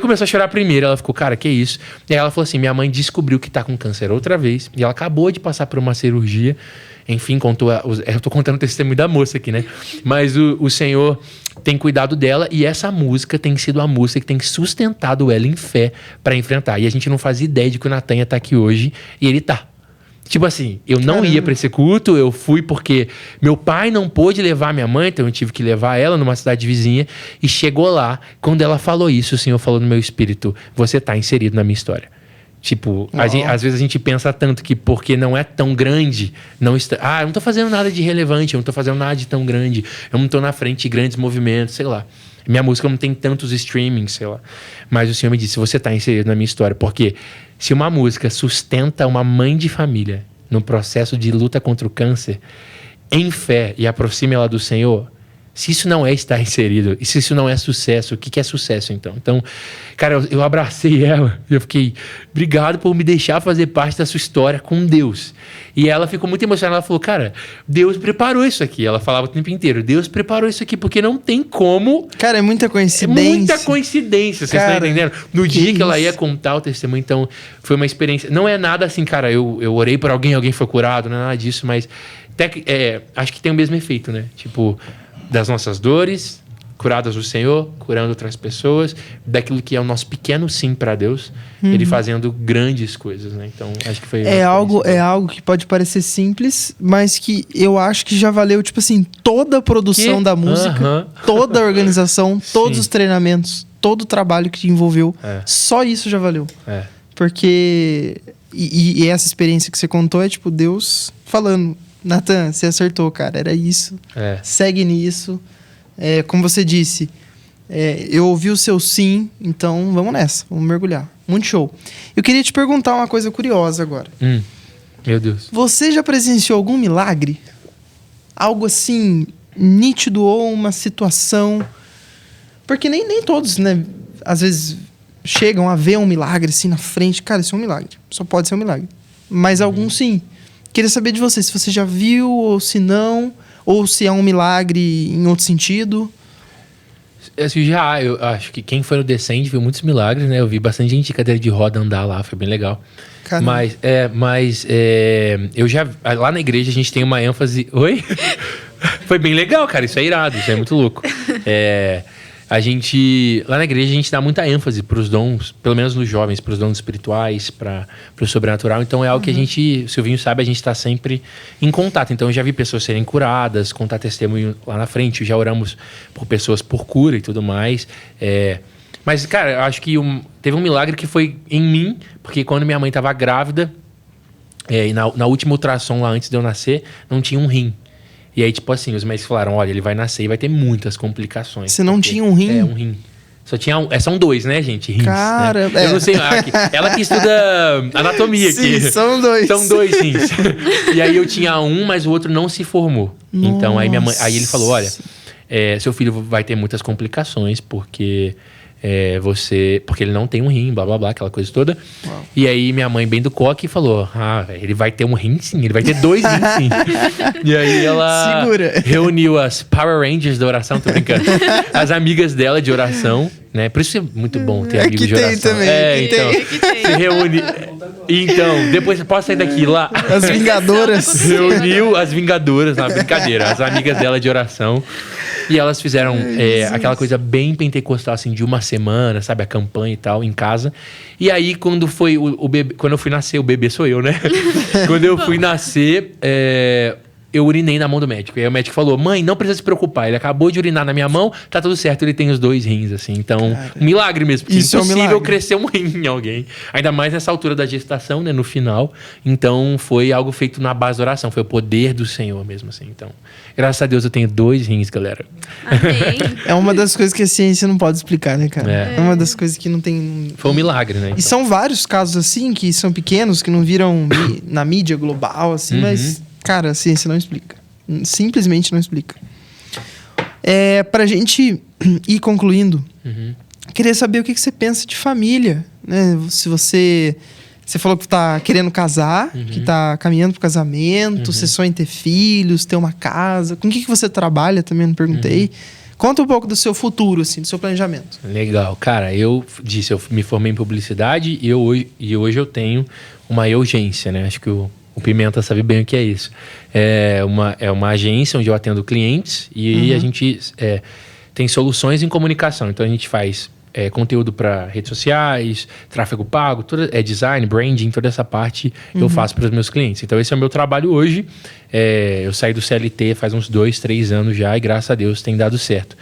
começou a chorar primeiro, ela ficou, cara, que isso? E aí ela falou assim, minha mãe descobriu que tá com câncer outra vez, e ela acabou de passar por uma cirurgia. Enfim, eu tô contando o testemunho da moça aqui, né? Mas o Senhor tem cuidado dela, e essa música tem sido a música que tem sustentado ela em fé para enfrentar. E a gente não faz ideia de que o Natan ia estar aqui hoje, e ele tá. Tipo assim, eu não ia para esse culto, eu fui porque meu pai não pôde levar minha mãe, então eu tive que levar ela numa cidade vizinha, e chegou lá, quando ela falou isso, o Senhor falou no meu espírito, você tá inserido na minha história. Tipo, às vezes a gente pensa tanto que porque não é tão grande, eu não tô fazendo nada de relevante, eu não tô fazendo nada de tão grande, eu não tô na frente de grandes movimentos, sei lá. Minha música não tem tantos streamings, sei lá. Mas o Senhor me disse, você tá inserido na minha história, porque se uma música sustenta uma mãe de família no processo de luta contra o câncer, em fé, e aproxima ela do Senhor... Se isso não é estar inserido, e se isso não é sucesso, o que é sucesso então? Então, cara, eu abracei ela, eu fiquei, obrigado por me deixar fazer parte da sua história com Deus. E ela ficou muito emocionada, ela falou, cara, Deus preparou isso aqui. Ela falava o tempo inteiro, Deus preparou isso aqui, porque não tem como... Cara, é muita coincidência. É muita coincidência, vocês estão entendendo? No dia que ela ia contar o testemunho, então, foi uma experiência... Não é nada assim, cara, eu orei por alguém foi curado, não é nada disso, mas acho que tem o mesmo efeito, né? Tipo... das nossas dores, curadas do Senhor, curando outras pessoas, daquilo que é o nosso pequeno sim para Deus, ele fazendo grandes coisas, né? Então, acho que foi... É algo que pode parecer simples, mas que eu acho que já valeu, tipo assim, toda a produção da música, toda a organização, todos os treinamentos, todo o trabalho que envolveu, só isso já valeu. Porque... E essa experiência que você contou é, tipo, Deus falando... Natan, você acertou, cara. Era isso. Segue nisso. Como você disse, eu ouvi o seu sim, então vamos nessa. Vamos mergulhar. Muito show. Eu queria te perguntar uma coisa curiosa agora. Meu Deus. Você já presenciou algum milagre? Algo assim, nítido ou uma situação... Porque nem todos, né? Às vezes chegam a ver um milagre assim na frente. Cara, isso é um milagre. Só pode ser um milagre. Mas alguns sim. Queria saber de você, se você já viu, ou se não, ou se é um milagre em outro sentido. Eu acho que quem foi no Descende viu muitos milagres, né? Eu vi bastante gente de cadeira de roda andar lá, foi bem legal. Caramba. Mas eu já... Lá na igreja a gente tem uma ênfase... Oi? Foi bem legal, cara, isso é irado, isso é muito louco. Lá na igreja a gente dá muita ênfase para os dons, pelo menos nos jovens, para os dons espirituais, para o sobrenatural. Então é algo que a gente, o Silvinho sabe, a gente está sempre em contato. Então eu já vi pessoas serem curadas, contar testemunho lá na frente, já oramos por pessoas por cura e tudo mais. Mas, cara, eu acho que teve um milagre que foi em mim, porque quando minha mãe estava grávida, e na última ultrassom lá antes de eu nascer, não tinha um rim. E aí, tipo assim, os médicos falaram, olha, ele vai nascer e vai ter muitas complicações. Você não tinha um rim? Um rim. Só tinha são dois, né, gente? Rins, cara, né? Eu não sei. Ela que estuda anatomia aqui. Sim, são dois. São dois rins. E aí eu tinha um, mas o outro não se formou. Nossa. Então aí minha mãe... Aí ele falou, olha, seu filho vai ter muitas complicações, porque Porque ele não tem um rim, blá blá blá, aquela coisa toda. Uau. E aí minha mãe, bem do coque, falou: ele vai ter um rim sim, ele vai ter 2 rins sim. E aí ela reuniu as Power Rangers da oração, tô brincando, as amigas dela de oração, né? Por isso é muito bom ter amigos de oração. Também, então, se reúne. Então, depois posso sair daqui lá. As Vingadoras. Reuniu as Vingadoras, na brincadeira, as amigas dela de oração. E elas fizeram aquela coisa bem pentecostal, assim, de uma semana, sabe? A campanha e tal, em casa. E aí, quando foi o bebê... Quando eu fui nascer, o bebê sou eu, né? Quando eu fui nascer, eu urinei na mão do médico. E aí o médico falou: mãe, não precisa se preocupar. Ele acabou de urinar na minha mão, tá tudo certo. Ele tem os 2 rins, assim. Então, um milagre mesmo. Porque isso é impossível crescer um rim em alguém. Ainda mais nessa altura da gestação, né? No final. Então, foi algo feito na base da oração. Foi o poder do Senhor mesmo, assim. Então, graças a Deus eu tenho 2 rins, galera. Amém. É uma das coisas que a ciência não pode explicar, né, cara? É uma das coisas que não tem... Foi um milagre, né? E são vários casos, assim, que são pequenos, que não viram na mídia global, assim, mas, cara, a ciência não explica. Simplesmente não explica. Pra gente ir concluindo, queria saber o que você pensa de família, né? Se você falou que tá querendo casar, que tá caminhando pro casamento, você sonha em ter filhos, ter uma casa. Com o que você trabalha também, não perguntei. Conta um pouco do seu futuro, assim, do seu planejamento. Legal. Cara, eu me formei em publicidade e hoje eu tenho uma urgência, né? Acho que o Pimenta sabe bem o que é isso. É uma agência onde eu atendo clientes e a gente tem soluções em comunicação. Então, a gente faz conteúdo para redes sociais, tráfego pago, design, branding, toda essa parte eu faço para os meus clientes. Então, esse é o meu trabalho hoje. Eu saí do CLT faz uns 2, 3 anos já e, graças a Deus, tem dado certo.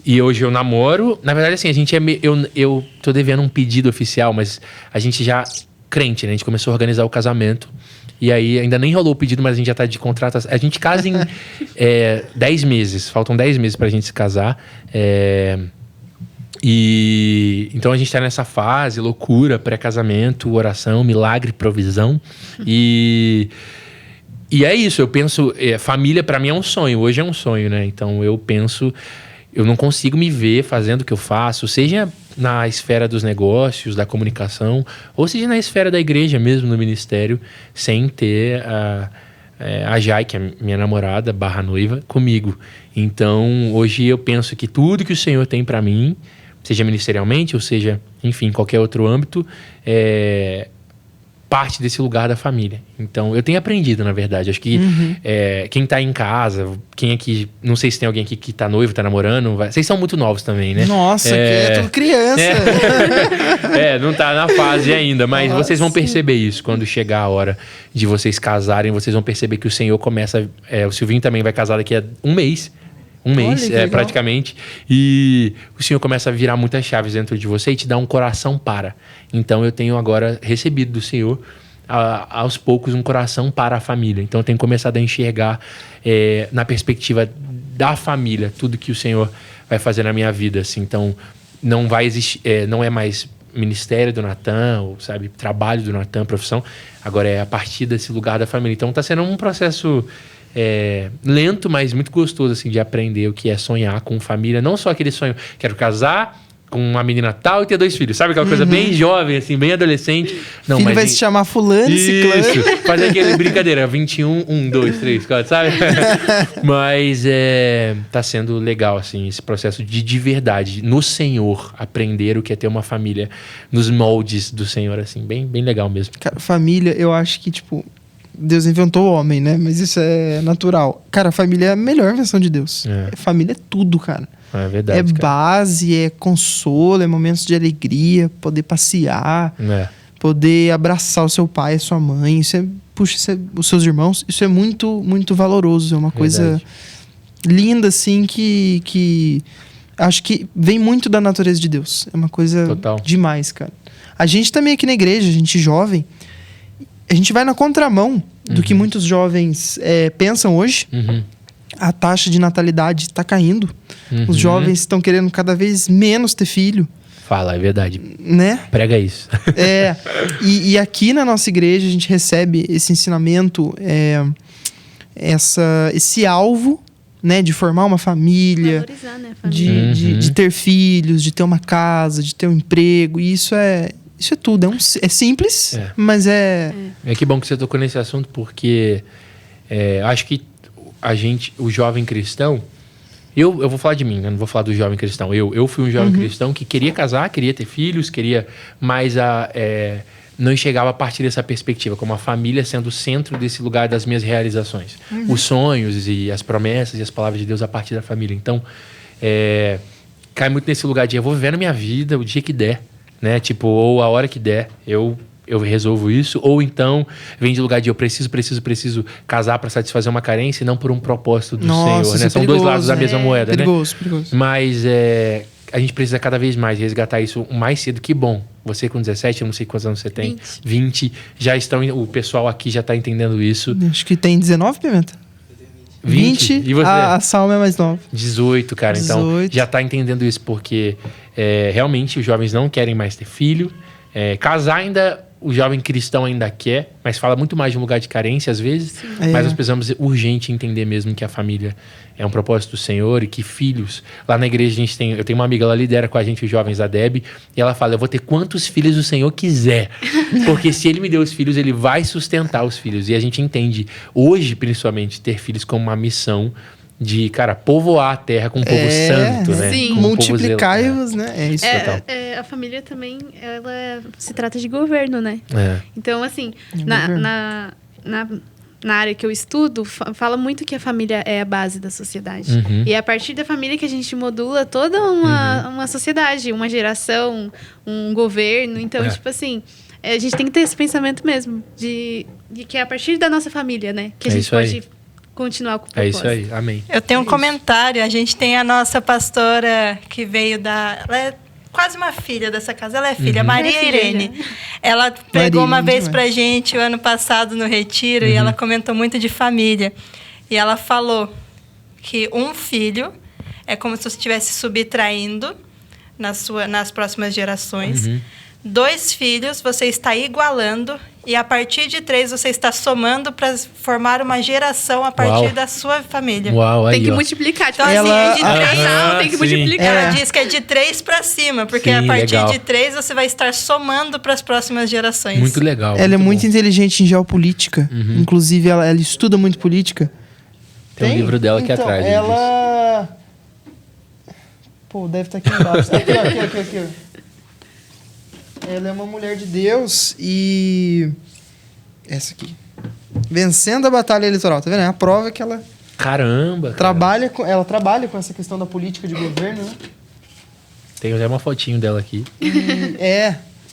E hoje eu namoro. Na verdade, assim, a gente eu tô devendo um pedido oficial, mas a gente já... crente, né? A gente começou a organizar o casamento. E aí, ainda nem rolou o pedido, mas a gente já tá de contrato. A gente casa em 10 meses. Faltam 10 meses pra gente se casar. Então, a gente tá nessa fase, loucura, pré-casamento, oração, milagre, provisão. E é isso. Eu penso... família, pra mim, é um sonho. Hoje é um sonho, né? Então, eu penso... Eu não consigo me ver fazendo o que eu faço, seja na esfera dos negócios, da comunicação, ou seja na esfera da igreja mesmo, no ministério, sem ter a Jai, que é minha namorada, /noiva, comigo. Então, hoje eu penso que tudo que o Senhor tem para mim, seja ministerialmente, ou seja, enfim, qualquer outro âmbito, parte desse lugar da família. Então, eu tenho aprendido, na verdade. Acho que quem tá em casa, quem aqui... Não sei se tem alguém aqui que tá noivo, tá namorando. Vocês são muito novos também, né? Nossa, aqui é tudo criança. Não tá na fase ainda. Mas vocês vão perceber isso. Quando chegar a hora de vocês casarem, vocês vão perceber que o Senhor começa... o Silvinho também vai casar daqui a um mês. Praticamente. E o Senhor começa a virar muitas chaves dentro de você e te dá um coração para. Então, eu tenho agora recebido do Senhor, aos poucos, um coração para a família. Então, eu tenho começado a enxergar na perspectiva da família tudo que o Senhor vai fazer na minha vida. Assim. Então, não vai existir, não é mais ministério do Natan, ou, sabe, trabalho do Natan, profissão. Agora é a partir desse lugar da família. Então, está sendo um processo... lento, mas muito gostoso, assim, de aprender o que é sonhar com família. Não só aquele sonho, quero casar com uma menina tal e ter 2 filhos. Sabe aquela coisa bem jovem, assim, bem adolescente? Não, filho mas vai se chamar fulano, ciclano. Isso, fazer aquele brincadeira, 21, 1, 2, 3, 4, sabe? Mas tá sendo legal, assim, esse processo de verdade, no Senhor, aprender o que é ter uma família nos moldes do Senhor, assim, bem, bem legal mesmo. Cara, família, eu acho que, tipo... Deus inventou o homem, né? Mas isso é natural. Cara, a família é a melhor versão de Deus. Família é tudo, cara. É verdade, cara. Base, é consolo, é momentos de alegria, poder passear, poder abraçar o seu pai, a sua mãe. Isso os seus irmãos. Isso é muito, muito valoroso. É uma coisa linda, assim, que acho que vem muito da natureza de Deus. É uma coisa demais, cara. A gente também aqui na igreja, a gente jovem... A gente vai na contramão do que muitos jovens pensam hoje. A taxa de natalidade está caindo. Os jovens estão querendo cada vez menos ter filho. Fala, é verdade. Né? Prega isso. E aqui na nossa igreja a gente recebe esse ensinamento, esse alvo né? De formar uma família, Valorizar, né, a família. de ter filhos, de ter uma casa, de ter um emprego. E isso é tudo. É simples, mas é... É que bom que você tocou nesse assunto, porque acho que o jovem cristão... Eu vou falar de mim, eu não vou falar do jovem cristão. Eu fui um jovem cristão que queria casar, queria ter filhos, mas não enxergava a partir dessa perspectiva, como a família sendo o centro desse lugar das minhas realizações. Os sonhos e as promessas e as palavras de Deus a partir da família. Então, cai muito nesse lugar de eu vou viver na minha vida o dia que der, né? Tipo, ou a hora que der, eu resolvo isso. Ou então, vem de lugar de eu preciso casar para satisfazer uma carência e não por um propósito do Senhor, né? São dois lados da mesma moeda, perigoso. Mas a gente precisa cada vez mais resgatar isso o mais cedo. Que bom. Você com 17, eu não sei quantos anos você tem. 20. Já estão... O pessoal aqui já está entendendo isso. Acho que tem 19, Pimenta? 20. E você? A Salma é mais nova. 18, cara. 18. Então, já está entendendo isso. Porque realmente os jovens não querem mais ter filho. Casar ainda... O jovem cristão ainda quer, mas fala muito mais de um lugar de carência às vezes. Mas nós precisamos urgente entender mesmo que a família é um propósito do Senhor e que filhos... Lá na igreja eu tenho uma amiga, ela lidera com a gente os jovens, a Deb, e ela fala, eu vou ter quantos filhos o Senhor quiser. Porque se Ele me deu os filhos, Ele vai sustentar os filhos. E a gente entende, hoje principalmente, ter filhos como uma missão de, cara, povoar a terra com um povo santo, né? Sim. Multiplicai-os, né? É isso. Total. A família também, ela se trata de governo, né? Então, assim, na área que eu estudo, fala muito que a família é a base da sociedade. E é a partir da família que a gente modula toda uma sociedade, uma geração, um governo. Então, tipo assim, a gente tem que ter esse pensamento mesmo, de que é a partir da nossa família, né? Que a gente pode... continuar com o propósito. É isso aí, amém. Eu tenho um comentário, a gente tem a nossa pastora que veio ela é quase uma filha dessa casa, ela é filha, Maria Irene. Ela pregou uma vez pra gente o ano passado no retiro e ela comentou muito de família. E ela falou que um filho é como se você estivesse subtraindo nas próximas gerações. 2 filhos você está igualando e a partir de 3 você está somando para formar uma geração a partir da sua família. Uau, aí, tem que multiplicar. Tipo, então, assim, casal tem que multiplicar. Ela diz que é de 3 para cima, porque a partir de 3 você vai estar somando para as próximas gerações. Muito legal. Ela é muito inteligente em geopolítica. Inclusive, ela estuda muito política. Tem um livro dela aqui atrás. Ela... Pô, deve estar aqui embaixo. Aqui. Ela é uma mulher de Deus e... Essa aqui. Vencendo a batalha eleitoral. Tá vendo? É a prova que ela... Caramba! Ela trabalha com essa questão da política de governo, né? Tem até uma fotinho dela aqui.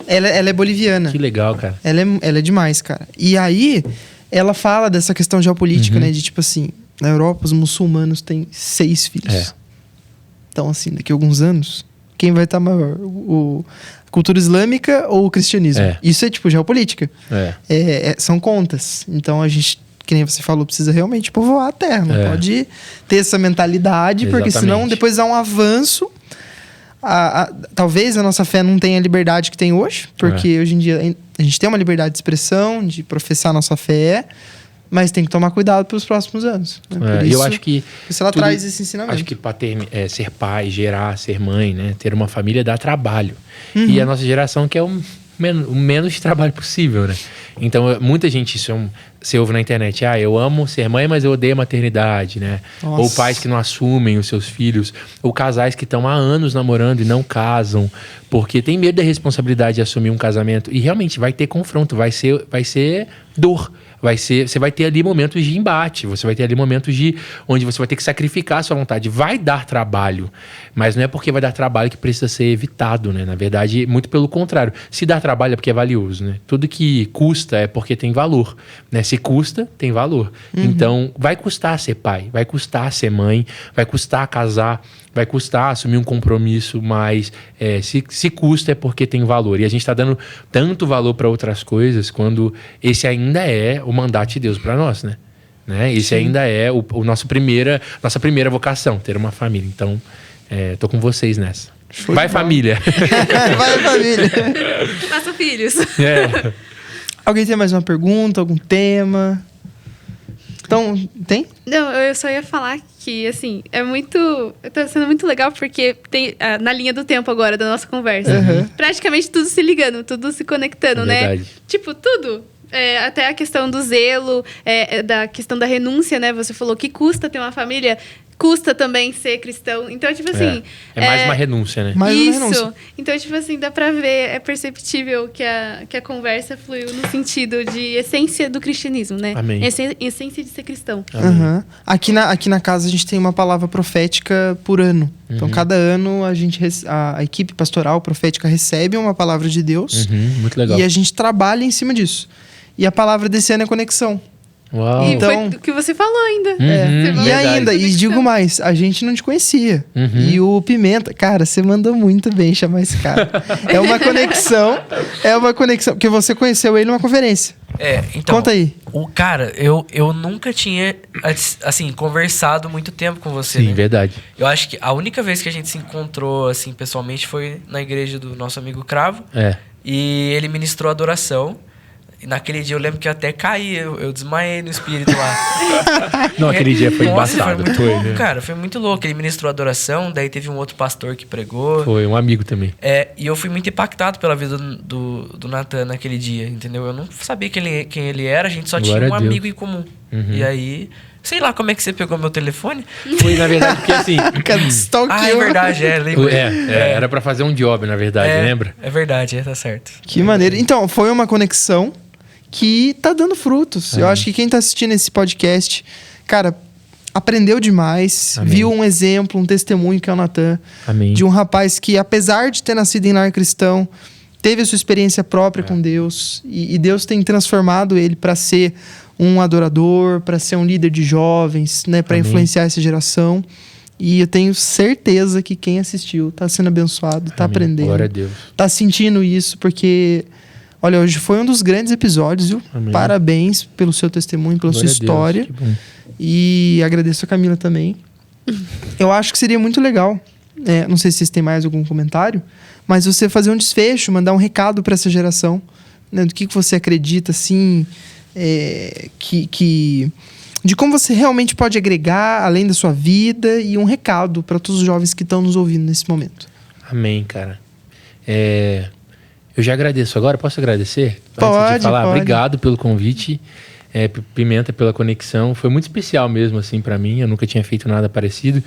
Ela é boliviana. Que legal, cara. Ela é demais, cara. E aí, ela fala dessa questão geopolítica, né? De tipo assim, na Europa, os muçulmanos têm 6 filhos. Então, assim, daqui a alguns anos, quem vai estar maior? A cultura islâmica ou o cristianismo? Isso é, tipo, geopolítica. São contas. Então, a gente, que nem você falou, precisa realmente povoar a terra. Não pode ter essa mentalidade, porque senão depois há um avanço. Talvez a nossa fé não tenha a liberdade que tem hoje, porque hoje em dia a gente tem uma liberdade de expressão, de professar a nossa fé, mas tem que tomar cuidado pelos próximos anos. Né? Por isso, eu acho que isso ela traz esse ensinamento. Acho que ser pai, gerar, ser mãe, né? Ter uma família dá trabalho. E a nossa geração quer o menos de trabalho possível, né? Então, muita gente, você ouve na internet, eu amo ser mãe, mas eu odeio a maternidade, né? Nossa. Ou pais que não assumem os seus filhos, ou casais que estão há anos namorando e não casam, porque tem medo da responsabilidade de assumir um casamento. E realmente vai ter confronto, vai ser dor. Você vai ter ali momentos de embate, você vai ter ali momentos onde você vai ter que sacrificar a sua vontade. Vai dar trabalho, mas não é porque vai dar trabalho que precisa ser evitado, né? Na verdade, muito pelo contrário. Se dá trabalho é porque é valioso, né? Tudo que custa é porque tem valor, né? Se custa, tem valor. Então, vai custar ser pai, vai custar ser mãe, vai custar casar, vai custar assumir um compromisso, mas se custa é porque tem valor. E a gente está dando tanto valor para outras coisas quando esse ainda é o mandato de Deus para nós, né? Esse ainda é nossa primeira vocação, ter uma família. Então, tô com vocês nessa. Vai, família! Vai, família! Faça filhos. Alguém tem mais uma pergunta, algum tema? Então, tem? Não, eu só ia falar que, assim, tá sendo muito legal porque tem na linha do tempo agora da nossa conversa. Praticamente tudo se ligando, tudo se conectando, né? Verdade. Tipo, tudo. Até a questão do zelo, da questão da renúncia, né? Você falou que custa ter uma família, custa também ser cristão. Então, tipo assim... É mais uma renúncia, né? Mais uma Isso. renúncia. Então, tipo assim, dá pra ver, é perceptível que a conversa fluiu no sentido de essência do cristianismo, né? Amém. Essência de ser cristão. Aham. Aqui na casa a gente tem uma palavra profética por ano. Então, cada ano a equipe pastoral profética recebe uma palavra de Deus. Muito legal. E a gente trabalha em cima disso. E a palavra desse ano é conexão. Uau. E Então- foi o que você falou ainda. Uhum. Você falou E Verdade. ainda, e conexão. digo mais, a gente não te conhecia. Uhum. E o Pimenta, cara, você mandou muito bem chamar esse cara. É uma conexão, porque você conheceu ele numa conferência. Então... Conta aí. O cara, eu nunca tinha, assim, conversado muito tempo com você, Sim, né? verdade. Eu acho que a única vez que a gente se encontrou, assim, pessoalmente foi na igreja do nosso amigo Cravo. E ele ministrou adoração. E naquele dia eu lembro que eu até caí, eu desmaiei no espírito lá. Não, aquele dia foi Nossa, embaçado. Foi muito Foi, louco, né? cara. Foi muito louco. Ele ministrou adoração, daí teve um outro pastor que pregou. Foi, um amigo também. E eu fui muito impactado pela vida do Nathan naquele dia, entendeu? Eu não sabia quem ele era, a gente só Glória tinha um a Deus. amigo em comum. E aí, sei lá como é que você pegou meu telefone. Foi, na verdade, porque assim... Cara, stalkeou. Ah, é verdade, lembrei. Era pra fazer um job, na verdade, lembra? É verdade, tá certo. Que maneiro. Então, foi uma conexão que tá dando frutos. Eu acho que quem tá assistindo esse podcast, cara, aprendeu demais, Amém. viu um exemplo, um testemunho que é o Nathan, Amém. de um rapaz que, apesar de ter nascido em lar cristão, teve a sua experiência própria com Deus e Deus tem transformado ele para ser um adorador, para ser um líder de jovens, né, para Amém. influenciar essa geração. E eu tenho certeza que quem assistiu tá sendo abençoado, tá Amém. aprendendo, Glória a Deus. tá sentindo isso, porque olha, hoje foi um dos grandes episódios, viu? Amém. Parabéns pelo seu testemunho, pela Glória sua a Deus, história. que bom. E agradeço a Camila também. Eu acho que seria muito legal. Não sei se vocês têm mais algum comentário, mas você fazer um desfecho, mandar um recado para essa geração, né, do que você acredita, assim, de como você realmente pode agregar além da sua vida e um recado para todos os jovens que estão nos ouvindo nesse momento. Amém, cara. Eu já agradeço agora, posso agradecer? Antes Pode, de falar, pode. obrigado pelo convite, Pimenta, pela conexão. Foi muito especial mesmo, assim, pra mim. Eu nunca tinha feito nada parecido.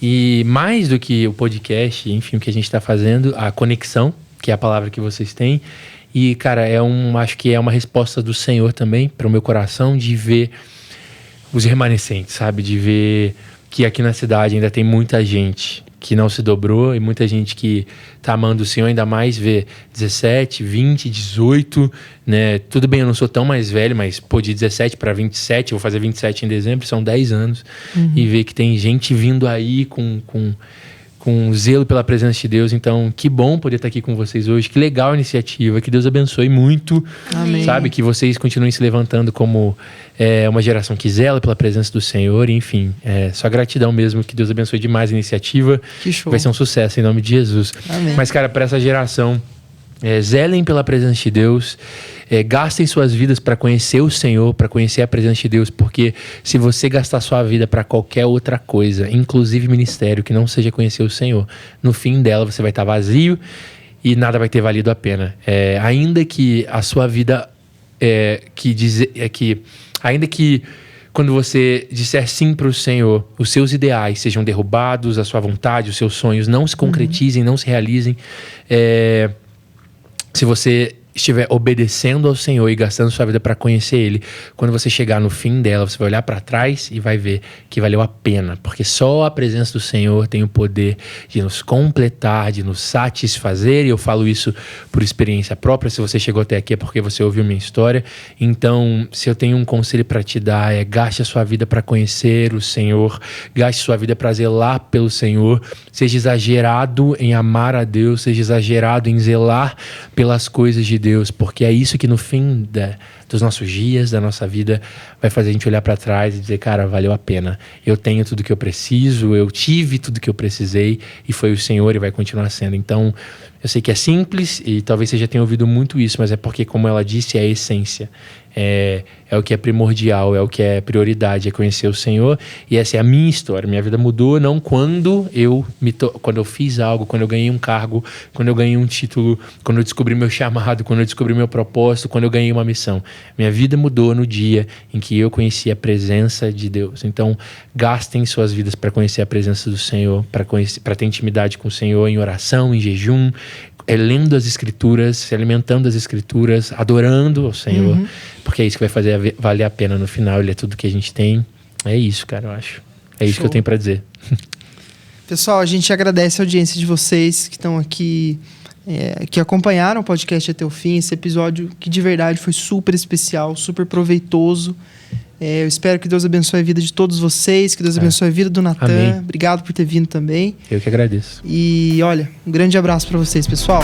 E mais do que o podcast, enfim, o que a gente tá fazendo, a conexão, que é a palavra que vocês têm. E, cara, acho que é uma resposta do Senhor também para o meu coração de ver os remanescentes, sabe? De ver que aqui na cidade ainda tem muita gente que não se dobrou e muita gente que tá amando o Senhor, ainda mais ver 17, 20, 18, né? Tudo bem, eu não sou tão mais velho, mas pô, de 17 para 27, eu vou fazer 27 em dezembro, são 10 anos. E ver que tem gente vindo aí com zelo pela presença de Deus. Então, que bom poder estar aqui com vocês hoje. Que legal a iniciativa. Que Deus abençoe muito. Amém. Sabe? Que vocês continuem se levantando como uma geração que zela pela presença do Senhor. Enfim, só gratidão mesmo. Que Deus abençoe demais a iniciativa. Que show. Vai ser um sucesso em nome de Jesus. Amém. Mas, cara, para essa geração, zelem pela presença de Deus. Gastem suas vidas para conhecer o Senhor, para conhecer a presença de Deus, porque se você gastar sua vida para qualquer outra coisa, inclusive ministério, que não seja conhecer o Senhor, no fim dela você vai estar vazio e nada vai ter valido a pena. Ainda que a sua vida, ainda que quando você disser sim para o Senhor, os seus ideais sejam derrubados, a sua vontade, os seus sonhos não se concretizem, não se realizem, se você estiver obedecendo ao Senhor e gastando sua vida para conhecer Ele, quando você chegar no fim dela, você vai olhar para trás e vai ver que valeu a pena, porque só a presença do Senhor tem o poder de nos completar, de nos satisfazer, e eu falo isso por experiência própria. Se você chegou até aqui é porque você ouviu minha história. Então, se eu tenho um conselho para te dar, gaste a sua vida para conhecer o Senhor, gaste sua vida para zelar pelo Senhor, seja exagerado em amar a Deus, seja exagerado em zelar pelas coisas de Deus, porque é isso que no fim dos nossos dias, da nossa vida, vai fazer a gente olhar para trás e dizer, cara, valeu a pena. Eu tenho tudo que eu preciso, eu tive tudo que eu precisei e foi o Senhor e vai continuar sendo. Então, eu sei que é simples e talvez você já tenha ouvido muito isso, mas é porque, como ela disse, é a essência. É o que é primordial, é o que é prioridade, é conhecer o Senhor. E essa é a minha história. Minha vida mudou não quando eu fiz algo, quando eu ganhei um cargo, quando eu ganhei um título, quando eu descobri meu chamado, quando eu descobri meu propósito, quando eu ganhei uma missão. Minha vida mudou no dia em que eu conheci a presença de Deus. Então, gastem suas vidas para conhecer a presença do Senhor, para ter intimidade com o Senhor em oração, em jejum, lendo as Escrituras, se alimentando das Escrituras, adorando ao Senhor, porque é isso que vai fazer valer a pena no final. Ele é tudo que a gente tem. É isso, cara, eu acho. É isso que eu tenho para dizer. Pessoal, a gente agradece a audiência de vocês que estão aqui, que acompanharam o podcast até o fim. Esse episódio que de verdade foi super especial, super proveitoso. Eu espero que Deus abençoe a vida de todos vocês, que Deus abençoe a vida do Natan. Amém. Obrigado por ter vindo também. Eu que agradeço. E olha, um grande abraço para vocês, pessoal.